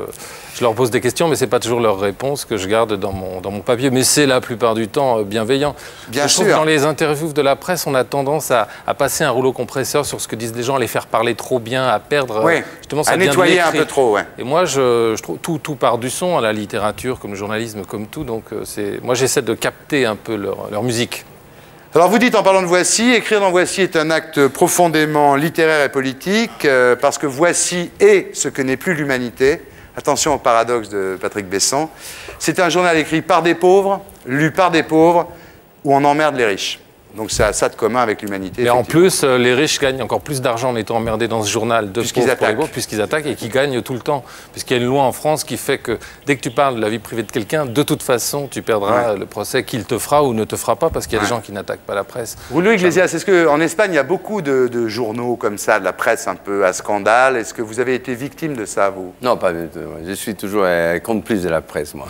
je leur pose des questions, mais ce n'est pas toujours leur réponse que je garde dans mon papier. Mais c'est la plupart du temps bienveillant. Bien je trouve sûr. que dans les interviews de la presse, on a tendance à passer un rouleau compresseur sur ce que disent les gens, à les faire parler trop bien, à perdre... justement, ça à nettoyer un peu trop, ouais. Et moi, je trouve tout part du son, à la littérature, comme le journalisme, comme tout. Donc, moi, j'essaie de capter un peu leur musique. Alors vous dites en parlant de Voici, écrire dans Voici est un acte profondément littéraire et politique, parce que Voici est ce que n'est plus l'humanité. Attention au paradoxe de Patrick Besson. C'est un journal écrit par des pauvres, lu par des pauvres, où on emmerde les riches. Donc ça a ça de commun avec l'humanité. Mais en plus, les riches gagnent encore plus d'argent en étant emmerdés dans ce journal de pauvres pour les pauvres, puisqu'ils attaquent et qu'ils gagnent tout le temps. Puisqu'il y a une loi en France qui fait que dès que tu parles de la vie privée de quelqu'un, de toute façon, tu perdras le procès qu'il te fera ou ne te fera pas, parce qu'il y a des gens qui n'attaquent pas la presse. Julio Iglesias, est-ce qu'en Espagne, il y a beaucoup de journaux comme ça, de la presse un peu à scandale? Est-ce que vous avez été victime de ça, vous? Non, pas du tout. Je suis toujours complice de la presse, moi.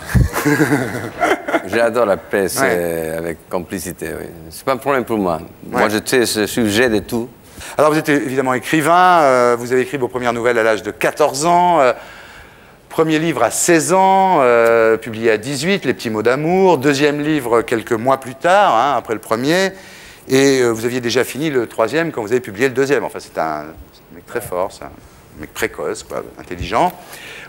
J'adore la presse avec complicité, oui. C'est pas un problème pour moi. Moi, je sais ce sujet de tout. Alors, vous êtes évidemment écrivain. Vous avez écrit vos premières nouvelles à l'âge de 14 ans. Premier livre à 16 ans, publié à 18, Les petits mots d'amour. Deuxième livre quelques mois plus tard, après le premier. Et vous aviez déjà fini le troisième quand vous avez publié le deuxième. Enfin, c'est un mec très fort, c'est un mec précoce, quoi, intelligent.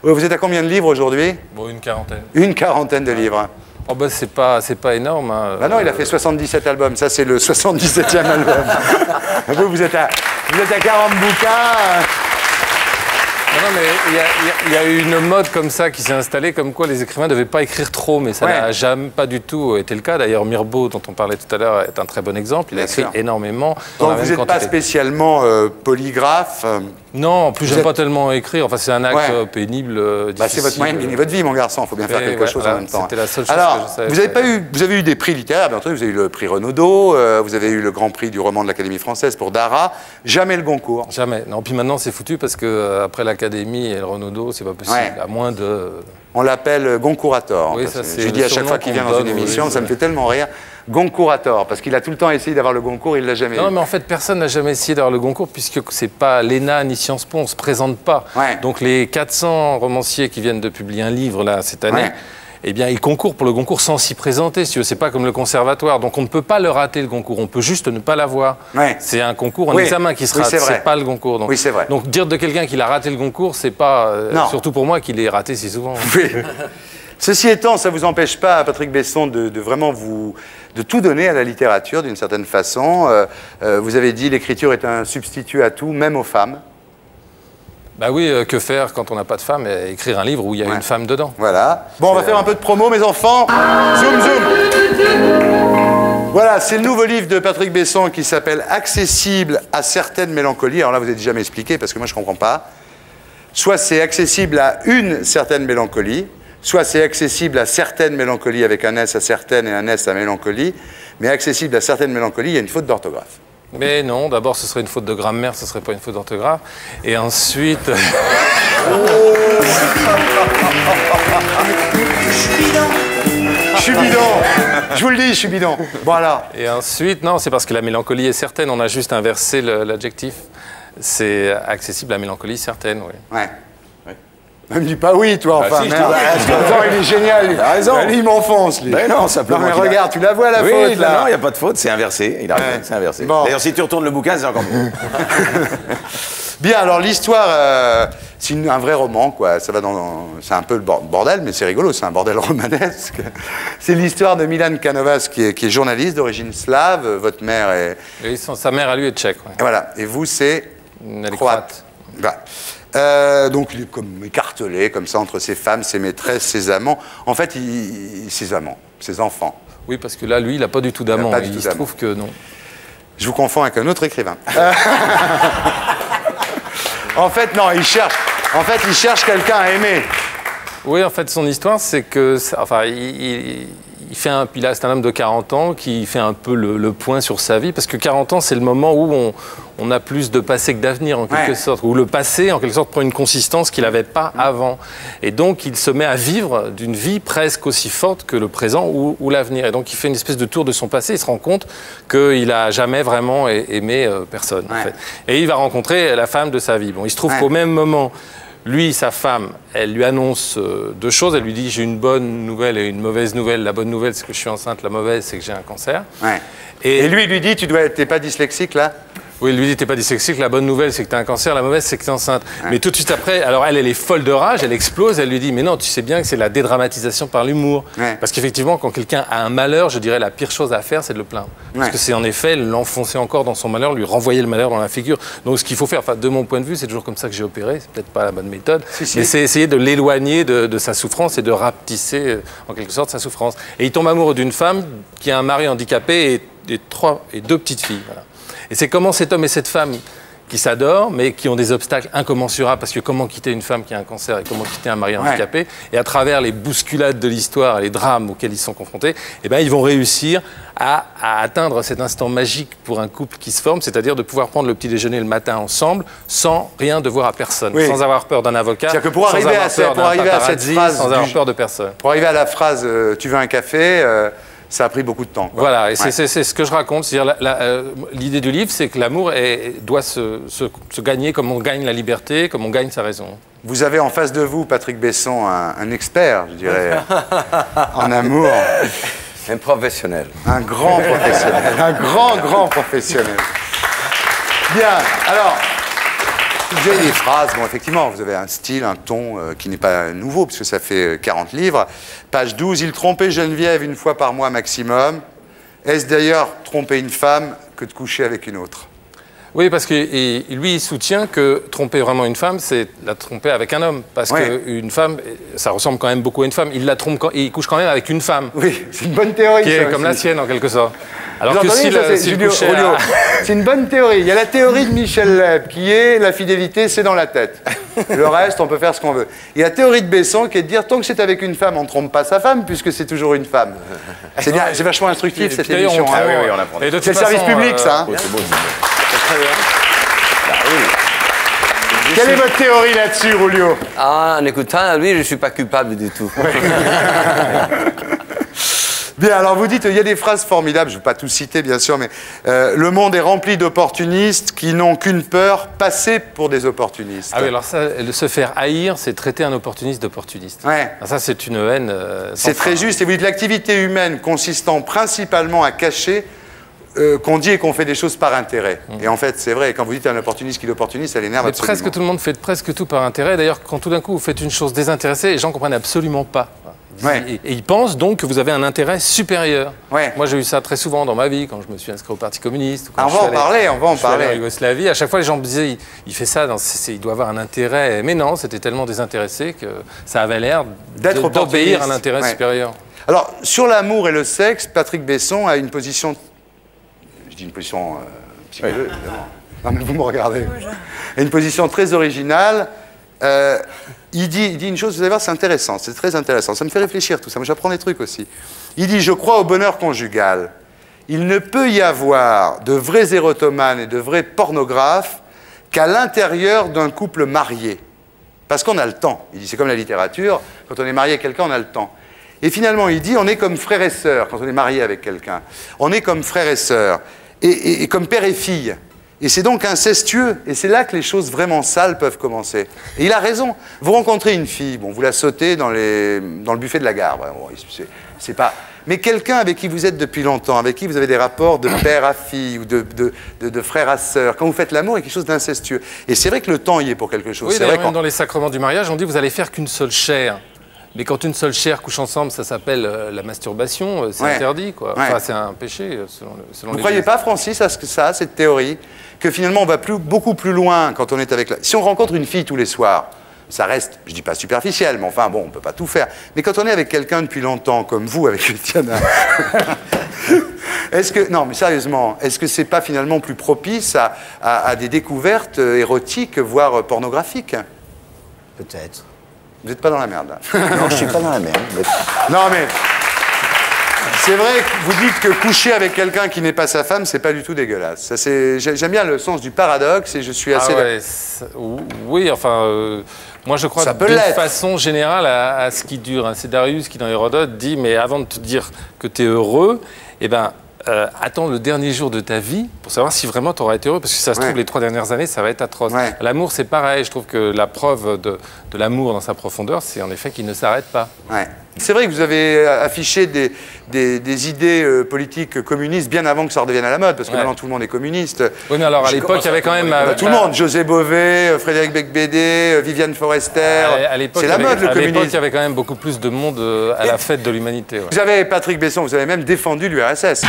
Vous êtes à combien de livres aujourd'hui? Bon, une quarantaine. Une quarantaine de livres. Oh bah c'est pas énorme. Hein. Bah non, il a fait 77 albums. Ça, c'est le 77e album. Vous êtes à 40 bouquins. Non, mais il y a eu une mode comme ça qui s'est installée, comme quoi les écrivains ne devaient pas écrire trop, mais ça n'a jamais pas du tout été le cas. D'ailleurs, Mirbeau, dont on parlait tout à l'heure, est un très bon exemple. Il a écrit énormément. Donc vous n'êtes pas spécialement polygraphe. Non, en plus, j'aime pas tellement écrire. Enfin, c'est un acte pénible, difficile. C'est votre moyen de gagner votre vie, mon garçon. Il faut bien faire quelque chose en même temps. C'était la seule chose Alors, que je savais. Vous avez eu des prix littéraires, bien entendu. Vous avez eu le prix Renaudot, vous avez eu le grand prix du roman de l'Académie française pour Dara. Jamais le Goncourt. Jamais. Non, puis maintenant, c'est foutu parce que après l'Académie et le Renaudot, c'est pas possible. À moins de... On l'appelle Goncourator. Oui, ça, c'est je dis à chaque fois qu'il vient dans une émission, ça me fait tellement rire. Goncourator, parce qu'il a tout le temps essayé d'avoir le Goncourt, il ne l'a jamais eu. Non, mais en fait, personne n'a jamais essayé d'avoir le Goncourt, puisque c'est pas l'ENA ni Sciences Po, on ne se présente pas. Donc les 400 romanciers qui viennent de publier un livre là cette année, eh bien, il concourt pour le concours sans s'y présenter, si tu veux. C'est pas comme le conservatoire. Donc, on ne peut pas le rater, le concours. On peut juste ne pas l'avoir. Ouais. C'est un concours, un examen qui se rate. C'est pas le concours. Donc, oui, c'est vrai. Donc, dire de quelqu'un qu'il a raté le concours, c'est pas... surtout pour moi, qu'il ait raté si souvent. Oui. Ceci étant, ça ne vous empêche pas, Patrick Besson, de vraiment de tout donner à la littérature, d'une certaine façon. Vous avez dit l'écriture est un substitut à tout, même aux femmes. Bah oui, que faire quand on n'a pas de femme? Écrire un livre où il y a une femme dedans. Voilà. Bon, on va faire un peu de promo, mes enfants. Zoom, zoom. Voilà, c'est le nouveau livre de Patrick Besson qui s'appelle « Accessible à certaines mélancolies ». Alors là, vous n'avez jamais expliqué, parce que moi, je ne comprends pas. Soit c'est accessible à une certaine mélancolie, soit c'est accessible à certaines mélancolies avec un S à certaines et un S à mélancolie, mais accessible à certaines mélancolies, il y a une faute d'orthographe. Mais non, d'abord ce serait une faute de grammaire, ce serait pas une faute d'orthographe. Et ensuite... Je suis bidon. Je vous le dis, je suis bidon. Bon alors. Et ensuite, non, c'est parce que la mélancolie est certaine, on a juste inversé l'adjectif. C'est accessible à la mélancolie certaine, oui. Ouais. Ne me dis pas oui, toi, enfin. Si, merde. Il est génial. Il a raison. Il m'enfonce, lui. Ben non, simplement. Non, mais regarde, tu la vois, la faute, là. Non, il n'y a pas de faute, c'est inversé. Il a raison, c'est inversé. Bon. D'ailleurs, si tu retournes le bouquin, c'est encore mieux. Bien, alors l'histoire, c'est un vrai roman, quoi. Ça va c'est un peu le bordel, mais c'est rigolo, c'est un bordel romanesque. C'est l'histoire de Milan Kanovas, qui est journaliste d'origine slave. Votre mère est... Et sa mère, à lui, est tchèque. Ouais. Et voilà. Et vous, c'est croate. Voilà. Donc il est comme écartelé, comme ça, entre ses femmes, ses maîtresses, ses amants. En fait, ses amants, ses enfants. Oui, parce que là, lui, il n'a pas du tout d'amant. Il se trouve que non. Je vous confonds avec un autre écrivain. En fait, non, il cherche quelqu'un à aimer. Oui, en fait, son histoire, c'est que... Enfin, c'est un homme de 40 ans qui fait un peu le point sur sa vie, parce que 40 ans, c'est le moment où on a plus de passé que d'avenir, en quelque sorte, où le passé, en quelque sorte, prend une consistance qu'il n'avait pas avant. Et donc, il se met à vivre d'une vie presque aussi forte que le présent ou l'avenir. Et donc, il fait une espèce de tour de son passé, il se rend compte qu'il n'a jamais vraiment aimé personne, en fait. Et il va rencontrer la femme de sa vie. Bon, il se trouve qu'au même moment... Lui, sa femme, elle lui annonce deux choses. Elle lui dit, j'ai une bonne nouvelle et une mauvaise nouvelle. La bonne nouvelle, c'est que je suis enceinte. La mauvaise, c'est que j'ai un cancer. Ouais. Et lui, il lui dit, t'es pas dyslexique, là? Oui, il lui dit, t'es pas dyslexique. La bonne nouvelle, c'est que t'as un cancer. La mauvaise, c'est que t'es enceinte. Ouais. Mais tout de suite après, alors elle est folle de rage. Elle explose. Elle lui dit, mais non, tu sais bien que c'est la dédramatisation par l'humour. Ouais. Parce qu'effectivement, quand quelqu'un a un malheur, je dirais la pire chose à faire, c'est de le plaindre. Ouais. Parce que c'est en effet l'enfoncer encore dans son malheur, lui renvoyer le malheur dans la figure. Donc ce qu'il faut faire, enfin, de mon point de vue, c'est toujours comme ça que j'ai opéré. C'est peut-être pas la bonne méthode. Mais c'est essayer de l'éloigner de sa souffrance et de rapetisser, en quelque sorte, sa souffrance. Et il tombe amoureux d'une femme qui a un mari handicapé et deux petites filles. Voilà. Et c'est comment cet homme et cette femme qui s'adorent, mais qui ont des obstacles incommensurables, parce que comment quitter une femme qui a un cancer et comment quitter un mari handicapé, et à travers les bousculades de l'histoire et les drames auxquels ils sont confrontés, eh ben, ils vont réussir à atteindre cet instant magique pour un couple qui se forme, c'est-à-dire de pouvoir prendre le petit déjeuner le matin ensemble, sans rien devoir à personne, sans avoir peur d'un avocat, c'est-à-dire que pour arriver à cette phrase, sans avoir peur de personne. Pour arriver à la phrase « tu veux un café ?» ça a pris beaucoup de temps. Quoi. Voilà, et c'est ce que je raconte. L'idée du livre, c'est que l'amour doit se gagner comme on gagne la liberté, comme on gagne sa raison. Vous avez en face de vous, Patrick Besson, un expert, je dirais, en amour. Un professionnel. Un grand professionnel. Un grand professionnel. Bien, alors... Vous avez des phrases, bon effectivement, vous avez un style, un ton qui n'est pas nouveau, puisque ça fait 40 livres. Page 12, il trompait Geneviève une fois par mois maximum. Est-ce d'ailleurs tromper une femme que de coucher avec une autre? Oui, parce que lui, il soutient que tromper vraiment une femme, c'est la tromper avec un homme. Parce qu'une femme, ça ressemble quand même beaucoup à une femme. Il la trompe, il couche quand même avec une femme. Oui, c'est une bonne théorie. Qui est comme la sienne, en quelque sorte. Alors que c'est une bonne théorie. Il y a la théorie de Michel Leb, qui est la fidélité, c'est dans la tête. Le reste, on peut faire ce qu'on veut. Il y a la théorie de Besson, qui est de dire, tant que c'est avec une femme, on ne trompe pas sa femme, puisque c'est toujours une femme. C'est bien, c'est vachement instructif, cette émission. C'est le service public, ça. Hein. Très bien. Bah, oui. Quelle est votre théorie là-dessus, Julio? En écoutant lui, je ne suis pas coupable du tout. Bien, alors vous dites, il y a des phrases formidables, je ne vais pas tout citer bien sûr, mais le monde est rempli d'opportunistes qui n'ont qu'une peur, passer pour des opportunistes. Ah oui, alors ça, se faire haïr, c'est traiter un opportuniste d'opportuniste. Ouais. Alors ça, c'est une haine. C'est très juste, et vous dites l'activité humaine consistant principalement à cacher qu'on dit et qu'on fait des choses par intérêt. Et en fait, c'est vrai, quand vous dites un opportuniste qui est opportuniste, ça l'énerve absolument. Presque tout le monde fait presque tout par intérêt. D'ailleurs, quand tout d'un coup vous faites une chose désintéressée, les gens ne comprennent absolument pas. Ouais. Et ils pensent donc que vous avez un intérêt supérieur. Ouais. Moi, j'ai eu ça très souvent dans ma vie, quand je me suis inscrit au Parti communiste. On va en parler, on va en parler. En Yougoslavie, à chaque fois, les gens me disaient, il fait ça, il doit avoir un intérêt. Mais non, c'était tellement désintéressé que ça avait l'air d'obéir à l'intérêt supérieur. Alors, sur l'amour et le sexe, Patrick Besson a une position... Je dis une position psychologique, évidemment. Non, mais vous me regardez. Une position très originale. Il dit une chose, vous allez voir, c'est intéressant, c'est très intéressant. Ça me fait réfléchir tout ça, mais j'apprends des trucs aussi. Il dit, je crois au bonheur conjugal. Il ne peut y avoir de vrais érotomanes et de vrais pornographes qu'à l'intérieur d'un couple marié. Parce qu'on a le temps. Il dit, c'est comme la littérature, quand on est marié avec quelqu'un, on a le temps. Et finalement, il dit, on est comme frères et sœurs quand on est marié avec quelqu'un. On est comme frères et sœurs, et comme père et fille. Et c'est donc incestueux, et c'est là que les choses vraiment sales peuvent commencer. Et il a raison. Vous rencontrez une fille, bon, vous la sautez dans le buffet de la gare. Bon, c'est pas... Mais quelqu'un avec qui vous êtes depuis longtemps, avec qui vous avez des rapports de père à fille ou de frère à sœur, quand vous faites l'amour, il y a quelque chose d'incestueux. Et c'est vrai que le temps y est pour quelque chose. Oui, c'est vrai même dans les sacrements du mariage, on dit vous allez faire qu'une seule chair. Mais quand une seule chair couche ensemble, ça s'appelle la masturbation, c'est interdit, quoi. Enfin, c'est un péché, selon les... Vous ne croyez pas, Francis, à cette théorie, que finalement, on va beaucoup plus loin quand on est avec la... Si on rencontre une fille tous les soirs, ça reste, je dis pas superficiel, mais enfin, bon, on peut pas tout faire. Mais quand on est avec quelqu'un depuis longtemps, comme vous, avec Christiana, est-ce que... Non, mais sérieusement, est-ce que c'est pas finalement plus propice à des découvertes érotiques, voire pornographiques? Peut-être. Vous n'êtes pas dans la merde, là. Non, je suis pas dans la merde. Mais... Non, mais c'est vrai que vous dites que coucher avec quelqu'un qui n'est pas sa femme, c'est pas du tout dégueulasse. J'aime bien le sens du paradoxe et je suis assez... Oui, enfin, moi je crois d'une façon générale à ce qui dure. C'est Darius qui, dans Hérodote, dit, mais avant de te dire que tu es heureux, eh ben... attends le dernier jour de ta vie pour savoir si vraiment tu auras été heureux, parce que si ça se trouve, les 3 dernières années, ça va être atroce. L'amour, c'est pareil. Je trouve que la preuve de l'amour dans sa profondeur, c'est en effet qu'il ne s'arrête pas. C'est vrai que vous avez affiché des idées politiques communistes bien avant que ça redevienne à la mode, parce que maintenant tout le monde est communiste. Oui, mais alors à l'époque, il y avait quand même... tout le monde, José Bové, Frédéric Becbédé, Viviane Forester, c'est la mode le communisme. À l'époque, il y avait quand même beaucoup plus de monde à la fête de l'humanité. Vous avez, Patrick Besson, vous avez même défendu l'URSS.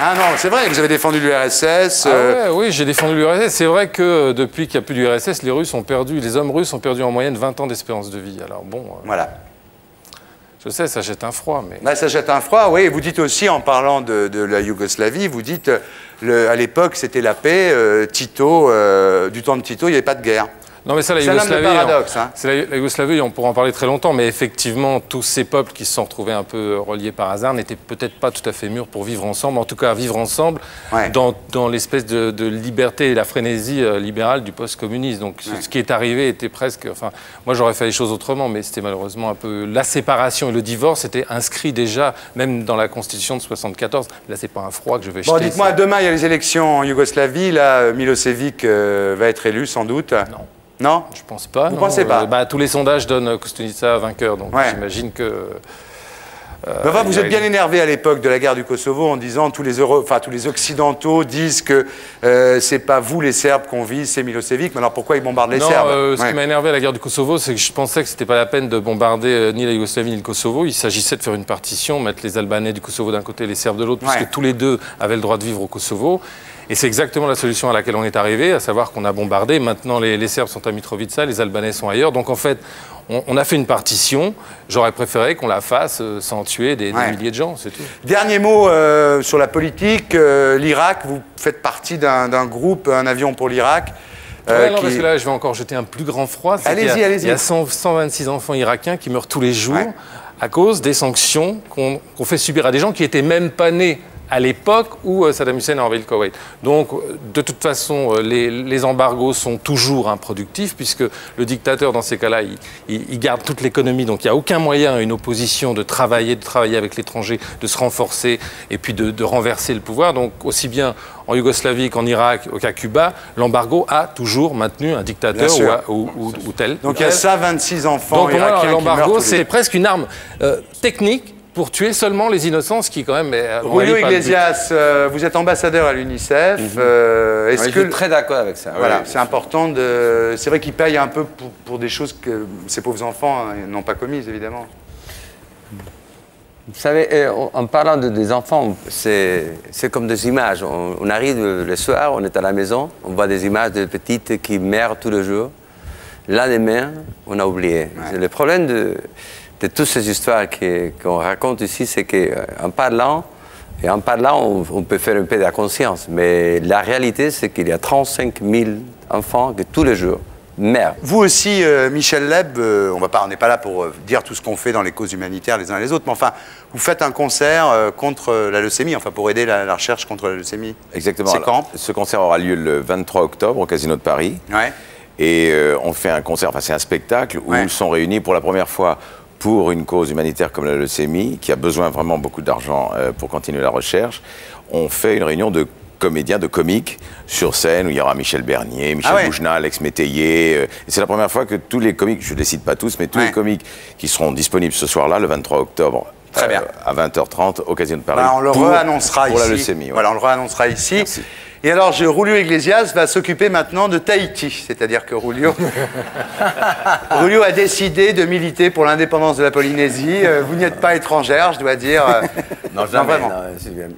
Ah non, c'est vrai, vous avez défendu l'URSS. Oui, j'ai défendu l'URSS. C'est vrai que depuis qu'il n'y a plus d'URSS, les hommes russes ont perdu en moyenne 20 ans d'espérance de vie. Alors bon... Voilà. Je sais, ça jette un froid, mais... Bah, ça jette un froid, oui. Vous dites aussi, en parlant de la Yougoslavie, vous dites, à l'époque, c'était la paix. Tito, du temps de Tito, il n'y avait pas de guerre. Non, mais ça, la Yougoslavie, on pourra en parler très longtemps, mais effectivement, tous ces peuples qui se sont retrouvés un peu reliés par hasard n'étaient peut-être pas tout à fait mûrs pour vivre ensemble, en tout cas vivre ensemble dans l'espèce de liberté et la frénésie libérale du post-communisme. Donc ce qui est arrivé était presque... Enfin, moi, j'aurais fait les choses autrement, mais c'était malheureusement un peu... La séparation et le divorce étaient inscrits déjà, même dans la Constitution de 74. Là, c'est pas un froid que je vais jeter. Bon, dites-moi, demain, il y a les élections en Yougoslavie. Là, Milosevic va être élu, sans doute. Non. Non? Je pense pas. Vous pensez pas? Tous les sondages donnent Kostunica vainqueur, donc j'imagine que... vous êtes bien énervé à l'époque de la guerre du Kosovo en disant tous les Occidentaux disent que c'est pas vous les Serbes qu'on vise, c'est Milosevic, mais alors pourquoi ils bombardent les Serbes? Ce qui m'a énervé à la guerre du Kosovo, c'est que je pensais que c'était pas la peine de bombarder ni la Yougoslavie ni le Kosovo. Il s'agissait de faire une partition, mettre les Albanais du Kosovo d'un côté et les Serbes de l'autre, puisque tous les deux avaient le droit de vivre au Kosovo. Et c'est exactement la solution à laquelle on est arrivé, à savoir qu'on a bombardé. Maintenant, les Serbes sont à Mitrovica, les Albanais sont ailleurs. Donc, en fait, on a fait une partition. J'aurais préféré qu'on la fasse sans tuer des milliers de gens, c'est tout. Dernier mot sur la politique. L'Irak, vous faites partie d'un groupe, un avion pour l'Irak. Non, parce que là, je vais encore jeter un plus grand froid. Allez-y, allez-y. Il y a 126 enfants irakiens qui meurent tous les jours à cause des sanctions qu'on fait subir à des gens qui n'étaient même pas nés à l'époque où Saddam Hussein a envahi le Koweït. Donc, de toute façon, les embargos sont toujours improductifs, puisque le dictateur, dans ces cas-là, il garde toute l'économie. Donc, il n'y a aucun moyen à une opposition de travailler avec l'étranger, de se renforcer et puis de renverser le pouvoir. Donc, aussi bien en Yougoslavie qu'en Irak, qu'à Cuba, l'embargo a toujours maintenu un dictateur ou tel. Donc, il y a ça, 26 enfants. Donc, pour moi, l'embargo, c'est presque une arme technique pour tuer seulement les innocents, ce qui quand même est... Julio Iglesias, vous êtes ambassadeur à l'UNICEF. Je suis très d'accord avec ça. Voilà, c'est important de... C'est vrai qu'ils payent un peu pour des choses que ces pauvres enfants n'ont pas commises, évidemment. Vous savez, en parlant des enfants, c'est comme des images. On arrive le soir, on est à la maison, on voit des images de petites qui meurent tous les jours. Lendemain, on a oublié. Ouais. Le problème de toutes ces histoires qu'on raconte ici, c'est qu'en parlant, on peut faire un peu de la conscience. Mais la réalité, c'est qu'il y a 35 000 enfants que tous les jours meurent. Vous aussi, Michel Leb, on n'est pas là pour dire tout ce qu'on fait dans les causes humanitaires les uns et les autres, mais enfin, vous faites un concert contre la leucémie, enfin pour aider la recherche contre la leucémie. Exactement. C'est quand ? Ce concert aura lieu le 23 octobre au Casino de Paris. Ouais. Et on fait un concert, enfin c'est un spectacle où ils sont réunis pour la première fois pour une cause humanitaire comme la leucémie, qui a besoin vraiment beaucoup d'argent pour continuer la recherche. On fait une réunion de comédiens, de comiques sur scène, où il y aura Michel Bernier, Michel Boujna, Alex Métayer. Et c'est la première fois que tous les comiques, je ne les cite pas tous, mais tous les comiques qui seront disponibles ce soir-là, le 23 octobre, à 20h30, au Casino de Paris. On le réannoncera ici. Pour la leucémie. Ouais. Voilà, on le réannoncera ici. Merci. Et alors, Julio Iglesias va s'occuper maintenant de Tahiti. C'est-à-dire que Julio a décidé de militer pour l'indépendance de la Polynésie. Vous n'y êtes pas étrangère, je dois dire. Non, jamais. Non,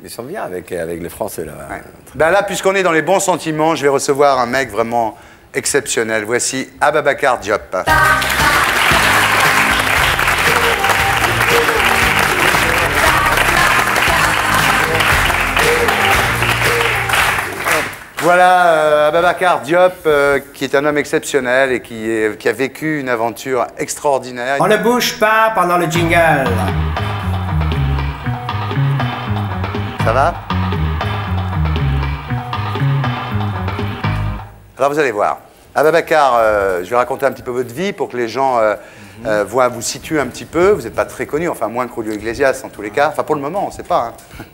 ils sont bien avec les Français, là. Ouais. Ben là, puisqu'on est dans les bons sentiments, je vais recevoir un mec vraiment exceptionnel. Voici Ababakar Diop. Voilà, Ababakar Diop, qui est un homme exceptionnel et qui a vécu une aventure extraordinaire. On ne bouge pas pendant le jingle. Ça va? Alors vous allez voir. Ababakar, je vais raconter un petit peu votre vie pour que les gens vous situent un petit peu. Vous n'êtes pas très connu, enfin moins que Julio Iglesias en tous les cas. Enfin pour le moment, on ne sait pas. Hein.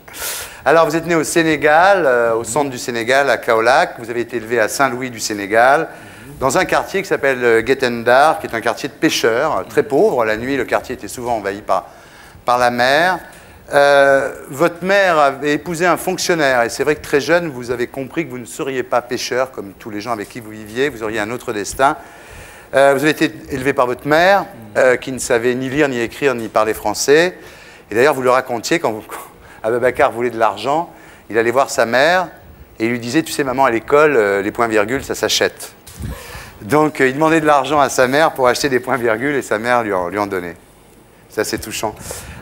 Alors, vous êtes né au Sénégal, au centre du Sénégal, à Kaolack. Vous avez été élevé à Saint-Louis du Sénégal, dans un quartier qui s'appelle Guet-Ndar, qui est un quartier de pêcheurs, très pauvre. La nuit, le quartier était souvent envahi par la mer. Votre mère avait épousé un fonctionnaire, et c'est vrai que très jeune, vous avez compris que vous ne seriez pas pêcheur, comme tous les gens avec qui vous viviez. Vous auriez un autre destin. Vous avez été élevé par votre mère, qui ne savait ni lire, ni écrire, ni parler français. Et d'ailleurs, vous le racontiez quand Ababakar voulait de l'argent, il allait voir sa mère et il lui disait, tu sais maman, à l'école, les points-virgules, ça s'achète. Donc il demandait de l'argent à sa mère pour acheter des points-virgules et sa mère lui en donnait. C'est assez touchant.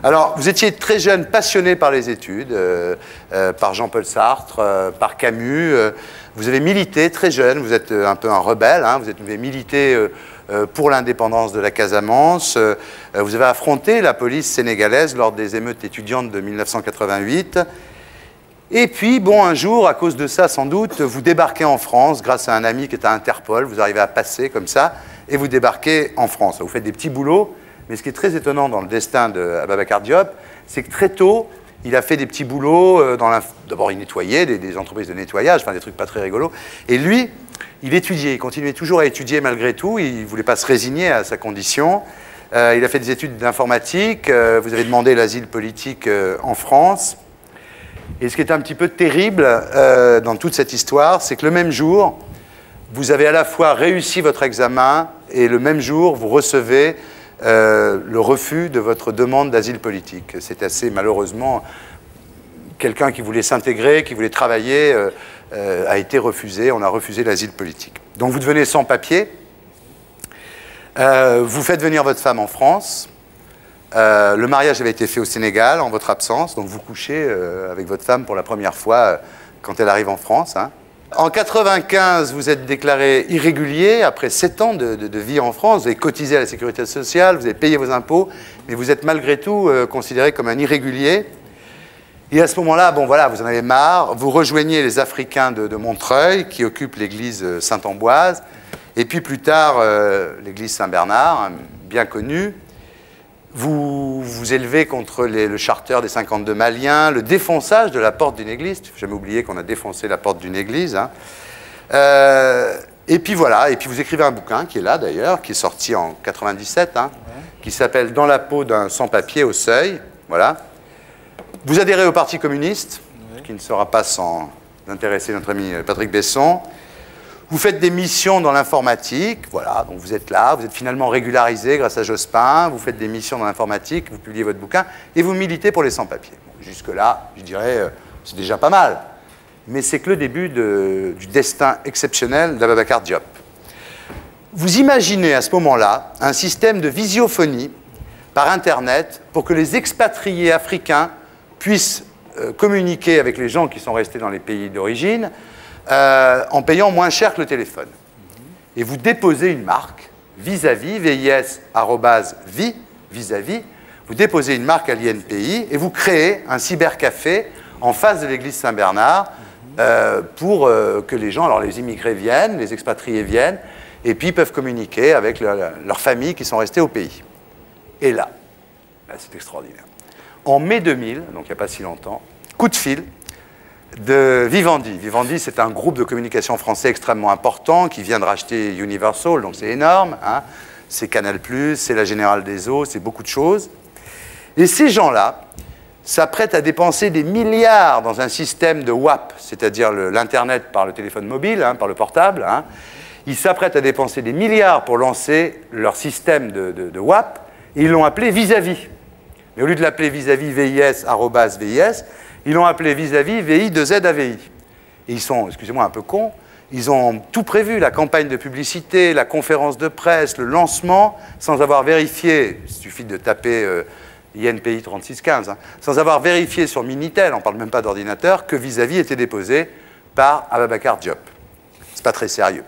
Alors, vous étiez très jeune, passionné par les études, par Jean-Paul Sartre, par Camus. Vous avez milité très jeune, vous êtes un peu un rebelle, hein, vous avez milité pour l'indépendance de la Casamance. Vous avez affronté la police sénégalaise lors des émeutes étudiantes de 1988. Et puis, bon, un jour, à cause de ça, sans doute, vous débarquez en France grâce à un ami qui est à Interpol. Vous arrivez à passer comme ça et vous débarquez en France. Vous faites des petits boulots. Mais ce qui est très étonnant dans le destin d'Ababakar Diop, c'est que très tôt, il a fait des petits boulots. D'abord, il nettoyait des entreprises de nettoyage, enfin des trucs pas très rigolos. Et lui, il étudiait, il continuait toujours à étudier malgré tout. Il ne voulait pas se résigner à sa condition. Il a fait des études d'informatique. Vous avez demandé l'asile politique en France. Et ce qui est un petit peu terrible dans toute cette histoire, c'est que le même jour, vous avez à la fois réussi votre examen et le même jour, vous recevez le refus de votre demande d'asile politique. C'est assez malheureusement, quelqu'un qui voulait s'intégrer, qui voulait travailler, a été refusé. On a refusé l'asile politique. Donc vous devenez sans papier. Vous faites venir votre femme en France. Le mariage avait été fait au Sénégal en votre absence. Donc vous couchez avec votre femme pour la première fois quand elle arrive en France. Hein. En 1995, vous êtes déclaré irrégulier après 7 ans de vie en France. Vous avez cotisé à la sécurité sociale, vous avez payé vos impôts, mais vous êtes malgré tout considéré comme un irrégulier. Et à ce moment-là, bon voilà, vous en avez marre, vous rejoignez les Africains de Montreuil qui occupent l'église Sainte-Ambroise, et puis plus tard l'église Saint-Bernard, hein, bien connue. Vous vous élevez contre le charter des 52 Maliens, le défonçage de la porte d'une église. Il ne faut jamais oublier qu'on a défoncé la porte d'une église. Hein. Et puis voilà, et puis vous écrivez un bouquin qui est là d'ailleurs, qui est sorti en 97, hein, qui s'appelle « Dans la peau d'un sans-papier au seuil ». Voilà. Vous adhérez au Parti communiste, ce qui ne sera pas sans intéresser notre ami Patrick Besson. Vous faites des missions dans l'informatique, voilà, donc vous êtes là, vous êtes finalement régularisé grâce à Jospin, vous faites des missions dans l'informatique, vous publiez votre bouquin, et vous militez pour les sans-papiers. Bon, jusque-là, je dirais, c'est déjà pas mal. Mais c'est que le début du destin exceptionnel d'Ababacar Diop. Vous imaginez à ce moment-là un système de visiophonie par Internet pour que les expatriés africains puissent communiquer avec les gens qui sont restés dans les pays d'origine en payant moins cher que le téléphone. Et vous déposez une marque, vis-à-vis, VIS, @vi, vis-à-vis, vous déposez une marque à l'INPI et vous créez un cybercafé en face de l'église Saint-Bernard pour que les gens, alors les immigrés viennent, les expatriés viennent, et puis ils peuvent communiquer avec leurs familles qui sont restées au pays. Et là c'est extraordinaire. En mai 2000, donc il n'y a pas si longtemps, coup de fil de Vivendi. Vivendi, c'est un groupe de communication français extrêmement important qui vient de racheter Universal, donc c'est énorme. Hein. C'est Canal+, c'est la Générale des Eaux, c'est beaucoup de choses. Et ces gens-là s'apprêtent à dépenser des milliards dans un système de WAP, c'est-à-dire l'Internet par le téléphone mobile, hein, par le portable. Hein. Ils s'apprêtent à dépenser des milliards pour lancer leur système de WAP, et ils l'ont appelé vis-à-vis. Mais au lieu de l'appeler vis-à-vis VIS, @VIS, ils l'ont appelé vis-à-vis VI2ZAVI. Et ils sont, excusez-moi, un peu cons, ils ont tout prévu, la campagne de publicité, la conférence de presse, le lancement, sans avoir vérifié, il suffit de taper INPI 3615, hein, sans avoir vérifié sur Minitel, on ne parle même pas d'ordinateur, que vis-à-vis était déposé par Ababacar Diop. C'est pas très sérieux.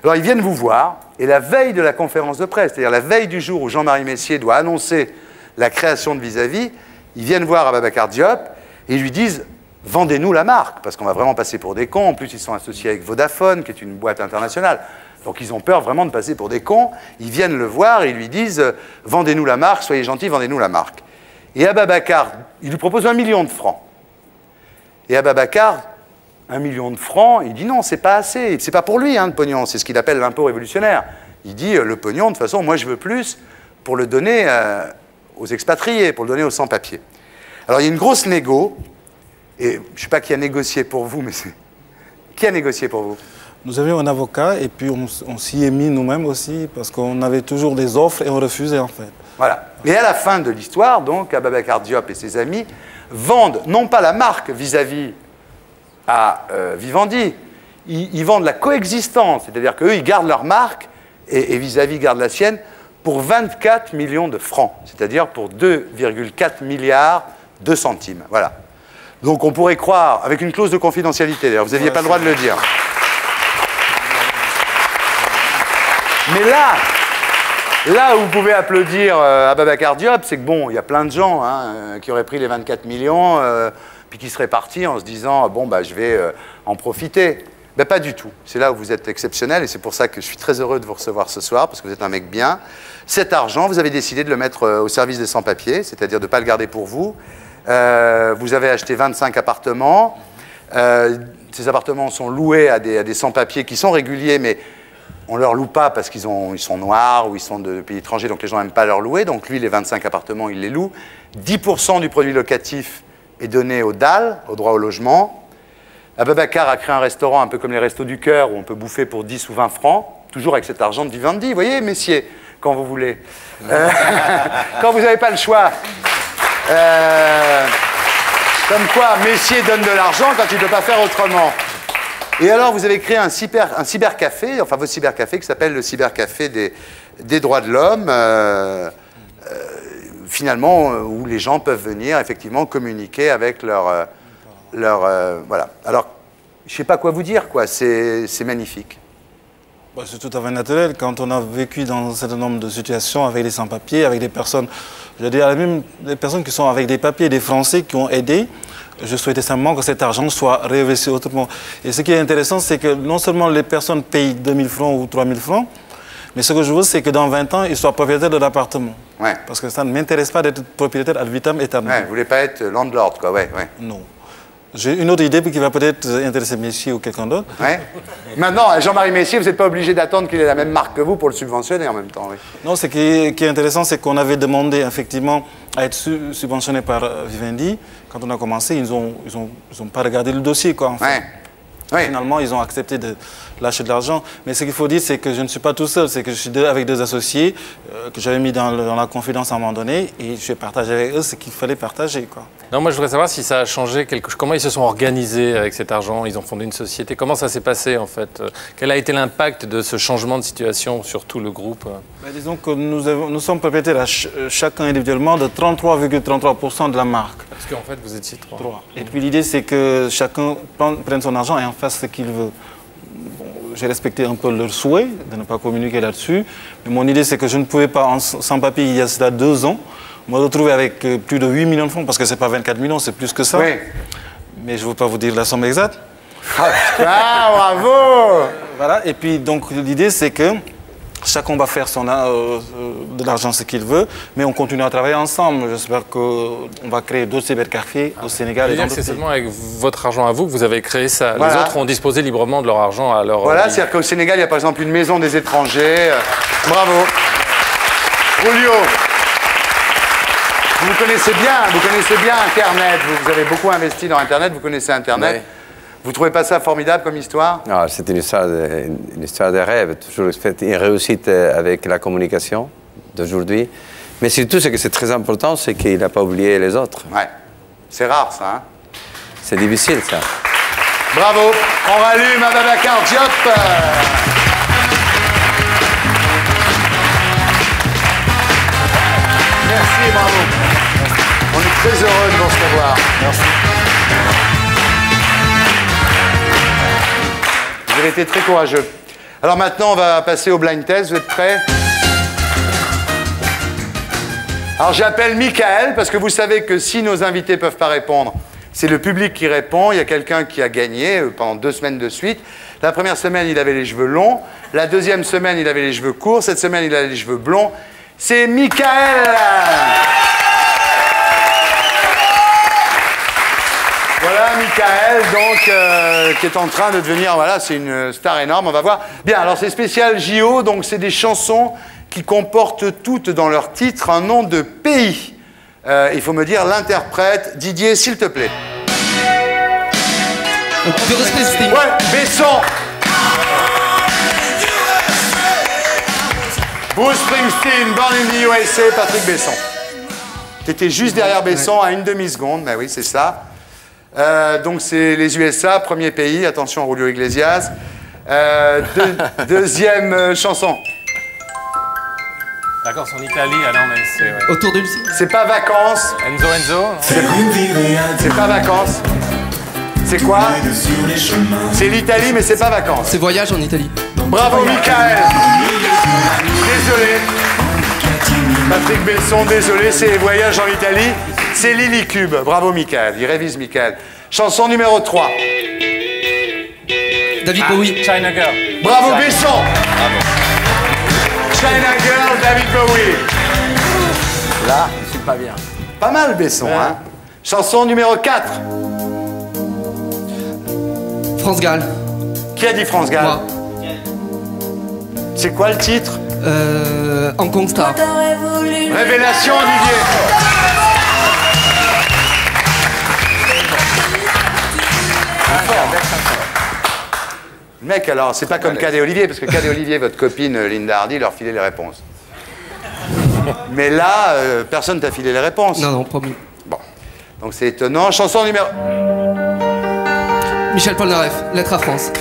Alors ils viennent vous voir, et la veille de la conférence de presse, c'est-à-dire la veille du jour où Jean-Marie Messier doit annoncer la création de vis-à-vis, ils viennent voir Ababacar Diop et ils lui disent « Vendez-nous la marque », parce qu'on va vraiment passer pour des cons. En plus, ils sont associés avec Vodafone, qui est une boîte internationale. Donc ils ont peur vraiment de passer pour des cons. Ils viennent le voir et ils lui disent « Vendez-nous la marque, soyez gentils, vendez-nous la marque ». Et Ababacar, il lui propose 1 million de francs. Et Ababacar, 1 million de francs, il dit non, c'est pas assez. C'est pas pour lui, hein, le pognon, c'est ce qu'il appelle l'impôt révolutionnaire. Il dit le pognon, de toute façon, moi je veux plus pour le donner aux expatriés, pour le donner aux sans-papiers. Alors il y a une grosse négo, et je ne sais pas qui a négocié pour vous, mais c'est... Qui a négocié pour vous? Nous avions un avocat, et puis on s'y est mis nous-mêmes aussi, parce qu'on avait toujours des offres et on refusait en fait. Voilà. Et à la fin de l'histoire, donc, Ababacar Diop et ses amis vendent, non pas la marque vis-à-vis à Vivendi, ils vendent la coexistence, c'est-à-dire qu'eux, ils gardent leur marque, et vis-à-vis garde la sienne, pour 24 millions de francs, c'est-à-dire pour 2,4 milliards de centimes. Voilà. Donc on pourrait croire, avec une clause de confidentialité, d'ailleurs, vous n'aviez pas le droit de le dire. Mais là où vous pouvez applaudir Ababacar Diop, c'est que bon, il y a plein de gens hein, qui auraient pris les 24 millions, puis qui seraient partis en se disant, bon, bah, je vais en profiter. Ben, pas du tout. C'est là où vous êtes exceptionnel, et c'est pour ça que je suis très heureux de vous recevoir ce soir, parce que vous êtes un mec bien. Cet argent, vous avez décidé de le mettre au service des sans-papiers, c'est-à-dire de ne pas le garder pour vous. Vous avez acheté 25 appartements. Ces appartements sont loués à des sans-papiers qui sont réguliers, mais on ne leur loue pas parce qu'ils sont noirs ou ils sont de pays étrangers, donc les gens n'aiment pas leur louer. Donc lui, les 25 appartements, il les loue. 10% du produit locatif est donné au DAL, au droit au logement. Ababacar a créé un restaurant un peu comme les Restos du Cœur où on peut bouffer pour 10 ou 20 francs, toujours avec cet argent de Vivendi. Vous voyez, messieurs, quand vous voulez. Quand vous n'avez pas le choix. Comme quoi, Messier donne de l'argent quand il ne peut pas faire autrement. Et alors, vous avez créé un cybercafé, enfin votre cybercafé, qui s'appelle le cybercafé des droits de l'homme, finalement, où les gens peuvent venir effectivement communiquer avec leur voilà. Alors, je ne sais pas quoi vous dire, quoi. C'est magnifique. Bah, c'est tout à fait naturel. Quand on a vécu dans un certain nombre de situations avec des sans-papiers, avec des personnes, je veux dire, même des personnes qui sont avec des papiers, des Français qui ont aidé, Je souhaitais simplement que cet argent soit réinvesti autrement. Et ce qui est intéressant, c'est que non seulement les personnes payent 2 000 francs ou 3 000 francs, mais ce que je veux, c'est que dans 20 ans, ils soient propriétaires de l'appartement. Ouais. Parce que ça ne m'intéresse pas d'être propriétaire ad vitam aeternam. Ouais, vous ne voulez pas être landlord, quoi, ouais. Non. J'ai une autre idée qui va peut-être intéresser Messier ou quelqu'un d'autre. Ouais. Maintenant, Jean-Marie Messier, vous n'êtes pas obligé d'attendre qu'il ait la même marque que vous pour le subventionner en même temps. Oui. Non, ce qui est intéressant, c'est qu'on avait demandé effectivement à être subventionné par Vivendi. Quand on a commencé, ils n'ont pas regardé le dossier, quoi. En fait. Oui. Finalement, ils ont accepté de lâcher de l'argent. Mais ce qu'il faut dire, c'est que je ne suis pas tout seul. C'est que je suis avec 2 associés que j'avais mis dans la confidence à un moment donné. Et je partage avec eux ce qu'il fallait partager, quoi. Non, moi, je voudrais savoir si ça a changé quelque chose. Comment ils se sont organisés avec cet argent? Ils ont fondé une société. Comment ça s'est passé, en fait? Quel a été l'impact de ce changement de situation sur tout le groupe? Disons que nous sommes propriétaires chacun individuellement de 33,33% de la marque. Parce qu'en fait, vous étiez 3. Et puis l'idée, c'est que chacun prenne son argent et en fasse ce qu'il veut. Bon, j'ai respecté un peu leur souhait de ne pas communiquer là-dessus. Mais mon idée, c'est que je ne pouvais pas, sans papier, il y a cela 2 ans, me retrouver avec plus de 8 millions de francs, parce que ce n'est pas 24 millions, c'est plus que ça. Oui. Mais je ne veux pas vous dire la somme exacte. Ah, bravo! Voilà, et puis donc l'idée, c'est que chacun va faire de l'argent ce qu'il veut, mais on continue à travailler ensemble. J'espère qu'on va créer d'autres cybercafés au Sénégal et dans d'autres pays. C'est seulement avec votre argent à vous que vous avez créé ça. Voilà. Les autres ont disposé librement de leur argent à leur... Voilà, c'est-à-dire qu'au Sénégal, il y a par exemple une maison des étrangers. Bravo. Julio, vous connaissez bien Internet. Vous avez beaucoup investi dans Internet, vous connaissez Internet. Oui. Vous ne trouvez pas ça formidable comme histoire? C'est une histoire de rêve, toujours une réussite avec la communication d'aujourd'hui. Mais surtout, ce que c'est très important, c'est qu'il n'a pas oublié les autres. Ouais, c'est rare ça. Hein? C'est difficile ça. Bravo, on rallume Ababacar Diop. Merci, bravo. On est très heureux de vous recevoir. Merci. Vous avez été très courageux. Alors maintenant, on va passer au blind test. Vous êtes prêts? Alors j'appelle Michael, parce que vous savez que si nos invités ne peuvent pas répondre, c'est le public qui répond. Il y a quelqu'un qui a gagné pendant 2 semaines de suite. La première semaine, il avait les cheveux longs. La deuxième semaine, il avait les cheveux courts. Cette semaine, il a les cheveux blonds. C'est Michael! Voilà Michael, donc, qui est en train de devenir, voilà, c'est une star énorme, on va voir. Bien, alors c'est spécial JO, donc c'est des chansons qui comportent toutes dans leur titre un nom de pays. Il faut me dire l'interprète. Didier, s'il te plaît. Ouais, Besson. Bruce Springsteen, Born in the USA, Patrick Besson. T'étais juste derrière Besson à une demi-seconde, mais oui, c'est ça. Donc c'est les USA, premier pays, attention Julio Iglesias. Deuxième chanson. Vacances en Italie, ah non mais c'est... Ouais. Autour de Lucie. C'est pas vacances. Enzo. C'est pas vacances. C'est quoi? C'est l'Italie, mais c'est pas vacances. C'est voyage en Italie. Bravo Michael. Désolé. Patrick Besson, désolé, c'est voyage en Italie. C'est Lily Cube. Bravo Michael, il révise Michael. Chanson numéro 3. David Bowie. China Girl. Bravo Besson. Bravo. China Girl, David Bowie. Là, c'est pas bien. Pas mal Besson, hein. Chanson numéro 4. France Gall. Qui a dit France Gall? Moi. C'est quoi le titre? Hong Kong Star. Révélation Olivier. Le mec, alors, c'est pas comme Cadet Olivier, parce que Cadet Olivier, votre copine Linda Hardy, leur filait les réponses. Mais là, personne t'a filé les réponses. Non, non, promis. Bon. Donc c'est étonnant. Chanson numéro... Michel Polnareff, Lettre à France.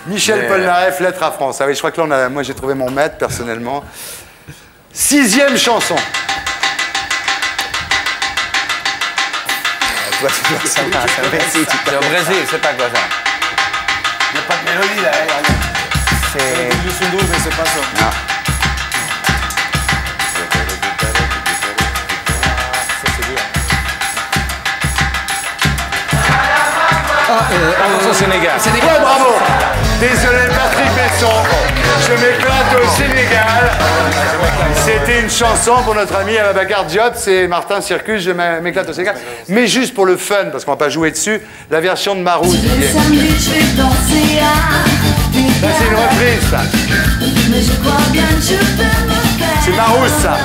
Michel Polnareff, Lettre à France. Ah oui, je crois que là, moi j'ai trouvé mon maître, personnellement. 6e chanson. C'est au Brésil, c'est pas quoi ça? Il n'y a pas de mélodie là. c'est... Du Sundur, mais c'est pas ça. Non. Attention Sénégal. Ouais, bravo. Désolé Patrick Besson, je m'éclate au Sénégal. C'était une chanson pour notre ami Ababacar Diop, c'est Martin Circus, je m'éclate au Sénégal. Mais juste pour le fun, parce qu'on va pas jouer dessus, la version de Marou. Ça c'est une reprise ça. C'est Marou ça.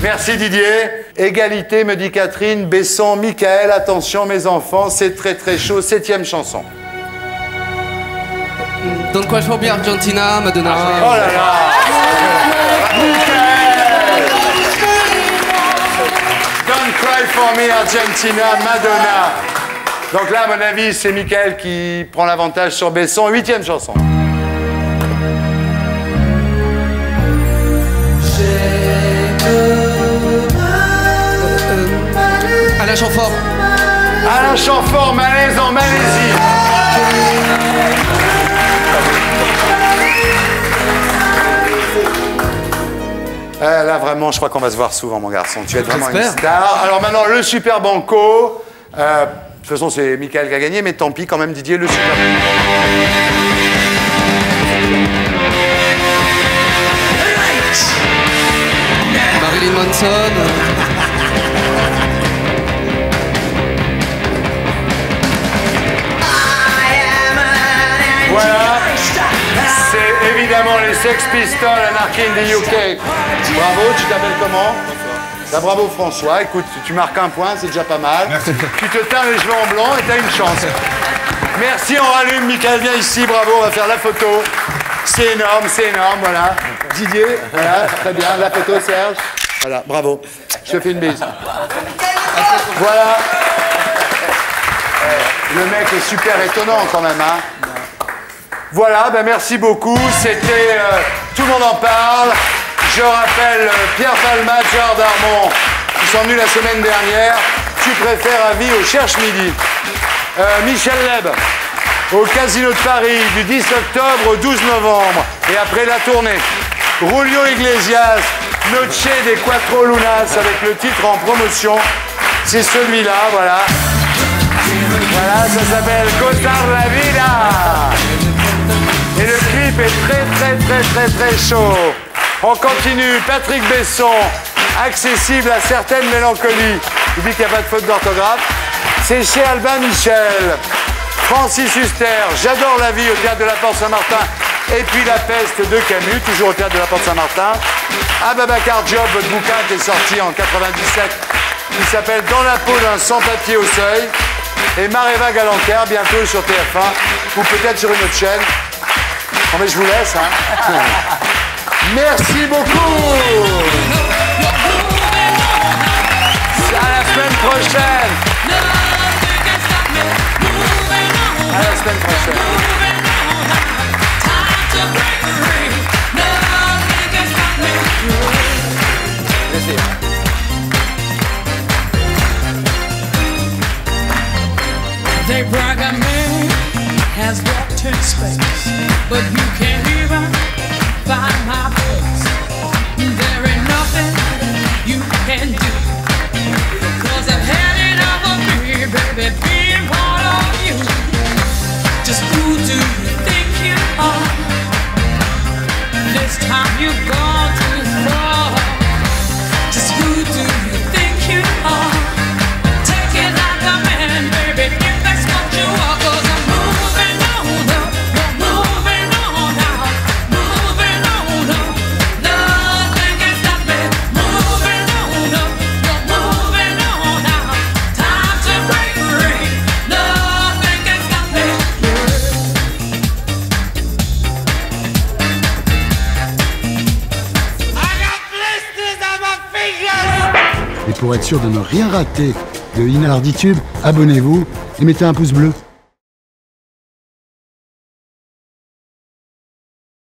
Merci Didier. Égalité, me dit Catherine. Besson, Michael, attention mes enfants, c'est très très chaud. 7e chanson. Don't Cry For Me, Argentina, Madonna. Oh là là. Michael. Don't Cry For Me, Argentina, Madonna. Donc là, à mon avis, c'est Michael qui prend l'avantage sur Besson. 8e chanson. Alain Chamfort. Alain Chamfort, Malaise en Malaisie. Là, vraiment, je crois qu'on va se voir souvent, mon garçon. Tu es vraiment une star. Alors maintenant, le Super Banco. De toute façon, c'est Michael qui a gagné, mais tant pis, quand même, Didier, le Super Marilyn Manson. Voilà, c'est évidemment les Sex Pistols, Anarchy in the UK. Bravo, tu t'appelles comment? Bah, bravo François, écoute, tu marques un point, c'est déjà pas mal. Merci. Tu te teins les cheveux en blanc et t'as une chance. Merci, on rallume, Michael, viens ici, bravo, on va faire la photo. C'est énorme, voilà. Didier, voilà, très bien, la photo, Serge. Voilà, bravo. Je te fais une bise. Voilà. Le mec est super étonnant quand même, hein. Voilà, ben merci beaucoup. C'était Tout le monde en parle. Je rappelle Pierre Palmade, Gérard Darmon, qui sont venus la semaine dernière. Tu préfères à vie au Cherche Midi. Michel Leb, au Casino de Paris, du 10 octobre au 12 novembre. Et après la tournée, Julio Iglesias, Noche de Cuatro Lunas, avec le titre en promotion. C'est celui-là, voilà. Voilà, ça s'appelle Gozar la Vida. Et le clip est très chaud. On continue, Patrick Besson, accessible à certaines mélancolies. Il dit qu'il n'y a pas de faute d'orthographe. C'est chez Albin Michel. Francis Huster, J'adore la vie au Théâtre de la Porte Saint-Martin. Et puis La Peste de Camus, toujours au Théâtre de la Porte Saint-Martin. Ababacar Diop, votre bouquin qui est sorti en 97, qui s'appelle Dans la peau d'un sans-papier au seuil. Et Maréva Galanter, bientôt sur TF1, ou peut-être sur une autre chaîne. Bon, mais je vous laisse, hein. Merci beaucoup. À la semaine prochaine. À la semaine prochaine. They brag a man has walked in space, but you can't even find my place. There ain't nothing you can do, 'cause I've had enough of me, baby, being part of you. Just who do you think you are? This time you've gone too far. Just who do you think you are? Take it like a man, baby, if that's what you are, 'cause I'm moving on up, moving on out, moving on up. Nothing can stop me. Moving on up, moving on out. Time to break free. Nothing can stop me. I got blisters on my fingers. Et pour être sûr de ne rien rater de Inarditube, abonnez-vous et mettez un pouce bleu.